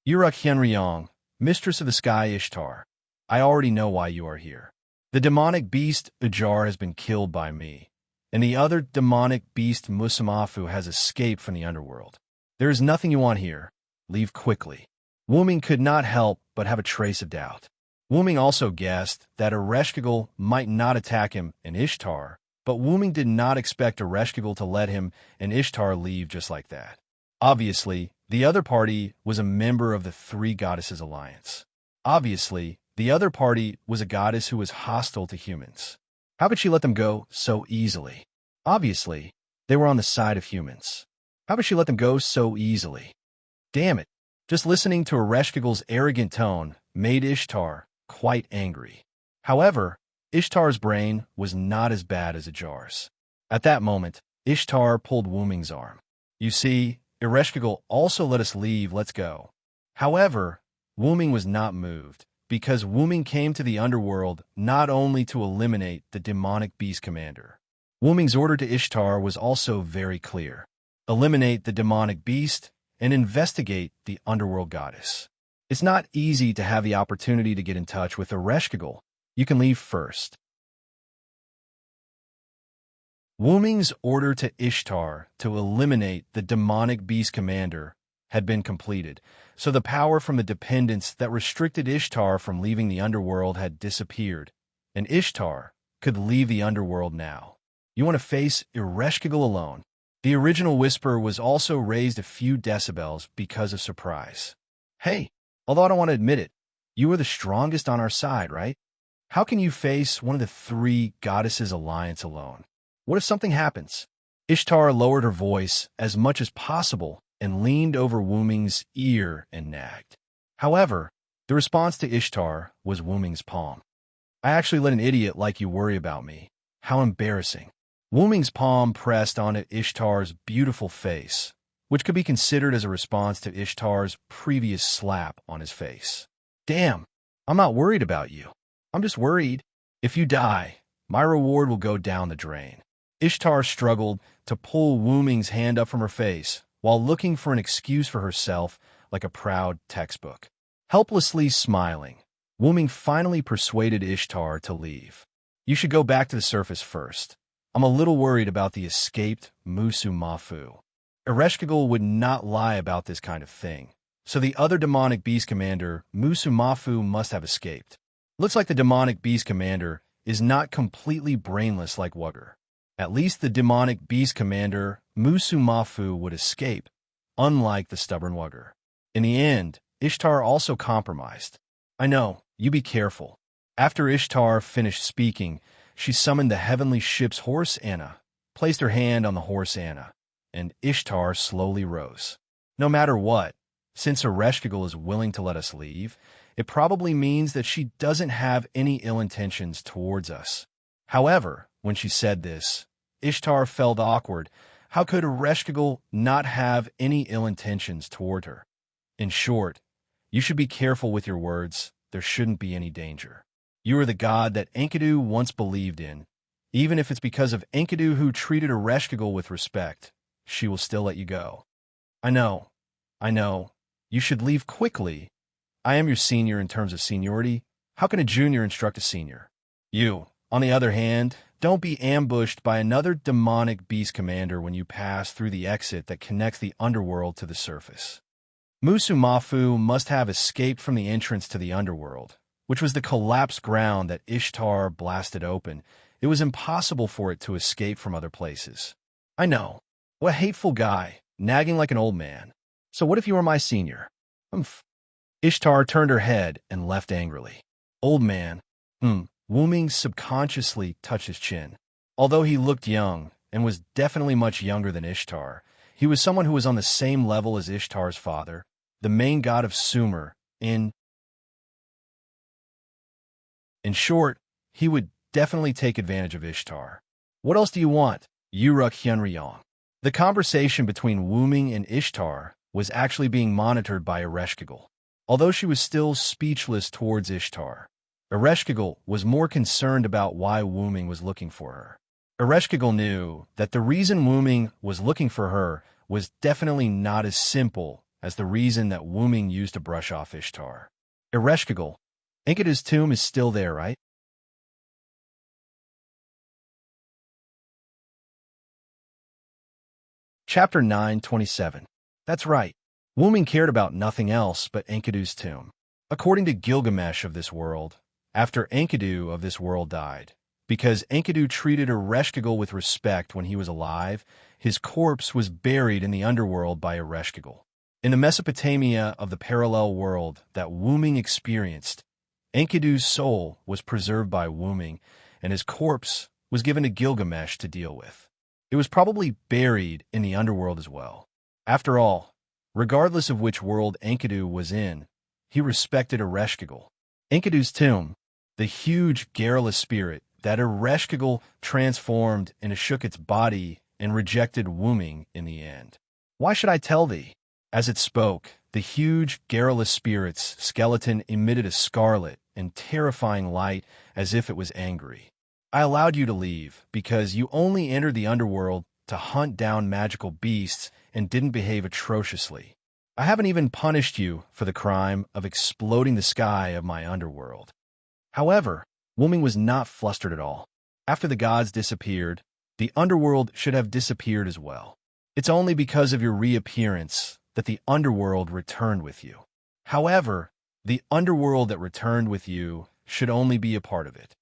Yurak Henryong, Mistress of the Sky Ishtar, I already know why you are here. The demonic beast Ajar has been killed by me, and the other demonic beast Musamafu has escaped from the underworld. There is nothing you want here. Leave quickly." Wuming could not help but have a trace of doubt. Wuming also guessed that Ereshkigal might not attack him and Ishtar, but Wuming did not expect Ereshkigal to let him and Ishtar leave just like that. Obviously, the other party was a member of the Three Goddesses Alliance. Obviously, the other party was a goddess who was hostile to humans. How could she let them go so easily? Obviously, they were on the side of humans. How could she let them go so easily? Damn it. Just listening to Ereshkigal's arrogant tone made Ishtar quite angry. However, Ishtar's brain was not as bad as Ajar's. At that moment, Ishtar pulled Wuming's arm. "You see, Ereshkigal also let us leave, let's go." However, Wuming was not moved, because Wuming came to the underworld not only to eliminate the demonic beast commander. Wuming's order to Ishtar was also very clear. Eliminate the demonic beast and investigate the underworld goddess. It's not easy to have the opportunity to get in touch with Ereshkigal. You can leave first. Wuming's order to Ishtar to eliminate the demonic beast commander had been completed, so the power from the dependence that restricted Ishtar from leaving the underworld had disappeared, and Ishtar could leave the underworld now. You want to face Ereshkigal alone. The original whisper was also raised a few decibels because of surprise. "Hey, although I don't want to admit it, you are the strongest on our side, right? How can you face one of the Three Goddesses Alliance alone? What if something happens?" Ishtar lowered her voice as much as possible and leaned over Wuming's ear and nagged. However, the response to Ishtar was Wuming's palm. "I actually let an idiot like you worry about me. How embarrassing." Wuming's palm pressed onto Ishtar's beautiful face, which could be considered as a response to Ishtar's previous slap on his face. "Damn, I'm not worried about you. I'm just worried. If you die, my reward will go down the drain." Ishtar struggled to pull Wuming's hand up from her face while looking for an excuse for herself like a proud textbook. Helplessly smiling, Wuming finally persuaded Ishtar to leave. "You should go back to the surface first. I'm a little worried about the escaped Musu Mafu." Ereshkigal would not lie about this kind of thing, so the other demonic beast commander, Musu Mafu, must have escaped. Looks like the demonic beast commander is not completely brainless like Wugger. At least the demonic beast commander, Musu Mafu, would escape, unlike the stubborn Wugger. In the end, Ishtar also compromised. "I know, you be careful." After Ishtar finished speaking, she summoned the heavenly ship's horse Anna, placed her hand on the horse Anna, and Ishtar slowly rose. "No matter what, since Ereshkigal is willing to let us leave, it probably means that she doesn't have any ill intentions towards us." However, when she said this, Ishtar felt awkward. How could Ereshkigal not have any ill intentions toward her? In short, you should be careful with your words. There shouldn't be any danger. You are the god that Enkidu once believed in. Even if it's because of Enkidu who treated Ereshkigal with respect, she will still let you go. I know. You should leave quickly. I am your senior in terms of seniority. How can a junior instruct a senior? You, on the other hand, don't be ambushed by another demonic beast commander when you pass through the exit that connects the underworld to the surface. Musu Mafu must have escaped from the entrance to the underworld, which was the collapsed ground that Ishtar blasted open. It was impossible for it to escape from other places. I know. What a hateful guy, nagging like an old man. So what if you were my senior? Humph. Ishtar turned her head and left angrily. Old man. Wuming subconsciously touched his chin. Although he looked young and was definitely much younger than Ishtar, he was someone who was on the same level as Ishtar's father, the main god of Sumer. In short, he would definitely take advantage of Ishtar. What else do you want? Yuruk Hyunryong. The conversation between Wuming and Ishtar was actually being monitored by Ereshkigal. Although she was still speechless towards Ishtar, Ereshkigal was more concerned about why Wuming was looking for her. Ereshkigal knew that the reason Wuming was looking for her was definitely not as simple as the reason that Wuming used to brush off Ishtar. Ereshkigal, Enkidu's tomb is still there, right? Chapter 9:27. That's right. Wuming cared about nothing else but Enkidu's tomb. According to Gilgamesh of this world, after Enkidu of this world died, because Enkidu treated Ereshkigal with respect when he was alive, his corpse was buried in the underworld by Ereshkigal. In the Mesopotamia of the parallel world that Wuming experienced, Enkidu's soul was preserved by Wuming, and his corpse was given to Gilgamesh to deal with. It was probably buried in the underworld as well. After all, regardless of which world Enkidu was in, he respected Ereshkigal. Enkidu's tomb, the huge garrulous spirit that Ereshkigal transformed and shook its body and rejected Wuming in the end. Why should I tell thee? As it spoke, the huge garrulous spirit's skeleton emitted a scarlet and terrifying light as if it was angry. I allowed you to leave because you only entered the underworld to hunt down magical beasts and didn't behave atrociously. I haven't even punished you for the crime of exploding the sky of my underworld. However, Wuming was not flustered at all. After the gods disappeared, the underworld should have disappeared as well. It's only because of your reappearance that the underworld returned with you. However, the underworld that returned with you should only be a part of it.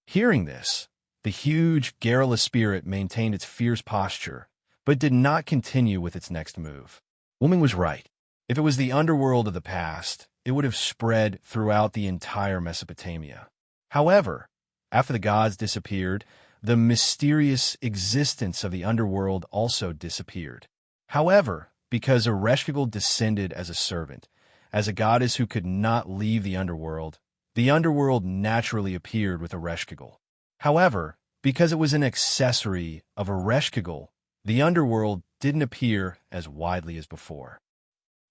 Hearing this, the huge, garrulous spirit maintained its fierce posture, but did not continue with its next move. Wuming was right. If it was the underworld of the past, it would have spread throughout the entire Mesopotamia. However, after the gods disappeared, the mysterious existence of the underworld also disappeared. However, because Ereshkigal descended as a servant, as a goddess who could not leave the underworld naturally appeared with Ereshkigal. However, because it was an accessory of Ereshkigal, the underworld didn't appear as widely as before.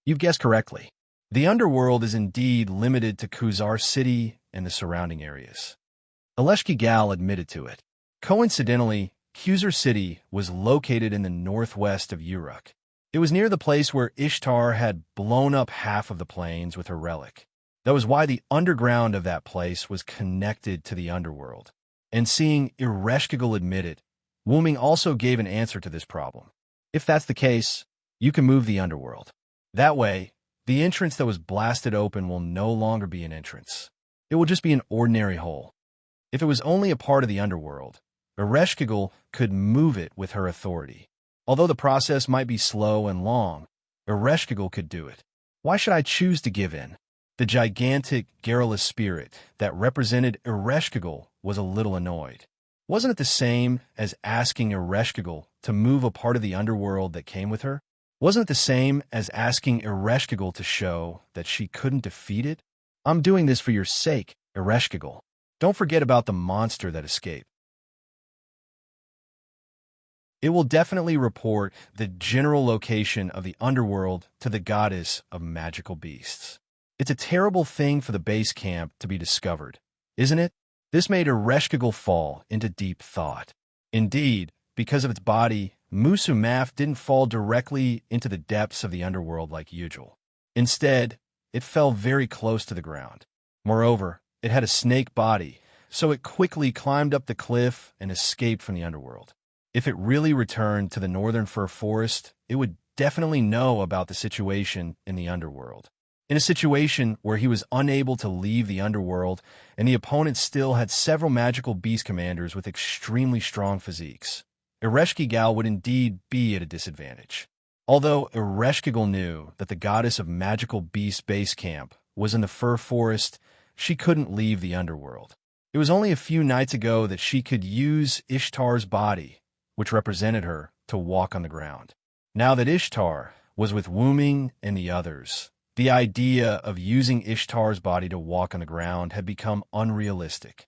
You've guessed correctly. The underworld is indeed limited to Khuzar City and the surrounding areas. Ereshkigal admitted to it. Coincidentally, Khuzar City was located in the northwest of Uruk. It was near the place where Ishtar had blown up half of the plains with her relic. That was why the underground of that place was connected to the underworld. And seeing Ereshkigal admit it, Wuming also gave an answer to this problem. If that's the case, you can move the underworld. That way, the entrance that was blasted open will no longer be an entrance. It will just be an ordinary hole. If it was only a part of the underworld, Ereshkigal could move it with her authority. Although the process might be slow and long, Ereshkigal could do it. Why should I choose to give in? The gigantic, garrulous spirit that represented Ereshkigal was a little annoyed. Wasn't it the same as asking Ereshkigal to move a part of the underworld that came with her? Wasn't it the same as asking Ereshkigal to show that she couldn't defeat it? I'm doing this for your sake, Ereshkigal. Don't forget about the monster that escaped. It will definitely report the general location of the underworld to the goddess of magical beasts. It's a terrible thing for the base camp to be discovered, isn't it? This made Ereshkigal fall into deep thought. Indeed, because of its body, Musumaf didn't fall directly into the depths of the underworld like usual. Instead, it fell very close to the ground. Moreover, it had a snake body, so it quickly climbed up the cliff and escaped from the underworld. If it really returned to the northern fir forest, it would definitely know about the situation in the underworld. In a situation where he was unable to leave the underworld, and the opponent still had several magical beast commanders with extremely strong physiques, Ereshkigal would indeed be at a disadvantage. Although Ereshkigal knew that the goddess of magical beast base camp was in the fir forest, she couldn't leave the underworld. It was only a few nights ago that she could use Ishtar's body, which represented her, to walk on the ground. Now that Ishtar was with Wuming and the others, the idea of using Ishtar's body to walk on the ground had become unrealistic.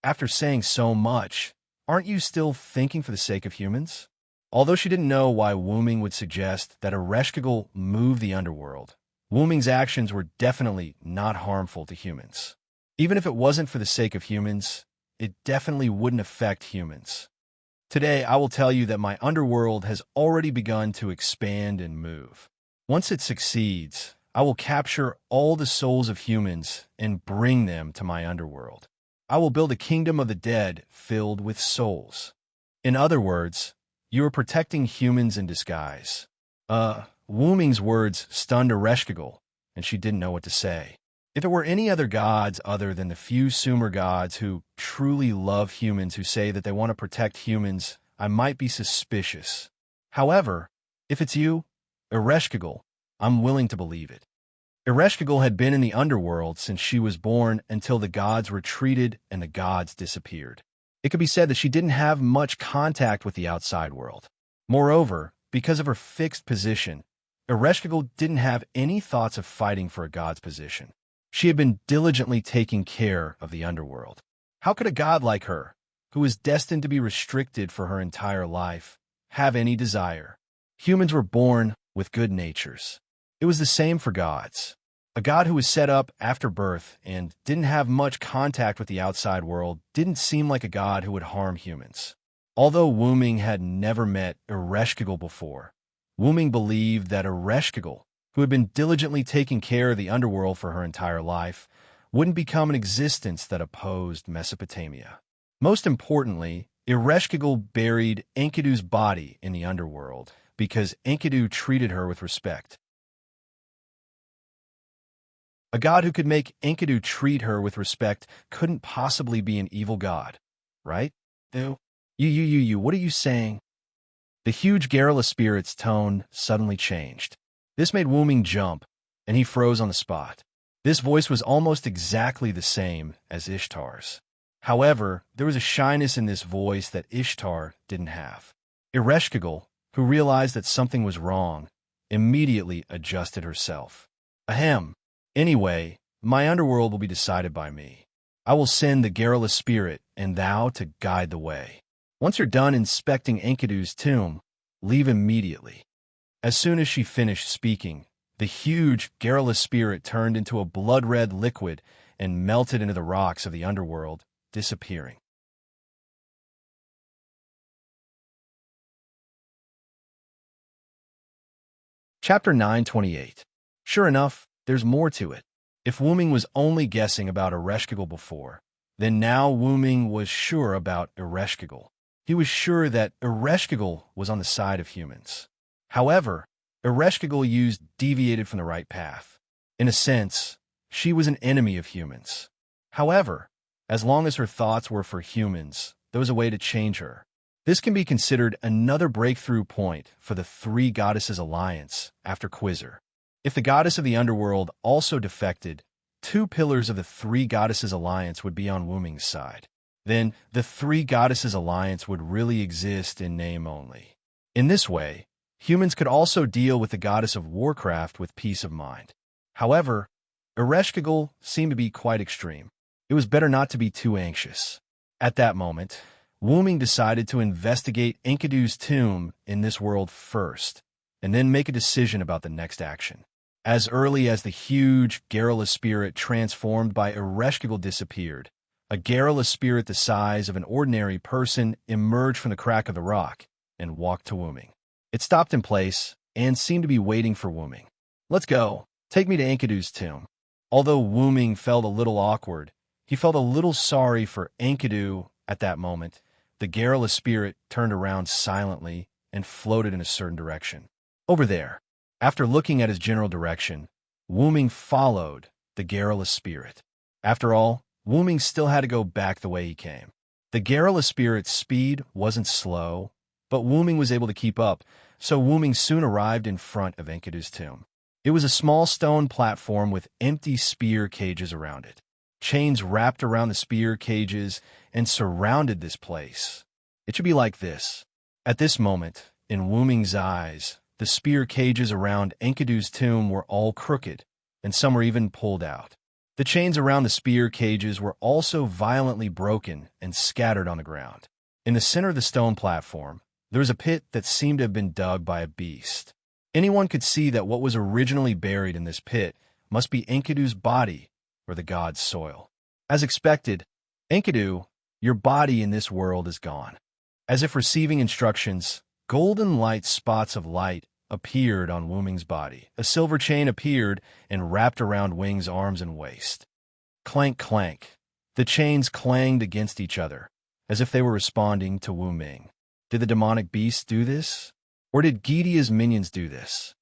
After saying so much, aren't you still thinking for the sake of humans? Although she didn't know why Wuming would suggest that Ereshkigal move the underworld, Wuming's actions were definitely not harmful to humans. Even if it wasn't for the sake of humans, it definitely wouldn't affect humans. Today, I will tell you that my underworld has already begun to expand and move. Once it succeeds, I I will capture all the souls of humans and bring them to my underworld. I will build a kingdom of the dead filled with souls. In other words, you are protecting humans in disguise. Wuming's words stunned Ereshkigal, and she didn't know what to say. If it were any other gods other than the few Sumer gods who truly love humans who say that they want to protect humans, I might be suspicious. However, if it's you, Ereshkigal, I'm willing to believe it. Ereshkigal had been in the underworld since she was born until the gods retreated and the gods disappeared. It could be said that she didn't have much contact with the outside world. Moreover, because of her fixed position, Ereshkigal didn't have any thoughts of fighting for a god's position. She had been diligently taking care of the underworld. How could a god like her, who was destined to be restricted for her entire life, have any desire? Humans were born with good natures. It was the same for gods. A god who was set up after birth and didn't have much contact with the outside world didn't seem like a god who would harm humans. Although Wuming had never met Ereshkigal before, Wuming believed that Ereshkigal, who had been diligently taking care of the underworld for her entire life, wouldn't become an existence that opposed Mesopotamia. Most importantly, Ereshkigal buried Enkidu's body in the underworld because Enkidu treated her with respect. A god who could make Enkidu treat her with respect couldn't possibly be an evil god, right? What are you saying? The huge garrulous spirit's tone suddenly changed. This made Wuming jump, and he froze on the spot. This voice was almost exactly the same as Ishtar's. However, there was a shyness in this voice that Ishtar didn't have. Ereshkigal, who realized that something was wrong, immediately adjusted herself. Ahem. Anyway, my underworld will be decided by me. I will send the garrulous spirit and thou to guide the way. Once you're done inspecting Enkidu's tomb, leave immediately. As soon as she finished speaking, the huge, garrulous spirit turned into a blood-red liquid and melted into the rocks of the underworld, disappearing. Chapter 928. Sure enough, there's more to it. If Wuming was only guessing about Ereshkigal before, then now Wuming was sure about Ereshkigal. He was sure that Ereshkigal was on the side of humans. However, Ereshkigal deviated from the right path. In a sense, she was an enemy of humans. However, as long as her thoughts were for humans, there was a way to change her. This can be considered another breakthrough point for the Three Goddesses Alliance after Quizzer. If the goddess of the underworld also defected, two pillars of the Three Goddesses Alliance would be on Wuming's side. Then the Three Goddesses Alliance would really exist in name only. In this way, humans could also deal with the goddess of warcraft with peace of mind. However, Ereshkigal seemed to be quite extreme. It was better not to be too anxious. At that moment, Wuming decided to investigate Enkidu's tomb in this world first, and then make a decision about the next action. As early as the huge, garrulous spirit transformed by Ereshkigal disappeared, a garrulous spirit the size of an ordinary person emerged from the crack of the rock and walked to Wuming. It stopped in place and seemed to be waiting for Wuming. Let's go. Take me to Enkidu's tomb. Although Wuming felt a little awkward, he felt a little sorry for Enkidu at that moment. The garrulous spirit turned around silently and floated in a certain direction. Over there. After looking at his general direction, Wuming followed the garrulous spirit. After all, Wuming still had to go back the way he came. The garrulous spirit's speed wasn't slow, but Wuming was able to keep up, so Wuming soon arrived in front of Enkidu's tomb. It was a small stone platform with empty spear cages around it. Chains wrapped around the spear cages and surrounded this place. It should be like this. At this moment, in Wuming's eyes, the spear cages around Enkidu's tomb were all crooked, and some were even pulled out. The chains around the spear cages were also violently broken and scattered on the ground. In the center of the stone platform, there was a pit that seemed to have been dug by a beast. Anyone could see that what was originally buried in this pit must be Enkidu's body or the god's soil. As expected, Enkidu, your body in this world is gone. As if receiving instructions, golden light spots of light appeared on Wu Ming's body. A silver chain appeared and wrapped around Wing's arms and waist. Clank, clank. The chains clanged against each other, as if they were responding to Wu Ming. Did the demonic beast do this? Or did Gidea's minions do this?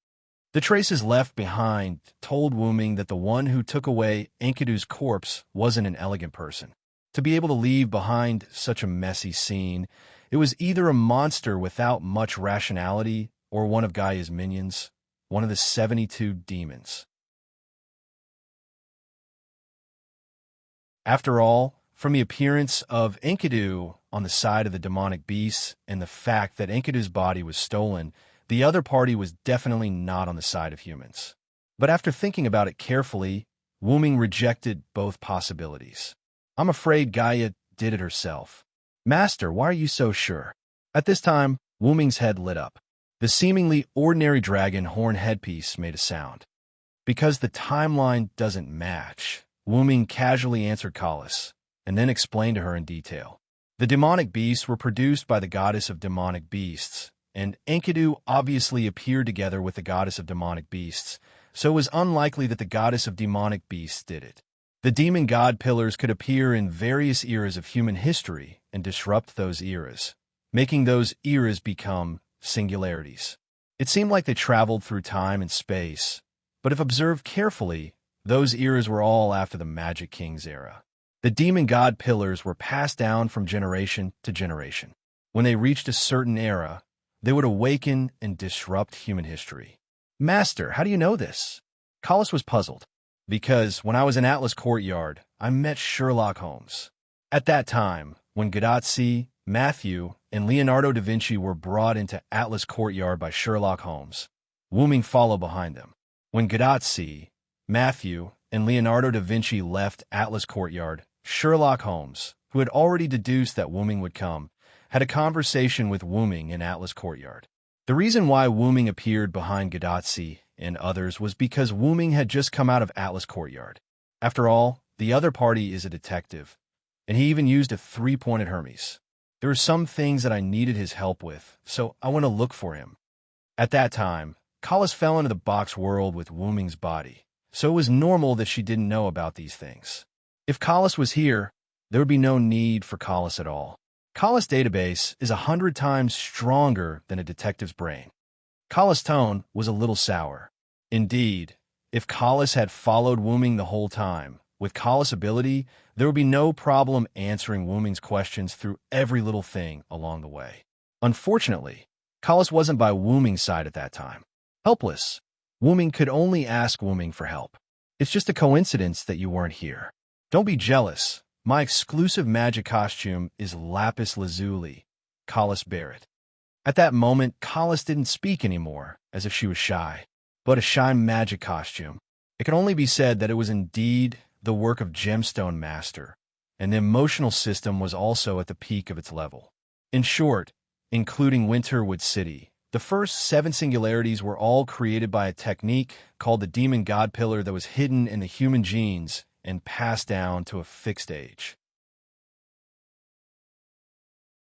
The traces left behind told Wu Ming that the one who took away Enkidu's corpse wasn't an elegant person. To be able to leave behind such a messy scene, it was either a monster without much rationality or one of Gaia's minions, one of the 72 demons. After all, from the appearance of Enkidu on the side of the demonic beasts and the fact that Enkidu's body was stolen, the other party was definitely not on the side of humans. But after thinking about it carefully, Wu Ming rejected both possibilities. I'm afraid Gaia did it herself. Master, why are you so sure? At this time, Wu Ming's head lit up. The seemingly ordinary dragon horn headpiece made a sound. Because the timeline doesn't match, Wu Ming casually answered Kalis, and then explained to her in detail. The demonic beasts were produced by the goddess of demonic beasts, and Enkidu obviously appeared together with the goddess of demonic beasts, so it was unlikely that the goddess of demonic beasts did it. The demon god pillars could appear in various eras of human history and disrupt those eras, making those eras become singularities. It seemed like they traveled through time and space, but if observed carefully, those eras were all after the Magic King's era. The demon god pillars were passed down from generation to generation. When they reached a certain era, they would awaken and disrupt human history. Master, how do you know this? Kalis was puzzled. Because when I was in Atlas Courtyard, I met Sherlock Holmes. At that time, when Gadotsi, Matthew, and Leonardo da Vinci were brought into Atlas Courtyard by Sherlock Holmes, Wu Ming followed behind them. When Gadotsi, Matthew, and Leonardo da Vinci left Atlas Courtyard, Sherlock Holmes, who had already deduced that Wu Ming would come, had a conversation with Wu Ming in Atlas Courtyard. The reason why Wu Ming appeared behind Gadotsi and others was because Wu Ming had just come out of Atlas Courtyard. After all, the other party is a detective, and he even used a three-pointed Hermes. There were some things that I needed his help with, so I went to look for him. At that time, Kalis fell into the box world with Wu Ming's body, so it was normal that she didn't know about these things. If Kalis was here, there would be no need for Kalis at all. Kalis' database is 100 times stronger than a detective's brain. Kalis' tone was a little sour. Indeed, if Kalis had followed Wu Ming the whole time, with Kalis' ability, there would be no problem answering Wu Ming's questions through every little thing along the way. Unfortunately, Kalis wasn't by Wu Ming's side at that time. Helpless, Wu Ming could only ask Wu Ming for help. It's just a coincidence that you weren't here. Don't be jealous. My exclusive magic costume is lapis lazuli, Kalis Barrett. At that moment, Kalis didn't speak anymore, as if she was shy. But a shy magic costume. It can only be said that it was indeed the work of Gemstone Master, and the emotional system was also at the peak of its level. In short, including Winterwood City, the first 7 singularities were all created by a technique called the Demon God Pillar that was hidden in the human genes and passed down to a fixed age.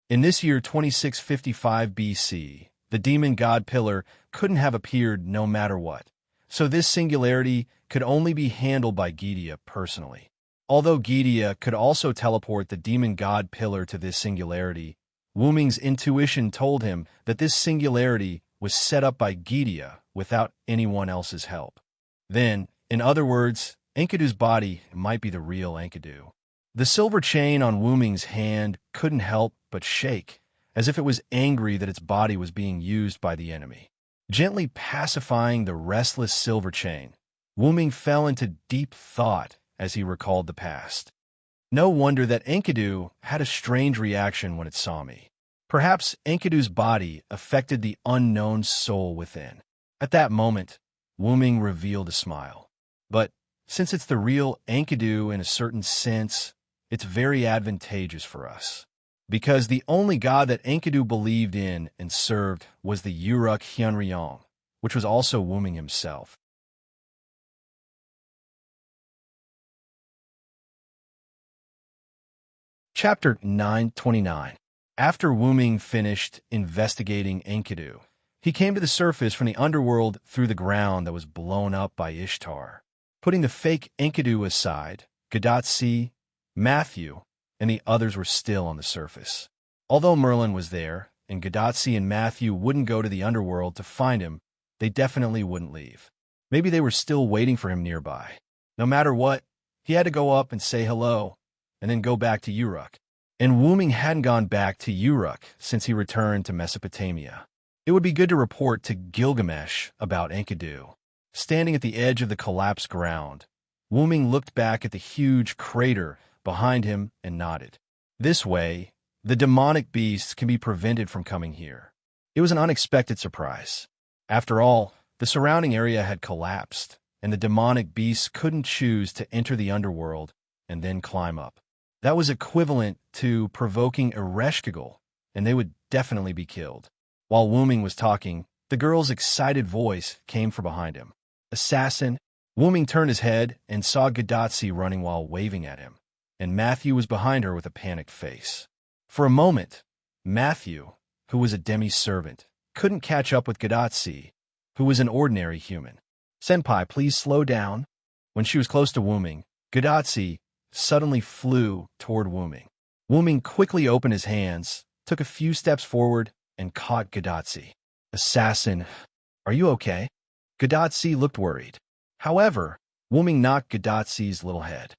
In this year 2655 BC, the Demon God Pillar couldn't have appeared no matter what, so this singularity could only be handled by Gidea personally. Although Gidea could also teleport the Demon God Pillar to this singularity, Wu Ming's intuition told him that this singularity was set up by Gidea without anyone else's help. Then, in other words, Enkidu's body might be the real Enkidu. The silver chain on Wu Ming's hand couldn't help but shake, as if it was angry that its body was being used by the enemy. Gently pacifying the restless silver chain, Wu Ming fell into deep thought as he recalled the past. No wonder that Enkidu had a strange reaction when it saw me. Perhaps Enkidu's body affected the unknown soul within. At that moment, Wu Ming revealed a smile. But since it's the real Enkidu in a certain sense, it's very advantageous for us. Because the only god that Enkidu believed in and served was the Uruk Hyunryong, which was also Wu Ming himself. Chapter 929. After Wu Ming finished investigating Enkidu, He came to the surface from the underworld through the ground that was blown up by Ishtar. Putting the fake Enkidu aside, Gadatsi, Matthew, and the others were still on the surface. Although Merlin was there, and Gadatsi and Matthew wouldn't go to the underworld to find him, they definitely wouldn't leave. Maybe they were still waiting for him nearby. No matter what, he had to go up and say hello, and then go back to Uruk. And Wu Ming hadn't gone back to Uruk since he returned to Mesopotamia. It would be good to report to Gilgamesh about Enkidu. Standing at the edge of the collapsed ground, Wu Ming looked back at the huge crater behind him and nodded. This way, the demonic beasts can be prevented from coming here. It was an unexpected surprise. After all, the surrounding area had collapsed, and the demonic beasts couldn't choose to enter the underworld and then climb up. That was equivalent to provoking Ereshkigal, and they would definitely be killed. While Wu Ming was talking, the girl's excited voice came from behind him. Assassin! Wu Ming turned his head and saw Gadatsi running while waving at him, and Matthew was behind her with a panicked face. For a moment, Matthew, who was a demi-servant, couldn't catch up with Gadatsi, who was an ordinary human. Senpai, please slow down. When she was close to Wu Ming, Gadatsi suddenly flew toward Wu Ming. Wu Ming quickly opened his hands, took a few steps forward, and caught Gadatsi. Assassin, are you okay? Gadatsi looked worried. However, Wu Ming knocked Gadatsi's little head.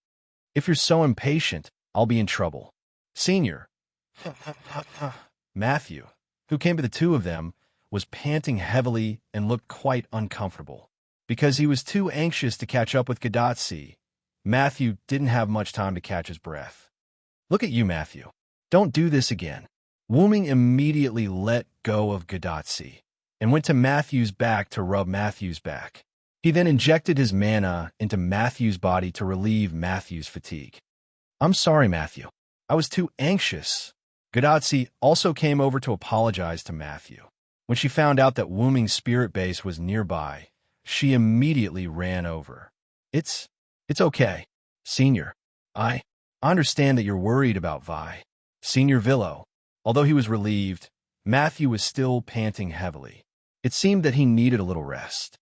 If you're so impatient, I'll be in trouble. Senior. Matthew, who came to the two of them, was panting heavily and looked quite uncomfortable. Because he was too anxious to catch up with Gadatsi, Matthew didn't have much time to catch his breath. Look at you, Matthew. Don't do this again. Wu Ming immediately let go of Gadatsi and went to Matthew's back to rub Matthew's back. He then injected his mana into Matthew's body to relieve Matthew's fatigue. I'm sorry, Matthew. I was too anxious. Gadatsi also came over to apologize to Matthew. When she found out that Wu Ming's spirit base was nearby, she immediately ran over. It's okay, Senior. I understand that you're worried about Vi. Senior Villo. Although he was relieved, Matthew was still panting heavily. It seemed that he needed a little rest.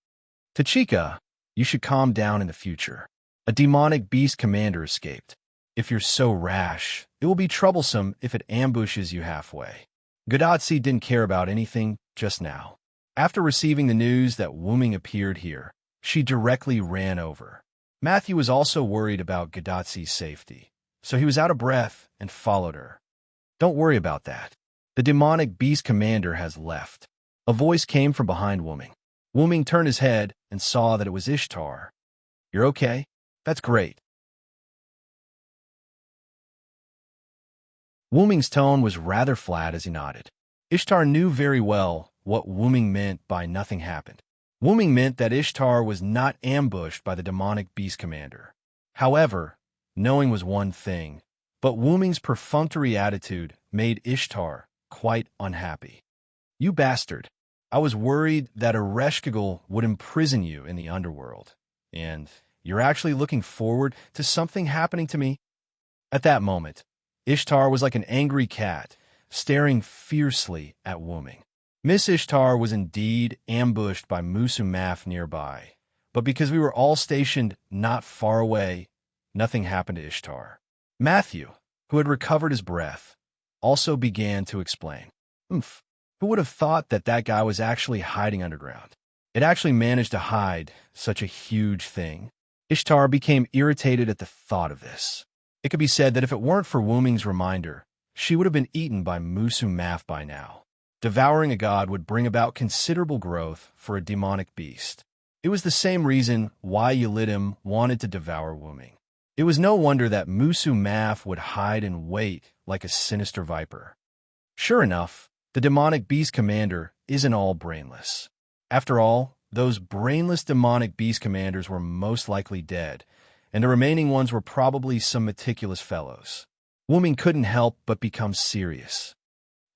Tachika, you should calm down in the future. A demonic beast commander escaped. If you're so rash, it will be troublesome if it ambushes you halfway. Gadatsi didn't care about anything just now. After receiving the news that Wu Ming appeared here, she directly ran over. Matthew was also worried about Gadatsi's safety, so he was out of breath and followed her. Don't worry about that. The demonic beast commander has left. A voice came from behind Wu Ming. Wu Ming turned his head and saw that it was Ishtar. You're okay? That's great. Wu Ming's tone was rather flat as he nodded. Ishtar knew very well what Wu Ming meant by nothing happened. Wu Ming meant that Ishtar was not ambushed by the demonic beast commander. However, knowing was one thing, but Wu Ming's perfunctory attitude made Ishtar quite unhappy. You bastard. I was worried that Ereshkigal would imprison you in the underworld, and you're actually looking forward to something happening to me? At that moment, Ishtar was like an angry cat, staring fiercely at Wu Ming. Miss Ishtar was indeed ambushed by Musu Maf nearby, but because we were all stationed not far away, nothing happened to Ishtar. Matthew, who had recovered his breath, also began to explain. Who would have thought that that guy was actually hiding underground? It actually managed to hide such a huge thing. Ishtar became irritated at the thought of this. It could be said that if it weren't for Wu Ming's reminder, she would have been eaten by Musu Maf by now. Devouring a god would bring about considerable growth for a demonic beast. It was the same reason why Yelidim wanted to devour Wu Ming. It was no wonder that Musu Maf would hide and wait like a sinister viper. Sure enough, the demonic beast commander isn't all brainless. After all, those brainless demonic beast commanders were most likely dead, and the remaining ones were probably some meticulous fellows. Wu Ming couldn't help but become serious.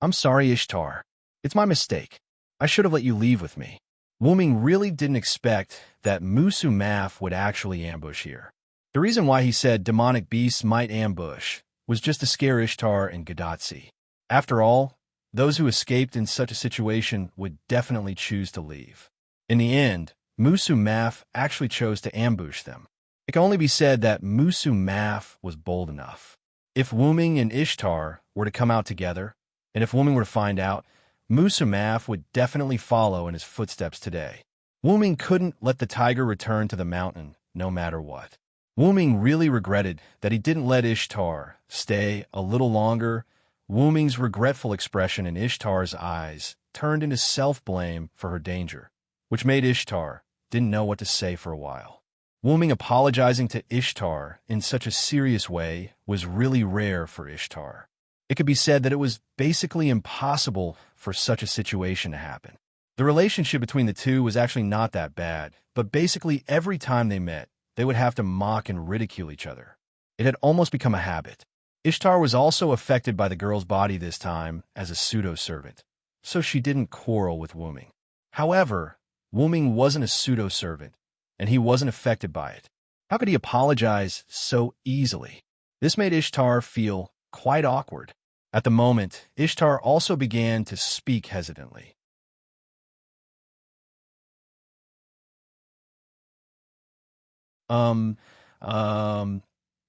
I'm sorry, Ishtar. It's my mistake. I should have let you leave with me. Wu Ming really didn't expect that Musu Maf would actually ambush here. The reason why he said demonic beasts might ambush was just to scare Ishtar and Gadatsi. After all, Those who escaped in such a situation would definitely choose to leave. In the end, Musu Maf actually chose to ambush them. It can only be said that Musu Maf was bold enough. If Wuming and Ishtar were to come out together, and if Wuming were to find out, Musu Maf would definitely follow in his footsteps today. Wuming couldn't let the tiger return to the mountain, no matter what. Wuming really regretted that he didn't let Ishtar stay a little longer. Wuming's regretful expression in Ishtar's eyes turned into self-blame for her danger, which made Ishtar didn't know what to say for a while. Wuming apologizing to Ishtar in such a serious way was really rare for Ishtar. It could be said that it was basically impossible for such a situation to happen. The relationship between the two was actually not that bad, but basically every time they met, they would have to mock and ridicule each other. It had almost become a habit. Ishtar was also affected by the girl's body this time as a pseudo-servant, so she didn't quarrel with Wuming. However, Wuming wasn't a pseudo-servant, and he wasn't affected by it. How could he apologize so easily? This made Ishtar feel quite awkward. At the moment, Ishtar also began to speak hesitantly.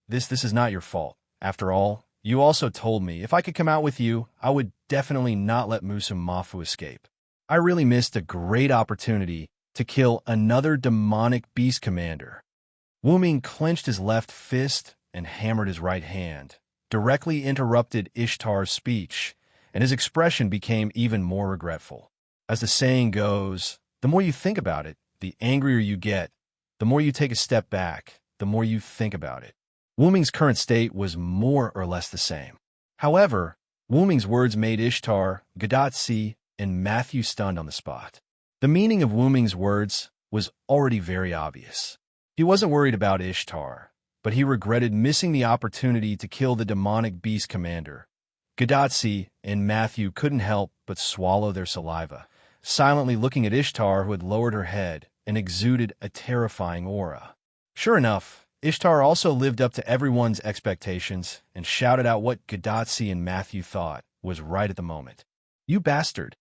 This is not your fault. After all, you also told me if I could come out with you, I would definitely not let Musu Mafu escape. I really missed a great opportunity to kill another demonic beast commander. Wuming clenched his left fist and hammered his right hand, directly interrupted Ishtar's speech, and his expression became even more regretful. As the saying goes, the more you think about it, the angrier you get. The more you take a step back, the more you think about it. Wuming's current state was more or less the same. However, Wuming's words made Ishtar, Gadatsi, and Matthew stunned on the spot. The meaning of Wuming's words was already very obvious. He wasn't worried about Ishtar, but he regretted missing the opportunity to kill the demonic beast commander. Gadatsi and Matthew couldn't help but swallow their saliva, silently looking at Ishtar, who had lowered her head and exuded a terrifying aura. Sure enough, Ishtar also lived up to everyone's expectations and shouted out what Gadatsi and Matthew thought was right at the moment. "You bastard!"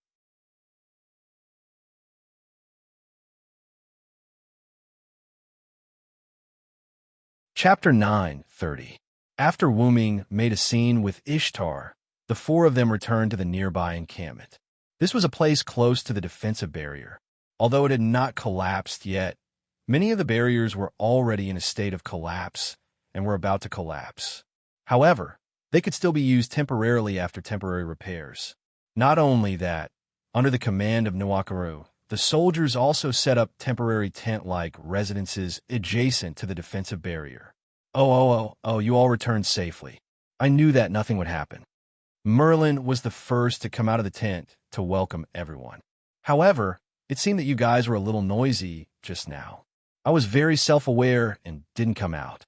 Chapter 9:30. After Wuming made a scene with Ishtar, the four of them returned to the nearby encampment. This was a place close to the defensive barrier. Although it had not collapsed yet, many of the barriers were already in a state of collapse and were about to collapse. However, they could still be used temporarily after temporary repairs. Not only that, under the command of Nwakaru, the soldiers also set up temporary tent-like residences adjacent to the defensive barrier. Oh, you all returned safely. I knew that nothing would happen. Merlin was the first to come out of the tent to welcome everyone. However, it seemed that you guys were a little noisy just now. I was very self-aware and didn't come out.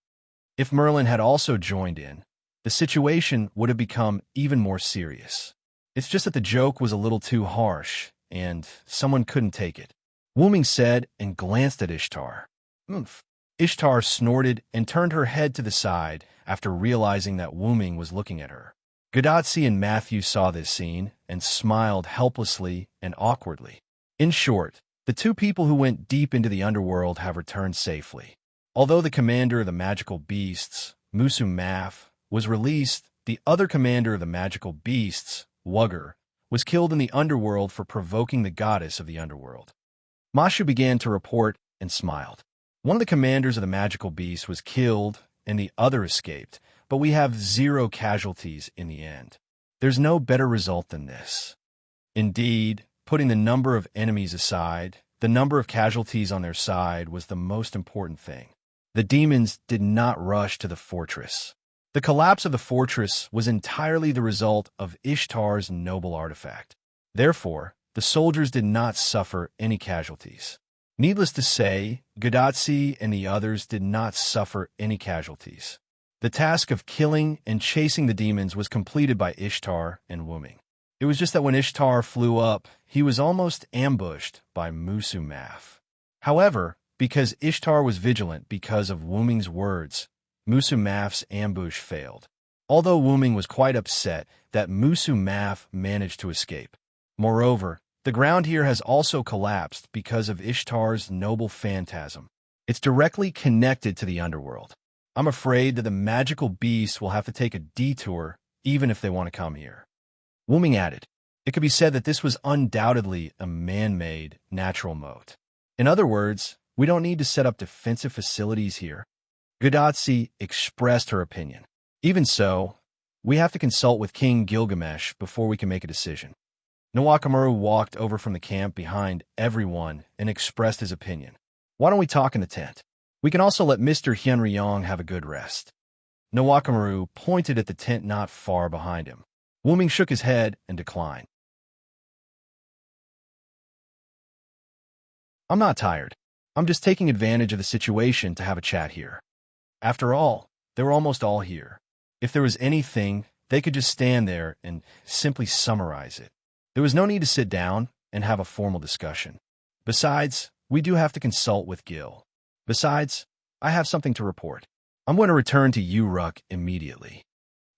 If Merlin had also joined in, the situation would have become even more serious. It's just that the joke was a little too harsh, and someone couldn't take it. Wuming said and glanced at Ishtar. "Oomph." Ishtar snorted and turned her head to the side after realizing that Wuming was looking at her. Gadatsi and Matthew saw this scene and smiled helplessly and awkwardly. In short, the two people who went deep into the underworld have returned safely. Although the commander of the magical beasts, Musu Maf, was released, the other commander of the magical beasts, Wugger, was killed in the underworld for provoking the goddess of the underworld. Mashu began to report and smiled. One of the commanders of the magical beasts was killed and the other escaped, but we have 0 casualties in the end. There's no better result than this. Indeed, putting the number of enemies aside, the number of casualties on their side was the most important thing. The demons did not rush to the fortress. The collapse of the fortress was entirely the result of Ishtar's noble artifact. Therefore, the soldiers did not suffer any casualties. Needless to say, Gadatsi and the others did not suffer any casualties. The task of killing and chasing the demons was completed by Ishtar and Wuming. It was just that when Ishtar flew up, he was almost ambushed by Musu Maf. However, because Ishtar was vigilant because of Wuming's words, Musu Maf's ambush failed. although Wuming was quite upset that Musu Maf managed to escape. Moreover, the ground here has also collapsed because of Ishtar's noble phantasm. It's directly connected to the underworld. I'm afraid that the magical beasts will have to take a detour even if they want to come here. Wuming added, it could be said that this was undoubtedly a man-made natural moat. In other words, we don't need to set up defensive facilities here. Gadotsi expressed her opinion. Even so, we have to consult with King Gilgamesh before we can make a decision. Nawakamaru walked over from the camp behind everyone and expressed his opinion. Why don't we talk in the tent? We can also let Mr. Hyunryong have a good rest. Nawakamaru pointed at the tent not far behind him. Wuming shook his head and declined. I'm not tired. I'm just taking advantage of the situation to have a chat here. After all, they were almost all here. If there was anything, they could just stand there and simply summarize it. There was no need to sit down and have a formal discussion. Besides, we do have to consult with Gil. Besides, I have something to report. I'm going to return to Uruk immediately.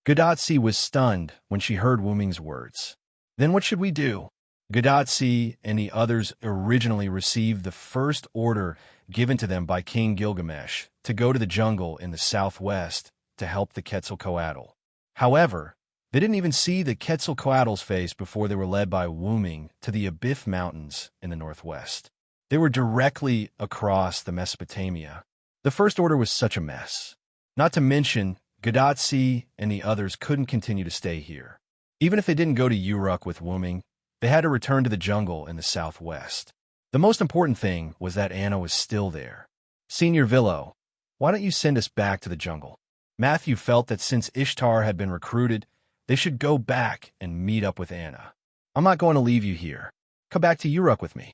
Gadotsi was stunned when she heard Wuming's words. Then what should we do? Gadotsi and the others originally received the first order given to them by King Gilgamesh to go to the jungle in the southwest to help the Quetzalcoatl. However, they didn't even see the Quetzalcoatl's face before they were led by Wuming to the Abith Mountains in the northwest. They were directly across the Mesopotamia. The first order was such a mess. Not to mention, Gadotsi and the others couldn't continue to stay here. Even if they didn't go to Uruk with Wuming, they had to return to the jungle in the southwest. The most important thing was that Anna was still there. Senior Villo, why don't you send us back to the jungle? Matthew felt that since Ishtar had been recruited, they should go back and meet up with Anna. I'm not going to leave you here. Come back to Uruk with me.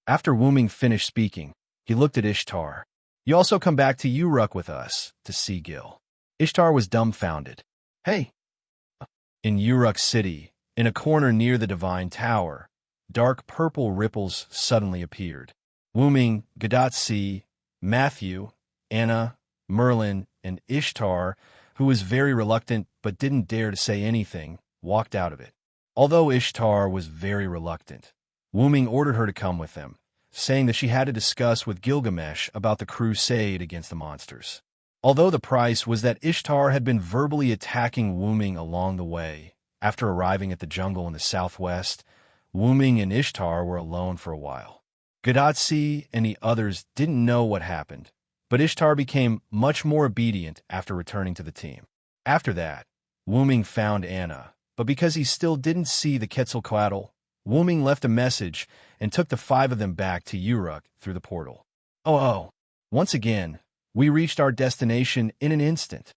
After Wuming finished speaking, he looked at Ishtar. You also come back to Uruk with us to see Gil. Ishtar was dumbfounded. Hey! In Uruk City, in a corner near the Divine Tower, dark purple ripples suddenly appeared. Wuming, Gadotsi, Matthew, Anna, Merlin, and Ishtar, who was very reluctant but didn't dare to say anything, walked out of it. Although Ishtar was very reluctant, Wuming ordered her to come with them, saying that she had to discuss with Gilgamesh about the crusade against the monsters. Although the price was that Ishtar had been verbally attacking Wuming along the way, after arriving at the jungle in the southwest, Wuming and Ishtar were alone for a while. Gadotsi and the others didn't know what happened, but Ishtar became much more obedient after returning to the team. After that, Wuming found Anna, but because he still didn't see the Quetzalcoatl, Wuming left a message and took the 5 of them back to Uruk through the portal. Oh, once again, we reached our destination in an instant.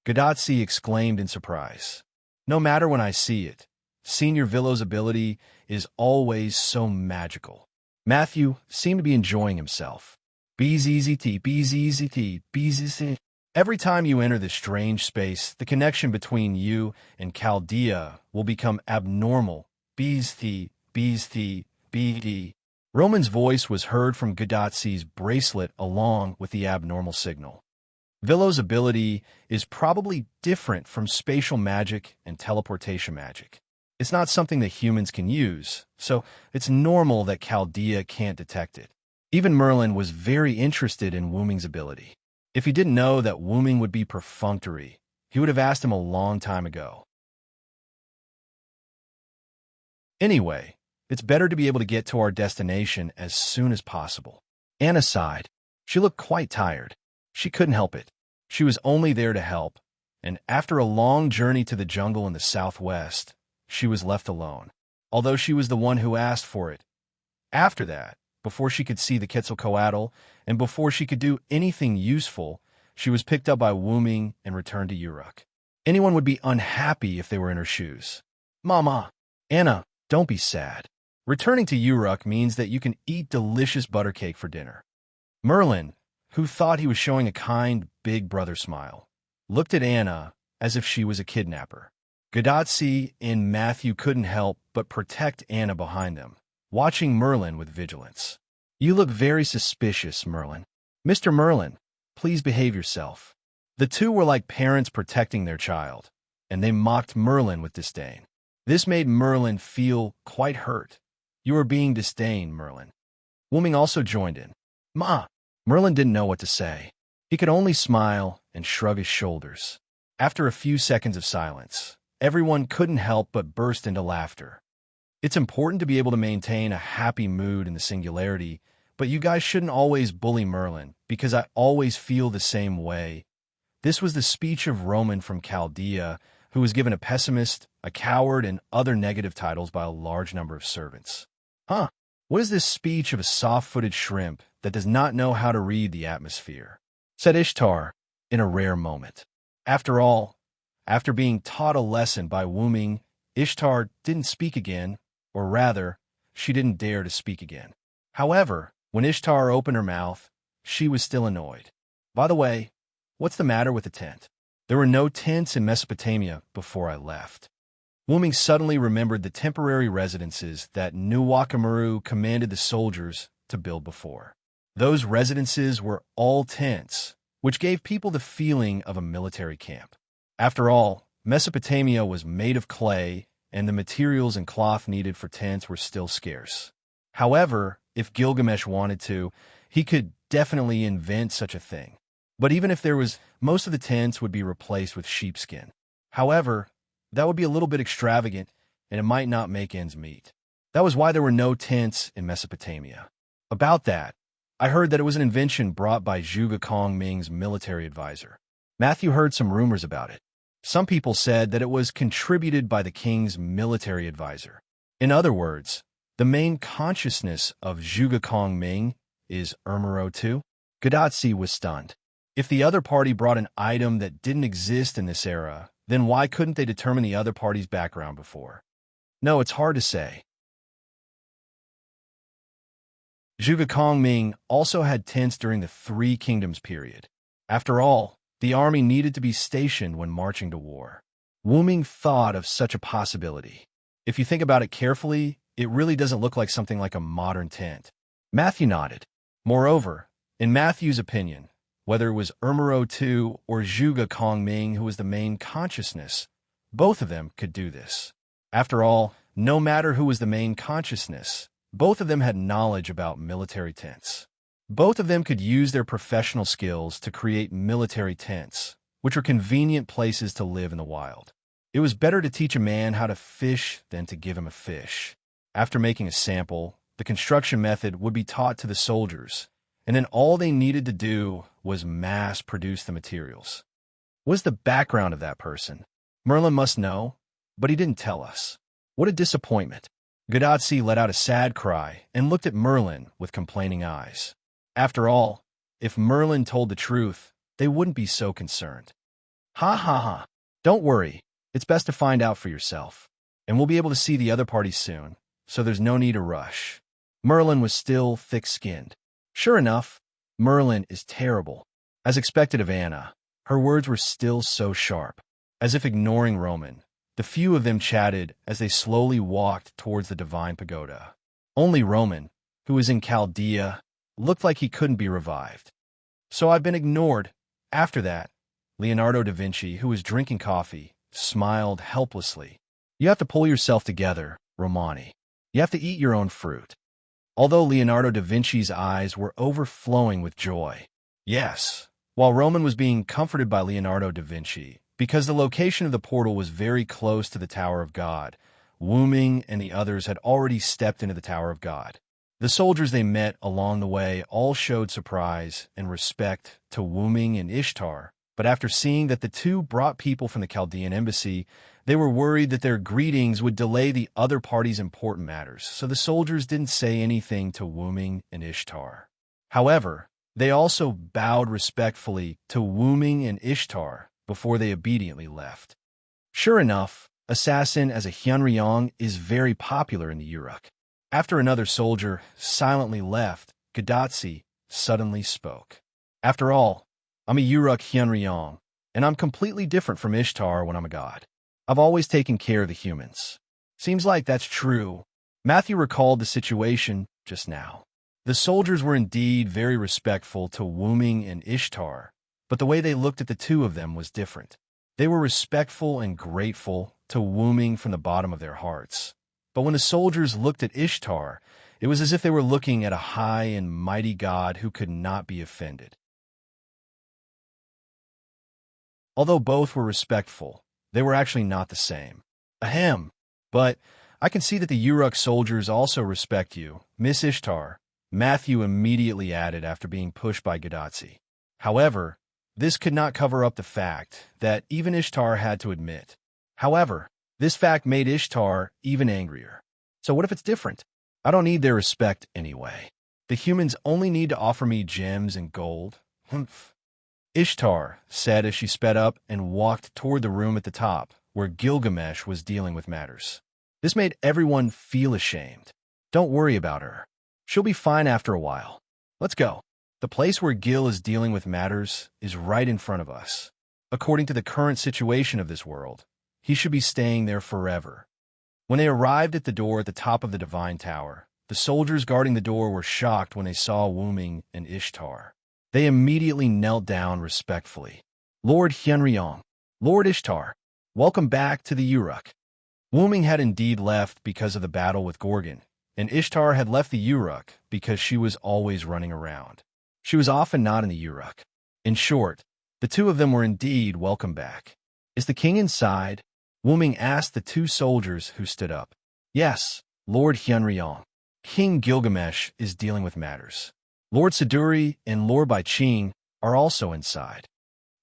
Gadotsi exclaimed in surprise. No matter when I see it, Senior Villo's ability is always so magical. Matthew seemed to be enjoying himself. BZZT, BZZT, BZZT. Every time you enter this strange space, the connection between you and Chaldea will become abnormal. BZT, BZT, BD. Roman's voice was heard from Gadotsi's bracelet along with the abnormal signal. Villo's ability is probably different from spatial magic and teleportation magic. It's not something that humans can use, so it's normal that Chaldea can't detect it. Even Merlin was very interested in Wuming's ability. If he didn't know that Wuming would be perfunctory, he would have asked him a long time ago. Anyway, it's better to be able to get to our destination as soon as possible. Anna sighed. She looked quite tired. She couldn't help it. She was only there to help, and after a long journey to the jungle in the southwest, she was left alone, although she was the one who asked for it. After that, before she could see the Quetzalcoatl, and before she could do anything useful, she was picked up by Wuming and returned to Uruk. Anyone would be unhappy if they were in her shoes. Mama, Anna, don't be sad. Returning to Uruk means that you can eat delicious butter cake for dinner. Merlin, who thought he was showing a kind, big brother smile, looked at Anna as if she was a kidnapper. Gadotsi and Matthew couldn't help but protect Anna behind them, watching Merlin with vigilance. You look very suspicious, Merlin. Mr. Merlin, please behave yourself. The two were like parents protecting their child, and they mocked Merlin with disdain. This made Merlin feel quite hurt. You are being disdained, Merlin. Wooming also joined in. Ma! Merlin didn't know what to say. He could only smile and shrug his shoulders. After a few seconds of silence, everyone couldn't help but burst into laughter. It's important to be able to maintain a happy mood in the singularity, but you guys shouldn't always bully Merlin, because I always feel the same way. This was the speech of Roman from Chaldea, who was given a pessimist, a coward, and other negative titles by a large number of servants. Huh? What is this speech of a soft-footed shrimp that does not know how to read the atmosphere? Said Ishtar, in a rare moment. After all, after being taught a lesson by Wooming, Ishtar didn't speak again, or rather, she didn't dare to speak again. However, when Ishtar opened her mouth, she was still annoyed. By the way, what's the matter with the tent? There were no tents in Mesopotamia before I left. Wooming suddenly remembered the temporary residences that Nuwakamaru commanded the soldiers to build before. Those residences were all tents, which gave people the feeling of a military camp. After all, Mesopotamia was made of clay, and the materials and cloth needed for tents were still scarce. However, if Gilgamesh wanted to, he could definitely invent such a thing. But even if there was, most of the tents would be replaced with sheepskin. However, that would be a little bit extravagant, and it might not make ends meet. That was why there were no tents in Mesopotamia. About that, I heard that it was an invention brought by Zhuge Kongming's military advisor. Matthew heard some rumors about it. Some people said that it was contributed by the king's military advisor. In other words, the main consciousness of Zhuge Kongming is Ermero too? Gadotsi was stunned. If the other party brought an item that didn't exist in this era, then why couldn't they determine the other party's background before? No, it's hard to say. Zhuge Kongming also had tents during the Three Kingdoms period. After all, the army needed to be stationed when marching to war. Wooming thought of such a possibility. If you think about it carefully, it really doesn't look like something like a modern tent. Matthew nodded. Moreover, in Matthew's opinion, whether it was Ermero II or Zhuge Kongming who was the main consciousness, both of them could do this. After all, no matter who was the main consciousness, both of them had knowledge about military tents. Both of them could use their professional skills to create military tents, which are convenient places to live in the wild. It was better to teach a man how to fish than to give him a fish. After making a sample, the construction method would be taught to the soldiers, and then all they needed to do was mass-produce the materials. What is the background of that person? Merlin must know, but he didn't tell us. What a disappointment. Gadotsi let out a sad cry and looked at Merlin with complaining eyes. After all, if Merlin told the truth, they wouldn't be so concerned. Ha ha ha. Don't worry, it's best to find out for yourself, and we'll be able to see the other party soon, so there's no need to rush. Merlin was still thick-skinned. Sure enough, Merlin is terrible. As expected of Anna, her words were still so sharp. As if ignoring Roman, the few of them chatted as they slowly walked towards the divine pagoda. Only Roman, who was in Chaldea, looked like he couldn't be revived. So I've been ignored. After that, Leonardo da Vinci, who was drinking coffee, smiled helplessly. You have to pull yourself together, Romani. You have to eat your own fruit. Although Leonardo da Vinci's eyes were overflowing with joy. Yes, while Roman was being comforted by Leonardo da Vinci, because the location of the portal was very close to the Tower of God, Wooming and the others had already stepped into the Tower of God. The soldiers they met along the way all showed surprise and respect to Wooming and Ishtar, but after seeing that the two brought people from the Chaldean embassy, they were worried that their greetings would delay the other party's important matters, so the soldiers didn't say anything to Wooming and Ishtar. However, they also bowed respectfully to Wooming and Ishtar before they obediently left. Sure enough, assassin as a Hyunryong is very popular in the Uruk. After another soldier silently left, Gadotsi suddenly spoke. After all, I'm a Uruk Hyunryong, and I'm completely different from Ishtar when I'm a god. I've always taken care of the humans. Seems like that's true. Matthew recalled the situation just now. The soldiers were indeed very respectful to Wooming and Ishtar, but the way they looked at the two of them was different. They were respectful and grateful to Wuming from the bottom of their hearts. But when the soldiers looked at Ishtar, it was as if they were looking at a high and mighty god who could not be offended. Although both were respectful, they were actually not the same. Ahem. But I can see that the Uruk soldiers also respect you, Miss Ishtar, Matthew immediately added after being pushed by Gadotsi. However, this could not cover up the fact that even Ishtar had to admit. However, this fact made Ishtar even angrier. So what if it's different? I don't need their respect anyway. The humans only need to offer me gems and gold. Humph. Ishtar said as she sped up and walked toward the room at the top, where Gilgamesh was dealing with matters. This made everyone feel ashamed. Don't worry about her. She'll be fine after a while. Let's go. The place where Gil is dealing with matters is right in front of us. According to the current situation of this world, he should be staying there forever. When they arrived at the door at the top of the Divine Tower, the soldiers guarding the door were shocked when they saw Wuming and Ishtar. They immediately knelt down respectfully. Lord Hyunryong, Lord Ishtar, welcome back to the Uruk. Wuming had indeed left because of the battle with Gorgon, and Ishtar had left the Uruk because she was always running around. She was often not in the Uruk. In short, the two of them were indeed welcome back. Is the king inside? Wuming asked the two soldiers who stood up. Yes, Lord Hyunryong. King Gilgamesh is dealing with matters. Lord Siduri and Lord Baiqing are also inside.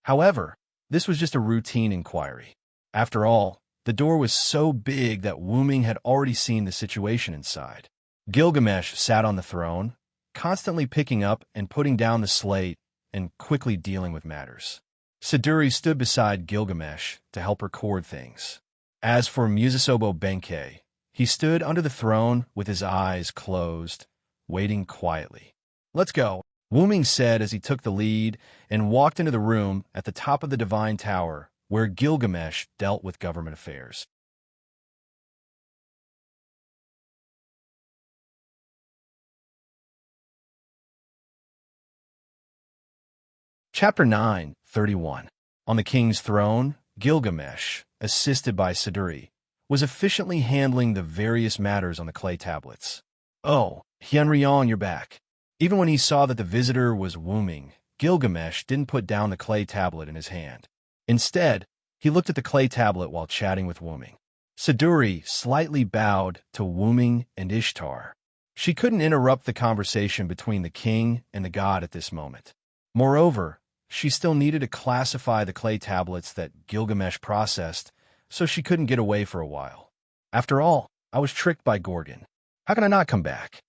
However, this was just a routine inquiry. After all, the door was so big that Wuming had already seen the situation inside. Gilgamesh sat on the throne, constantly picking up and putting down the slate and quickly dealing with matters. Siduri stood beside Gilgamesh to help record things. As for Musasobo Benkei, he stood under the throne with his eyes closed, waiting quietly. Let's go, Wuming said as he took the lead and walked into the room at the top of the Divine Tower where Gilgamesh dealt with government affairs. Chapter 9:31. On the king's throne, Gilgamesh, assisted by Siduri, was efficiently handling the various matters on the clay tablets. Oh, Hyunryong, you're back. Even when he saw that the visitor was Wuming, Gilgamesh didn't put down the clay tablet in his hand. Instead, he looked at the clay tablet while chatting with Wuming. Siduri slightly bowed to Wuming and Ishtar. She couldn't interrupt the conversation between the king and the god at this moment. Moreover, she still needed to classify the clay tablets that Gilgamesh processed, so she couldn't get away for a while. After all, I was tricked by Gorgon. How can I not come back?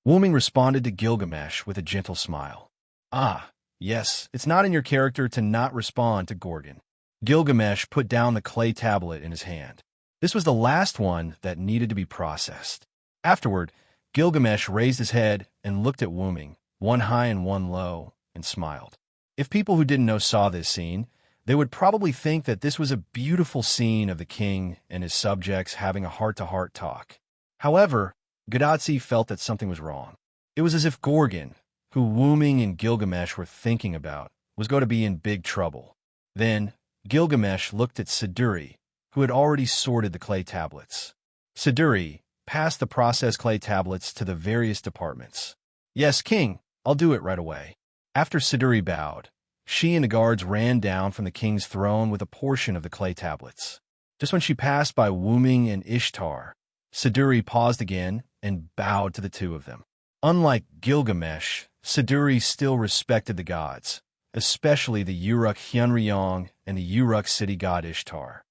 Wuming responded to Gilgamesh with a gentle smile. Ah, yes, it's not in your character to not respond to Gorgon. Gilgamesh put down the clay tablet in his hand. This was the last one that needed to be processed. Afterward, Gilgamesh raised his head and looked at Wuming, one high and one low, and smiled. If people who didn't know saw this scene, they would probably think that this was a beautiful scene of the king and his subjects having a heart-to-heart talk. However, Gadotsi felt that something was wrong. It was as if Gorgon, who Wuming and Gilgamesh were thinking about, was going to be in big trouble. Then, Gilgamesh looked at Siduri, who had already sorted the clay tablets. Siduri passed the processed clay tablets to the various departments. Yes, king, I'll do it right away. After Siduri bowed, she and the guards ran down from the king's throne with a portion of the clay tablets. Just when she passed by Wuming and Ishtar, Siduri paused again and bowed to the two of them. Unlike Gilgamesh, Siduri still respected the gods, especially the Uruk Hyunryong and the Uruk city god Ishtar.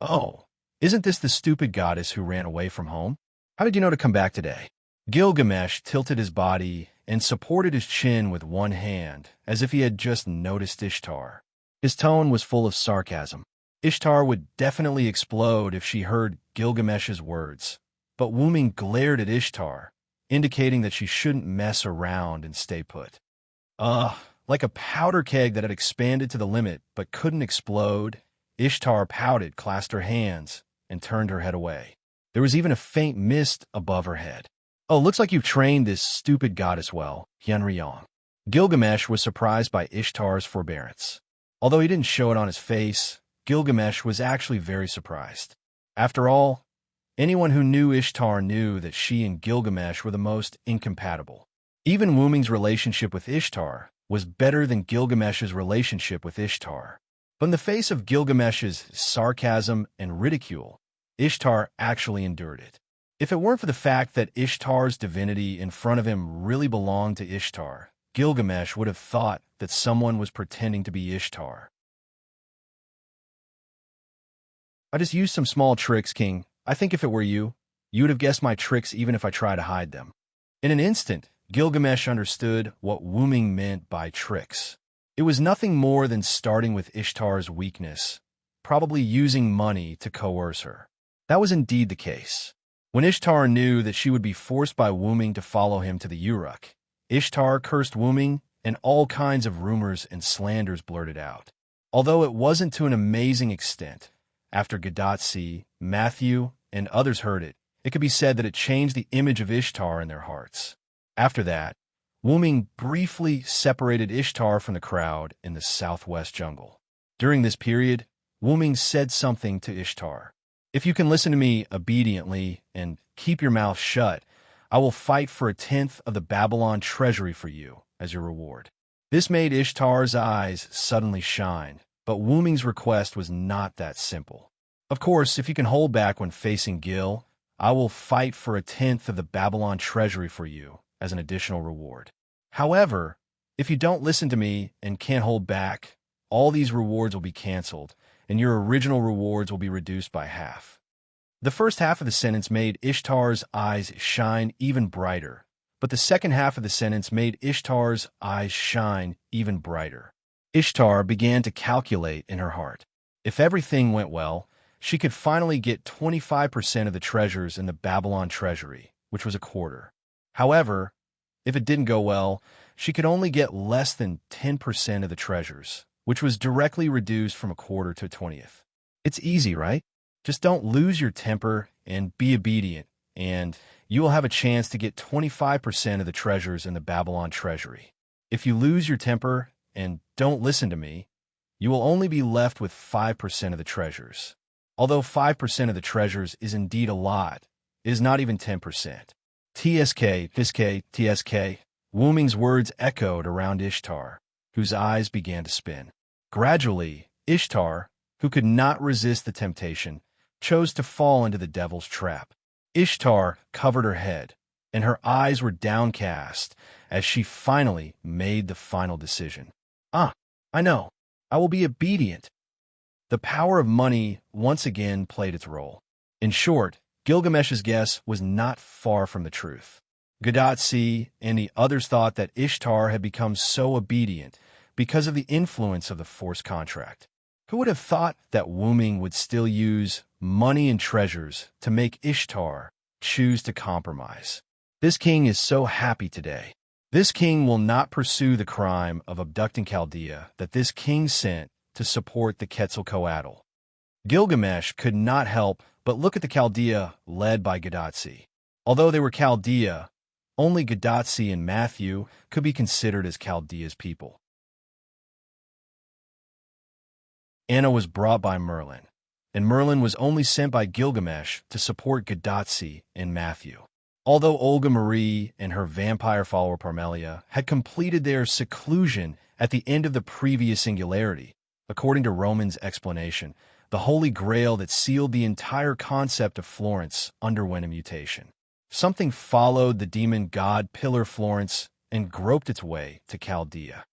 Oh, isn't this the stupid goddess who ran away from home? How did you know to come back today? Gilgamesh tilted his body and supported his chin with one hand, as if he had just noticed Ishtar. His tone was full of sarcasm. Ishtar would definitely explode if she heard Gilgamesh's words, but Wuming glared at Ishtar, indicating that she shouldn't mess around and stay put. Like a powder keg that had expanded to the limit but couldn't explode, Ishtar pouted, clasped her hands, and turned her head away. There was even a faint mist above her head. Oh, looks like you've trained this stupid goddess well, Hyunryong. Gilgamesh was surprised by Ishtar's forbearance. Although he didn't show it on his face, Gilgamesh was actually very surprised. After all, anyone who knew Ishtar knew that she and Gilgamesh were the most incompatible. Even Wuming's relationship with Ishtar was better than Gilgamesh's relationship with Ishtar. But in the face of Gilgamesh's sarcasm and ridicule, Ishtar actually endured it. If it weren't for the fact that Ishtar's divinity in front of him really belonged to Ishtar, Gilgamesh would have thought that someone was pretending to be Ishtar. "I just used some small tricks, King. I think if it were you, you would have guessed my tricks even if I tried to hide them." In an instant, Gilgamesh understood what Wuming meant by tricks. It was nothing more than starting with Ishtar's weakness, probably using money to coerce her. That was indeed the case. When Ishtar knew that she would be forced by Wuming to follow him to the Uruk, Ishtar cursed Wuming, and all kinds of rumors and slanders blurted out. Although it wasn't to an amazing extent, after Gadatsi, Matthew, and others heard it, it could be said that it changed the image of Ishtar in their hearts. After that, Wuming briefly separated Ishtar from the crowd in the southwest jungle. During this period, Wuming said something to Ishtar. "If you can listen to me obediently and keep your mouth shut, I will fight for a tenth of the Babylon treasury for you as your reward." This made Ishtar's eyes suddenly shine, but Wuming's request was not that simple. "Of course, if you can hold back when facing Gil, I will fight for a tenth of the Babylon treasury for you as an additional reward. However, if you don't listen to me and can't hold back, all these rewards will be canceled, and your original rewards will be reduced by half." The first half of the sentence made Ishtar's eyes shine even brighter, but the second half of the sentence made Ishtar's eyes shine even brighter. Ishtar began to calculate in her heart. If everything went well, she could finally get 25% of the treasures in the Babylon treasury, which was a quarter. However, if it didn't go well, she could only get less than 10% of the treasures, which was directly reduced from a quarter to a 20th. It's easy, right? Just don't lose your temper and be obedient, and you will have a chance to get 25% of the treasures in the Babylon treasury. If you lose your temper and don't listen to me, you will only be left with 5% of the treasures. Although 5% of the treasures is indeed a lot, it is not even 10%. TSK. Wuming's words echoed around Ishtar, whose eyes began to spin. Gradually, Ishtar, who could not resist the temptation, chose to fall into the devil's trap. Ishtar covered her head, and her eyes were downcast as she finally made the final decision. I know. I will be obedient." The power of money once again played its role. In short, Gilgamesh's guess was not far from the truth. Gadatsi and the others thought that Ishtar had become so obedient because of the influence of the forced contract. Who would have thought that Wuming would still use money and treasures to make Ishtar choose to compromise? This king is so happy today. This king will not pursue the crime of abducting Chaldea that this king sent to support the Quetzalcoatl. Gilgamesh could not help but look at the Chaldea led by Gadatsi. Although they were Chaldea, only Gadatsi and Matthew could be considered as Chaldea's people. Anna was brought by Merlin, and Merlin was only sent by Gilgamesh to support Gadatsi and Matthew. Although Olga Marie and her vampire follower Parmelia had completed their seclusion at the end of the previous singularity, according to Roman's explanation, the Holy Grail that sealed the entire concept of Florence underwent a mutation. Something followed the demon god Pillar Florence and groped its way to Chaldea.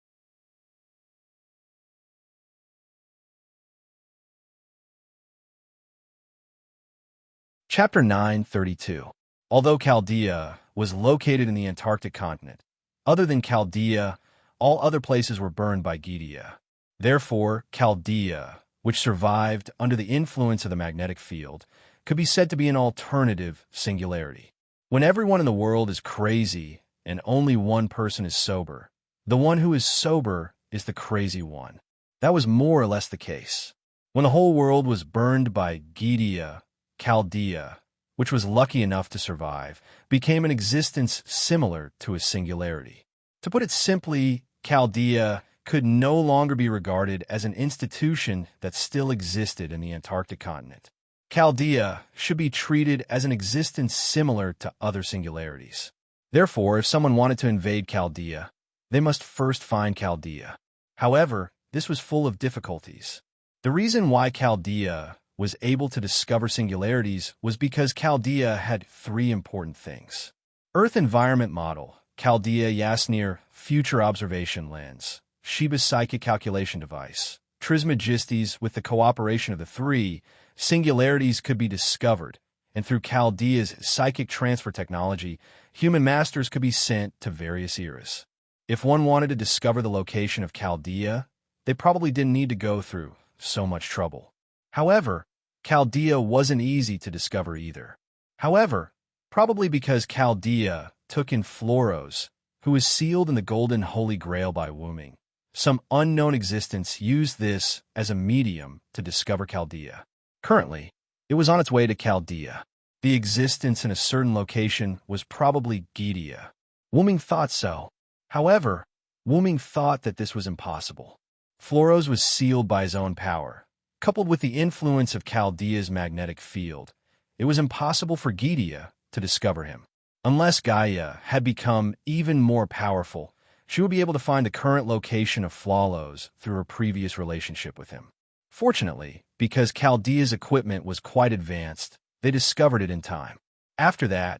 Chapter 932. Although Chaldea was located in the Antarctic continent, other than Chaldea, all other places were burned by Gidea. Therefore, Chaldea, which survived under the influence of the magnetic field, could be said to be an alternative singularity. When everyone in the world is crazy and only one person is sober, the one who is sober is the crazy one. That was more or less the case. When the whole world was burned by Gidea, Chaldea, which was lucky enough to survive, became an existence similar to a singularity. To put it simply, Chaldea could no longer be regarded as an institution that still existed in the Antarctic continent. Chaldea should be treated as an existence similar to other singularities. Therefore, if someone wanted to invade Chaldea, they must first find Chaldea. However, this was full of difficulties. The reason why Chaldea was able to discover singularities was because Chaldea had three important things: Earth Environment Model, Chaldea Yasnir Future Observation Lens, Sheba's Psychic Calculation Device, Trismegistes. With the cooperation of the three, singularities could be discovered, and through Chaldea's psychic transfer technology, human masters could be sent to various eras. If one wanted to discover the location of Chaldea, they probably didn't need to go through so much trouble. However, Chaldea wasn't easy to discover either. However, probably because Chaldea took in Floros, who was sealed in the Golden Holy Grail by Wooming, some unknown existence used this as a medium to discover Chaldea. Currently, it was on its way to Chaldea. The existence in a certain location was probably Gidea. Wooming thought so. However, Wooming thought that this was impossible. Floros was sealed by his own power. Coupled with the influence of Chaldea's magnetic field, it was impossible for Gidea to discover him. Unless Gaia had become even more powerful, she would be able to find the current location of Floros through her previous relationship with him. Fortunately, because Chaldea's equipment was quite advanced, they discovered it in time. After that,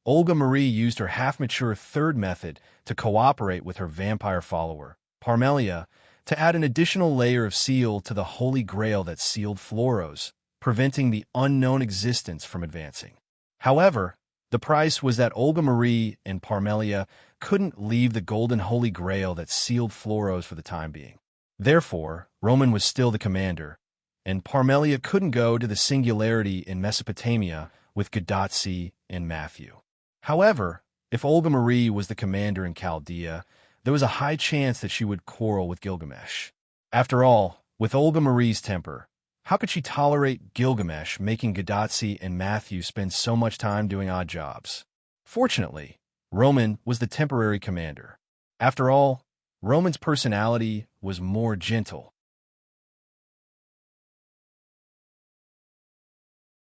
Olga Marie used her half-mature third method to cooperate with her vampire follower, Parmelia, to add an additional layer of seal to the Holy Grail that sealed Floros, preventing the unknown existence from advancing. However, the price was that Olga Marie and Parmelia couldn't leave the Golden Holy Grail that sealed Floros for the time being. Therefore, Roman was still the commander, and Parmelia couldn't go to the singularity in Mesopotamia with Gadotsi and Matthew. However, if Olga Marie was the commander in Chaldea, there was a high chance that she would quarrel with Gilgamesh. After all, with Olga Marie's temper, how could she tolerate Gilgamesh making Gadotsi and Matthew spend so much time doing odd jobs? Fortunately, Roman was the temporary commander. After all, Roman's personality was more gentle.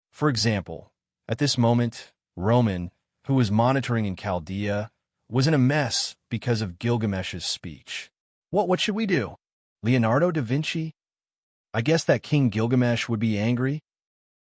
For example, at this moment, Roman, who was monitoring in Chaldea, was in a mess because of Gilgamesh's speech. What should we do? Leonardo da Vinci? I guess that King Gilgamesh would be angry?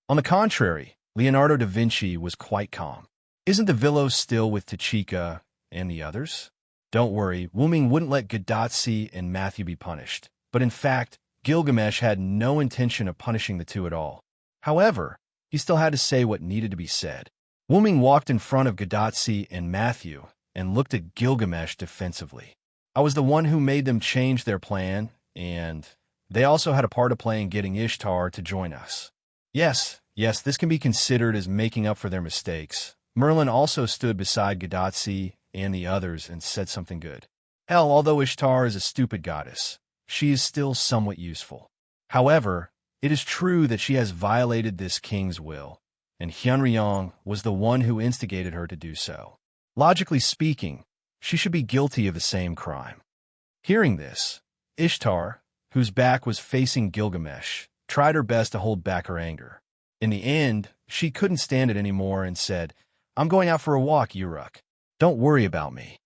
On the contrary, Leonardo da Vinci was quite calm. Isn't the Villos still with Tachika and the others? Don't worry, Wooming wouldn't let Gadotsi and Matthew be punished. But in fact, Gilgamesh had no intention of punishing the two at all. However, he still had to say what needed to be said. Wooming walked in front of Gadotsi and Matthew and looked at Gilgamesh defensively. I was the one who made them change their plan, and they also had a part to play in getting Ishtar to join us. Yes, this can be considered as making up for their mistakes. Merlin also stood beside Gadotsi and the others and said something good. Hell, although Ishtar is a stupid goddess, she is still somewhat useful. However, it is true that she has violated this king's will, and Hyunryong was the one who instigated her to do so. Logically speaking, she should be guilty of the same crime. Hearing this, Ishtar, whose back was facing Gilgamesh, tried her best to hold back her anger. In the end, she couldn't stand it anymore and said, "I'm going out for a walk, Uruk. Don't worry about me."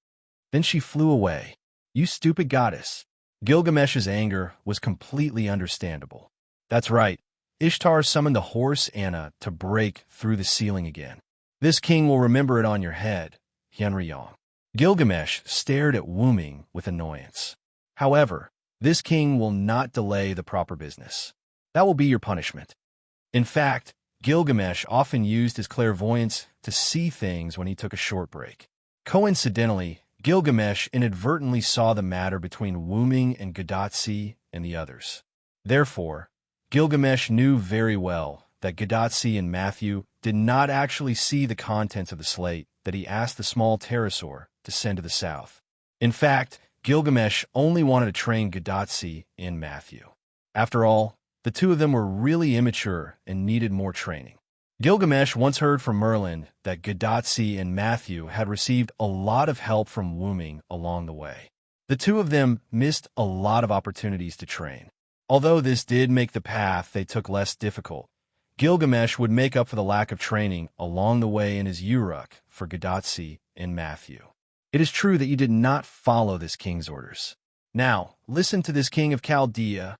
Then she flew away. You stupid goddess. Gilgamesh's anger was completely understandable. That's right. Ishtar summoned the horse Anna to break through the ceiling again. This king will remember it on your head, Hyunryong. Gilgamesh stared at Wooming with annoyance. However, this king will not delay the proper business. That will be your punishment. In fact, Gilgamesh often used his clairvoyance to see things when he took a short break. Coincidentally, Gilgamesh inadvertently saw the matter between Wooming and Gadotsi and the others. Therefore, Gilgamesh knew very well that Gadotsi and Matthew did not actually see the contents of the slate that he asked the small pterosaur to send to the south. In fact, Gilgamesh only wanted to train Gadotsi and Matthew. After all, the two of them were really immature and needed more training. Gilgamesh once heard from Merlin that Gadotsi and Matthew had received a lot of help from Wooming along the way. The two of them missed a lot of opportunities to train. Although this did make the path they took less difficult, Gilgamesh would make up for the lack of training along the way in his Uruk for Gadotsi and Matthew. It is true that you did not follow this king's orders. Now, listen to this king of Chaldea.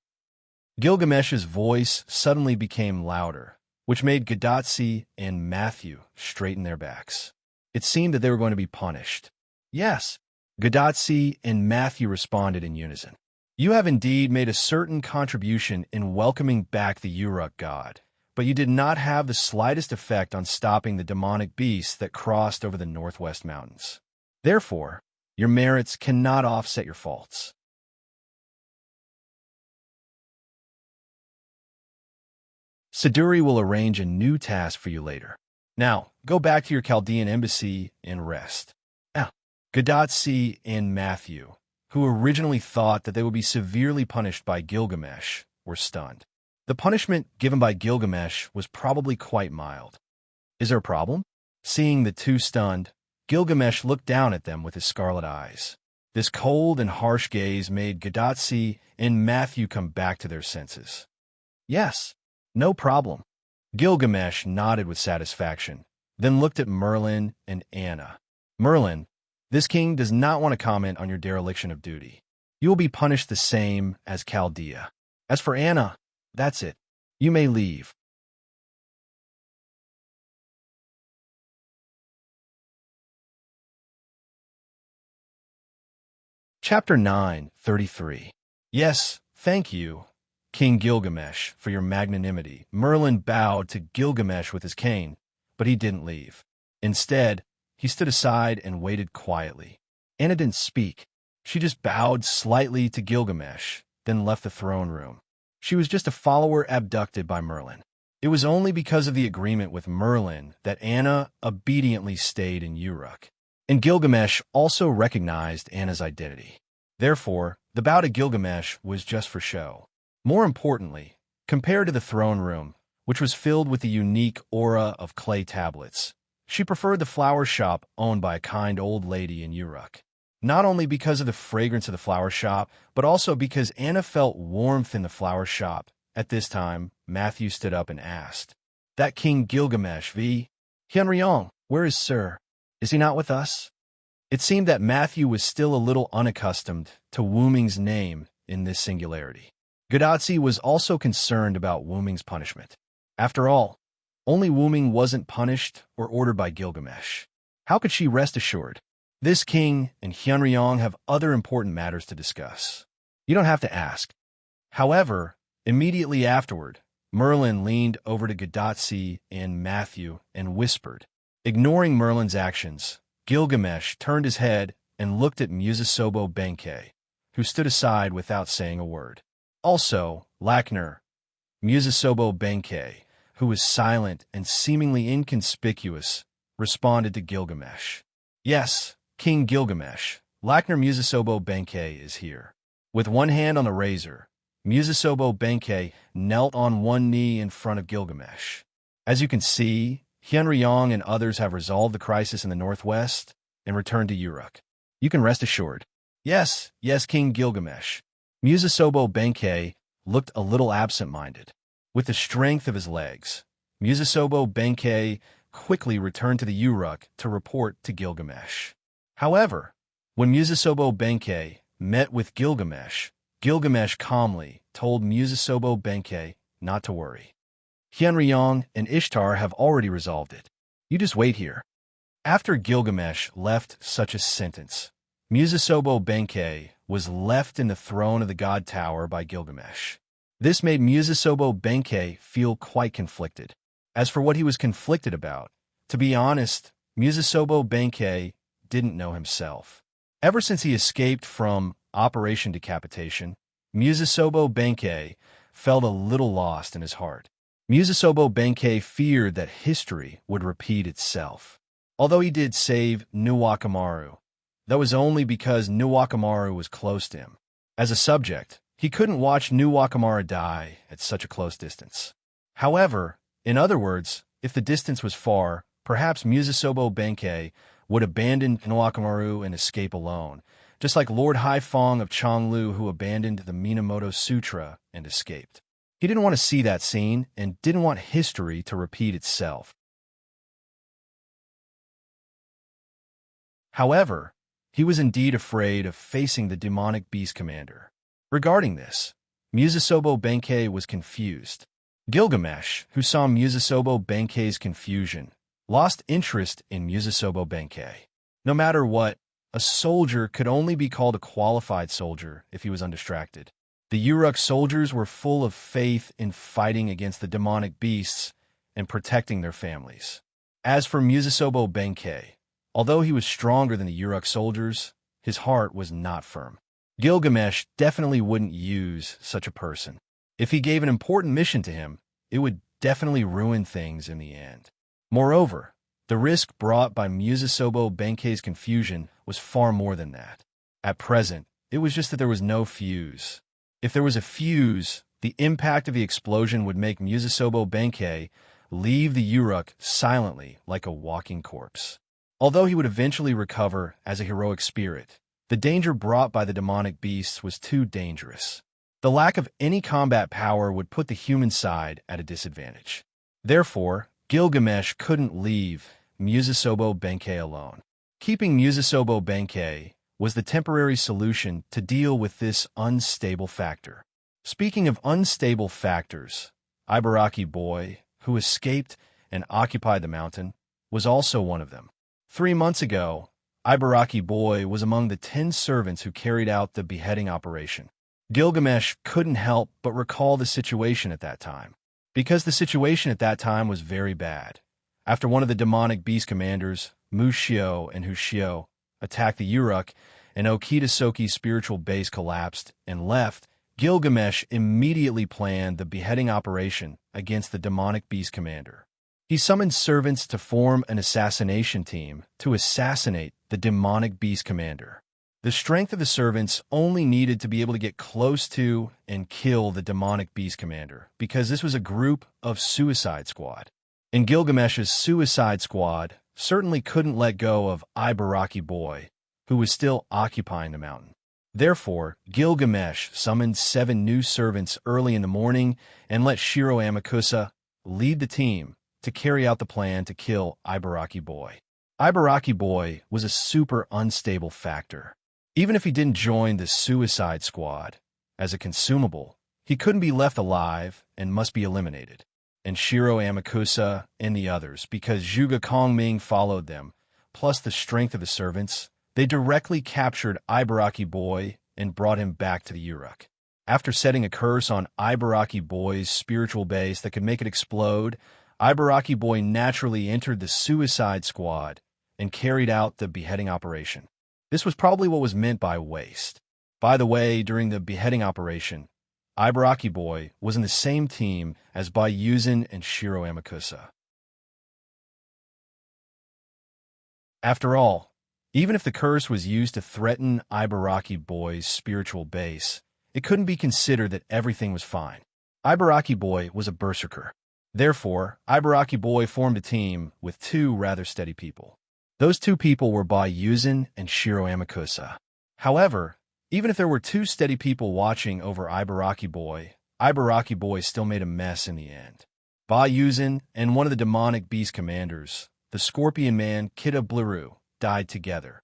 Gilgamesh's voice suddenly became louder, which made Gadotsi and Matthew straighten their backs. It seemed that they were going to be punished. Yes, Gadotsi and Matthew responded in unison. You have indeed made a certain contribution in welcoming back the Uruk god, but you did not have the slightest effect on stopping the demonic beasts that crossed over the northwest mountains. Therefore, your merits cannot offset your faults. Siduri will arrange a new task for you later. Now, go back to your Chaldean embassy and rest. Gadotsi and Matthew, who originally thought that they would be severely punished by Gilgamesh, were stunned. The punishment given by Gilgamesh was probably quite mild. Is there a problem? Seeing the two stunned, Gilgamesh looked down at them with his scarlet eyes. This cold and harsh gaze made Gadotsi and Matthew come back to their senses. Yes, no problem. Gilgamesh nodded with satisfaction, then looked at Merlin and Anna. Merlin, this king does not want to comment on your dereliction of duty. You will be punished the same as Chaldea. As for Anna, that's it. You may leave. Chapter 9:33. Yes, thank you, King Gilgamesh, for your magnanimity. Merlin bowed to Gilgamesh with his cane, but he didn't leave. Instead, he stood aside and waited quietly. Anna didn't speak. She just bowed slightly to Gilgamesh, then left the throne room. She was just a follower abducted by Merlin. It was only because of the agreement with Merlin that Anna obediently stayed in Uruk. And Gilgamesh also recognized Anna's identity. Therefore, the bow to Gilgamesh was just for show. More importantly, compared to the throne room, which was filled with the unique aura of clay tablets, she preferred the flower shop owned by a kind old lady in Uruk. Not only because of the fragrance of the flower shop, but also because Anna felt warmth in the flower shop. At this time, Matthew stood up and asked, "That King Gilgamesh, v. Hyunryong, where is Sir? Is he not with us?" It seemed that Matthew was still a little unaccustomed to Wooming's name in this singularity. Gadotsi was also concerned about Wooming's punishment. After all, only Wooming wasn't punished or ordered by Gilgamesh. How could she rest assured? This king and Hyunryong have other important matters to discuss. You don't have to ask. However, immediately afterward, Merlin leaned over to Gadotsi and Matthew and whispered. Ignoring Merlin's actions, Gilgamesh turned his head and looked at Musasobo Benkei, who stood aside without saying a word. Also, Lackner, Musasobo Benkei, who was silent and seemingly inconspicuous, responded to Gilgamesh. "Yes, King Gilgamesh, Lackner Musasobo Benkei is here." With one hand on the razor, Musasobo Benkei knelt on one knee in front of Gilgamesh. As you can see, Hyunryong and others have resolved the crisis in the northwest and returned to Uruk. You can rest assured. Yes, King Gilgamesh. Musasobo Benkei looked a little absent-minded. With the strength of his legs, Musasobo Benkei quickly returned to the Uruk to report to Gilgamesh. However, when Musasobo Benkei met with Gilgamesh, Gilgamesh calmly told Musasobo Benkei not to worry. Hyunryong and Ishtar have already resolved it. You just wait here. After Gilgamesh left such a sentence, Musasobo Benkei was left in the throne of the God Tower by Gilgamesh. This made Musasobo Benkei feel quite conflicted. As for what he was conflicted about, to be honest, Musasobo Benkei didn't know himself. Ever since he escaped from Operation Decapitation, Musasobo Benkei felt a little lost in his heart. Musasobo Benkei feared that history would repeat itself. Although he did save Nuwakamaru, that was only because Nuwakamaru was close to him. As a subject, he couldn't watch Nuwakamaru die at such a close distance. However, in other words, If the distance was far, perhaps Musasobo Benkei would abandon Inawakamaru and escape alone, just like Lord Haifeng of Changlu who abandoned the Minamoto Sutra and escaped. He didn't want to see that scene and didn't want history to repeat itself. However, he was indeed afraid of facing the demonic beast commander. Regarding this, Musasobo Benkei was confused. Gilgamesh, who saw Musasobo Benkei's confusion, lost interest in Musasobo Benkei. No matter what, a soldier could only be called a qualified soldier if he was undistracted. The Uruk soldiers were full of faith in fighting against the demonic beasts and protecting their families. As for Musasobo Benkei, although he was stronger than the Uruk soldiers, his heart was not firm. Gilgamesh definitely wouldn't use such a person. If he gave an important mission to him, it would definitely ruin things in the end. Moreover, the risk brought by Musasobo Benkei's confusion was far more than that. At present, it was just that there was no fuse. If there was a fuse, the impact of the explosion would make Musasobo Benkei leave the Uruk silently like a walking corpse. Although he would eventually recover as a heroic spirit, the danger brought by the demonic beasts was too dangerous. The lack of any combat power would put the human side at a disadvantage. Therefore, Gilgamesh couldn't leave Musasobo Benkei alone. Keeping Musasobo Benkei was the temporary solution to deal with this unstable factor. Speaking of unstable factors, Ibaraki Boy, who escaped and occupied the mountain, was also one of them. 3 months ago, Ibaraki Boy was among the 10 servants who carried out the beheading operation. Gilgamesh couldn't help but recall the situation at that time, because the situation at that time was very bad. After one of the demonic beast commanders, Mushio and Hushio, attacked the Uruk, and Okitasoki's spiritual base collapsed and left, Gilgamesh immediately planned the beheading operation against the demonic beast commander. He summoned servants to form an assassination team to assassinate the demonic beast commander. The strength of the servants only needed to be able to get close to and kill the demonic beast commander, because this was a group of suicide squad. And Gilgamesh's suicide squad certainly couldn't let go of Ibaraki Boy, who was still occupying the mountain. Therefore, Gilgamesh summoned 7 new servants early in the morning and let Shiro Amakusa lead the team to carry out the plan to kill Ibaraki Boy. Ibaraki Boy was a super unstable factor. Even if he didn't join the suicide squad as a consumable, he couldn't be left alive and must be eliminated. And Shiro Amakusa and the others, because Zhuge Kongming followed them, plus the strength of the servants, they directly captured Ibaraki Boy and brought him back to the Uruk. After setting a curse on Ibaraki Boy's spiritual base that could make it explode, Ibaraki Boy naturally entered the suicide squad and carried out the beheading operation. This was probably what was meant by waste. By the way, during the beheading operation, Ibaraki Boy was in the same team as Bayuzin and Shiro Amakusa. After all, even if the curse was used to threaten Ibaraki Boy's spiritual base, it couldn't be considered that everything was fine. Ibaraki Boy was a berserker. Therefore, Ibaraki Boy formed a team with 2 rather steady people. Those 2 people were Bayuzin and Shiro Amakusa. However, even if there were 2 steady people watching over Ibaraki Boy still made a mess in the end. Bayuzin and one of the demonic beast commanders, the Scorpion Man Kitabliru, died together.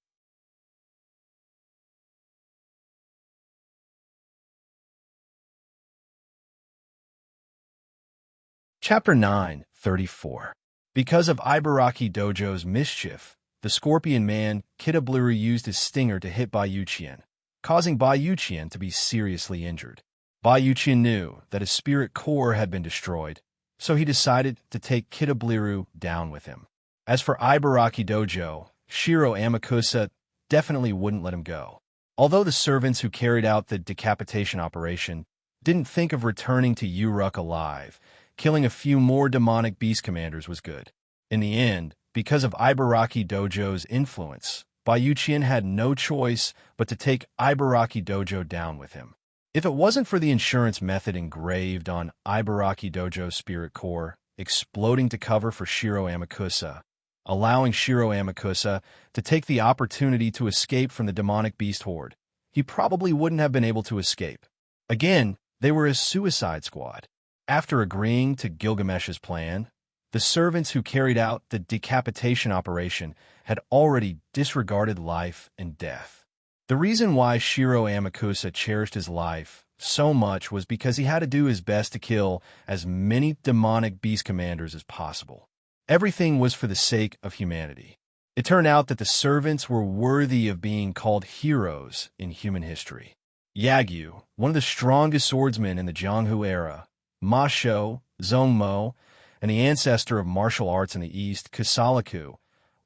Chapter 9:34. Because of Ibaraki Dojo's mischief, the Scorpion Man Kitabliru used his stinger to hit Bayuchian, causing Bayuchian to be seriously injured. Bayuchian knew that his spirit core had been destroyed, so he decided to take Kitabliru down with him. As for Ibaraki Dojo, Shiro Amakusa definitely wouldn't let him go. Although the servants who carried out the decapitation operation didn't think of returning to Uruk alive, killing a few more demonic beast commanders was good. In the end, because of Ibaraki Dojo's influence, Bayuchian had no choice but to take Ibaraki Dojo down with him. If it wasn't for the insurance method engraved on Ibaraki Dojo's spirit core, exploding to cover for Shiro Amakusa, allowing Shiro Amakusa to take the opportunity to escape from the demonic beast horde. He probably wouldn't have been able to escape. Again, they were a suicide squad. After agreeing to Gilgamesh's plan, the servants who carried out the decapitation operation had already disregarded life and death. The reason why Shiro Amakusa cherished his life so much was because he had to do his best to kill as many demonic beast commanders as possible. Everything was for the sake of humanity. It turned out that the servants were worthy of being called heroes in human history. Yagyu, one of the strongest swordsmen in the Jianghu era, Ma Shou, Zhongmo, and the ancestor of martial arts in the East, Kusalaku,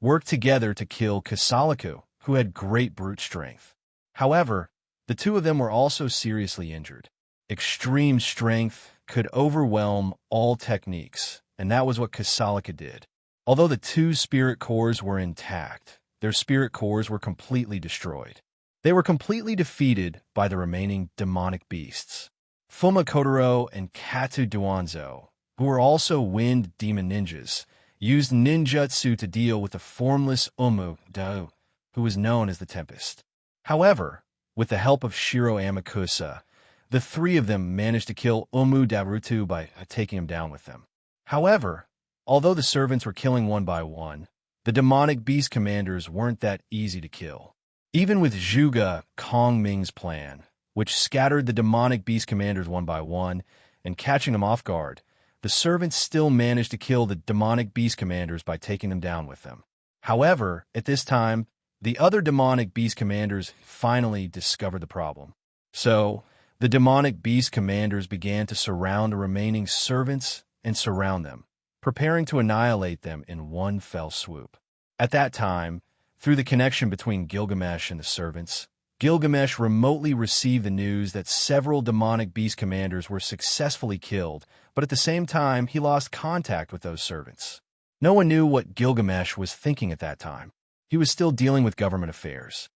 worked together to kill Kusalaku, who had great brute strength. However, the two of them were also seriously injured. Extreme strength could overwhelm all techniques, and that was what Kusalaku did. Although the two spirit cores were intact, their spirit cores were completely destroyed. They were completely defeated by the remaining demonic beasts. Fuma Kotaro and Katu Duanzo, who were also wind demon ninjas, used ninjutsu to deal with the formless Umu Dao, who was known as the Tempest. However, with the help of Shiro Amakusa, the three of them managed to kill Umu Darutu by taking him down with them. However, although the servants were killing one by one, the demonic beast commanders weren't that easy to kill. Even with Zhuge Kongming's plan, which scattered the demonic beast commanders one by one and catching them off guard, the servants still managed to kill the demonic beast commanders by taking them down with them. However, at this time, the other demonic beast commanders finally discovered the problem. So, the demonic beast commanders began to surround the remaining servants and surround them, preparing to annihilate them in one fell swoop. At that time, through the connection between Gilgamesh and the servants, Gilgamesh remotely received the news that several demonic beast commanders were successfully killed, but at the same time, he lost contact with those servants. No one knew what Gilgamesh was thinking at that time. He was still dealing with government affairs.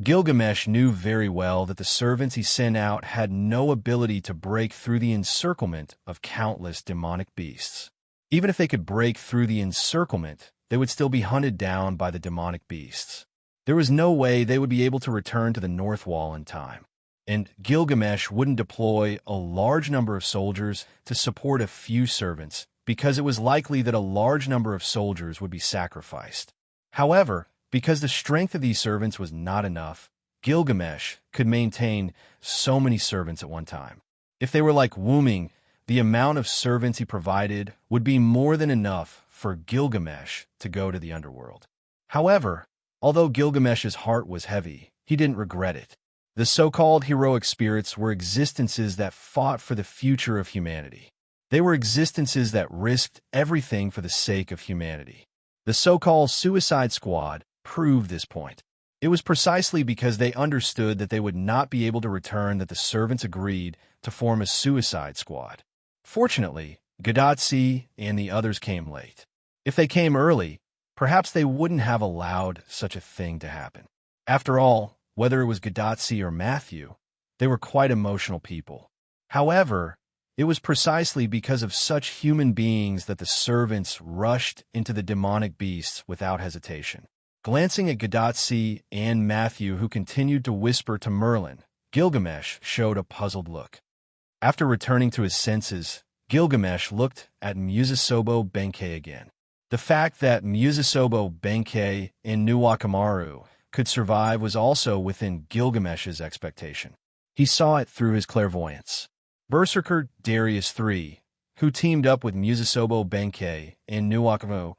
Gilgamesh knew very well that the servants he sent out had no ability to break through the encirclement of countless demonic beasts. Even if they could break through the encirclement, they would still be hunted down by the demonic beasts. There was no way they would be able to return to the North Wall in time. And Gilgamesh wouldn't deploy a large number of soldiers to support a few servants, because it was likely that a large number of soldiers would be sacrificed. However, because the strength of these servants was not enough, Gilgamesh could maintain so many servants at one time. If they were like Wu Ming, the amount of servants he provided would be more than enough for Gilgamesh to go to the underworld. However, although Gilgamesh's heart was heavy, he didn't regret it. The so-called heroic spirits were existences that fought for the future of humanity. They were existences that risked everything for the sake of humanity. The so-called Suicide Squad proved this point. It was precisely because they understood that they would not be able to return that the servants agreed to form a Suicide Squad. Fortunately, Gadatsi and the others came late. If they came early, perhaps they wouldn't have allowed such a thing to happen. After all, whether it was Gadatsi or Matthew, they were quite emotional people. However, it was precisely because of such human beings that the servants rushed into the demonic beasts without hesitation. Glancing at Gadatsi and Matthew, who continued to whisper to Merlin, Gilgamesh showed a puzzled look. After returning to his senses, Gilgamesh looked at Musasobo Benkei again. The fact that Musasobo Benkei and Nuwakamaru could survive was also within Gilgamesh's expectation. He saw it through his clairvoyance. Berserker Darius III, who teamed up with Musasobo Benkei and Nuwakamaru,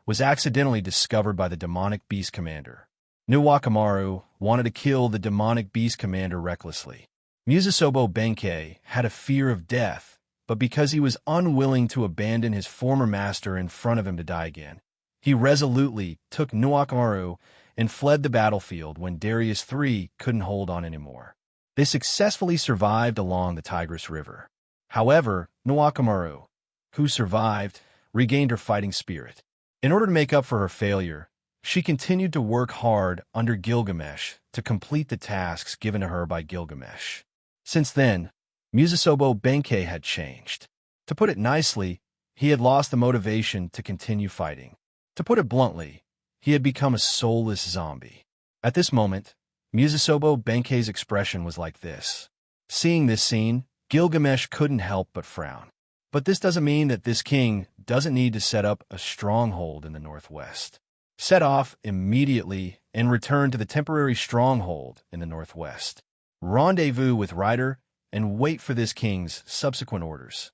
was accidentally discovered by the demonic beast commander. Nuwakamaru wanted to kill the demonic beast commander recklessly. Musasobo Benkei had a fear of death, but because he was unwilling to abandon his former master in front of him to die again, he resolutely took Nuwakamaru and fled the battlefield when Darius III couldn't hold on anymore. They successfully survived along the Tigris River. However, Nuwakamaru, who survived, regained her fighting spirit. In order to make up for her failure, she continued to work hard under Gilgamesh to complete the tasks given to her by Gilgamesh. Since then, Musasobo Benkei had changed. To put it nicely, he had lost the motivation to continue fighting. To put it bluntly, he had become a soulless zombie. At this moment, Musasobo Benkei's expression was like this. Seeing this scene, Gilgamesh couldn't help but frown. But this doesn't mean that this king doesn't need to set up a stronghold in the northwest. Set off immediately and return to the temporary stronghold in the northwest. Rendezvous with Ryder and wait for this king's subsequent orders.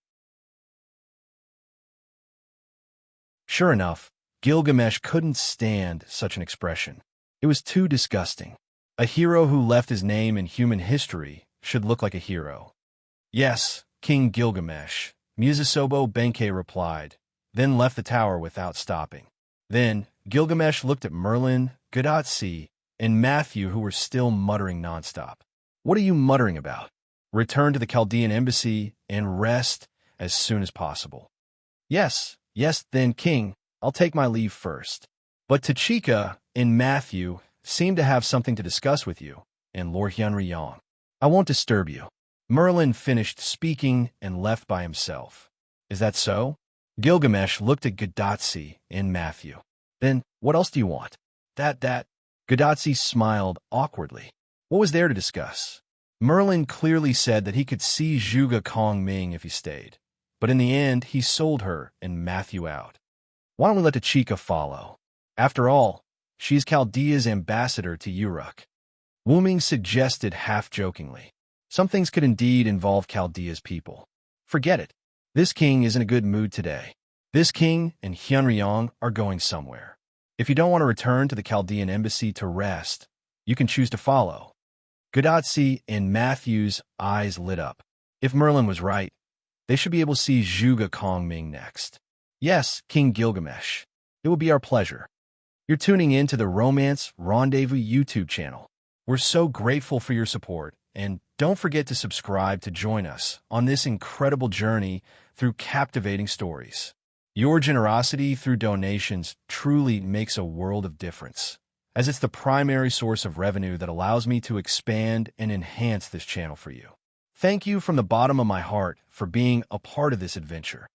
Sure enough, Gilgamesh couldn't stand such an expression. It was too disgusting. A hero who left his name in human history should look like a hero. Yes, King Gilgamesh, Musasobo Benkei replied, then left the tower without stopping. Then, Gilgamesh looked at Merlin, Gadotsi, and Matthew, who were still muttering nonstop. What are you muttering about? Return to the Chaldean embassy and rest as soon as possible. Yes, then, King, I'll take my leave first. But Tachika and Matthew seem to have something to discuss with you, and Lord Hyunryong. I won't disturb you. Merlin finished speaking and left by himself. Is that so? Gilgamesh looked at Gadotsi and Matthew. Then, what else do you want? That. Gadotsi smiled awkwardly. What was there to discuss? Merlin clearly said that he could see Zhuge Kong Ming if he stayed. But in the end, he sold her and Matthew out. Why don't we let Tachika follow? After all, she's Chaldea's ambassador to Uruk. Wu Ming suggested half-jokingly. Some things could indeed involve Chaldea's people. Forget it. This king is in a good mood today. This king and Hyunryong are going somewhere. If you don't want to return to the Chaldean embassy to rest, you can choose to follow. Gadotsi and Matthew's eyes lit up. If Merlin was right, they should be able to see Zhuge Kong Ming next. Yes, King Gilgamesh. It will be our pleasure. You're tuning in to the Romance Rendezvous YouTube channel. We're so grateful for your support, and don't forget to subscribe to join us on this incredible journey through captivating stories. Your generosity through donations truly makes a world of difference, as it's the primary source of revenue that allows me to expand and enhance this channel for you. Thank you from the bottom of my heart for being a part of this adventure.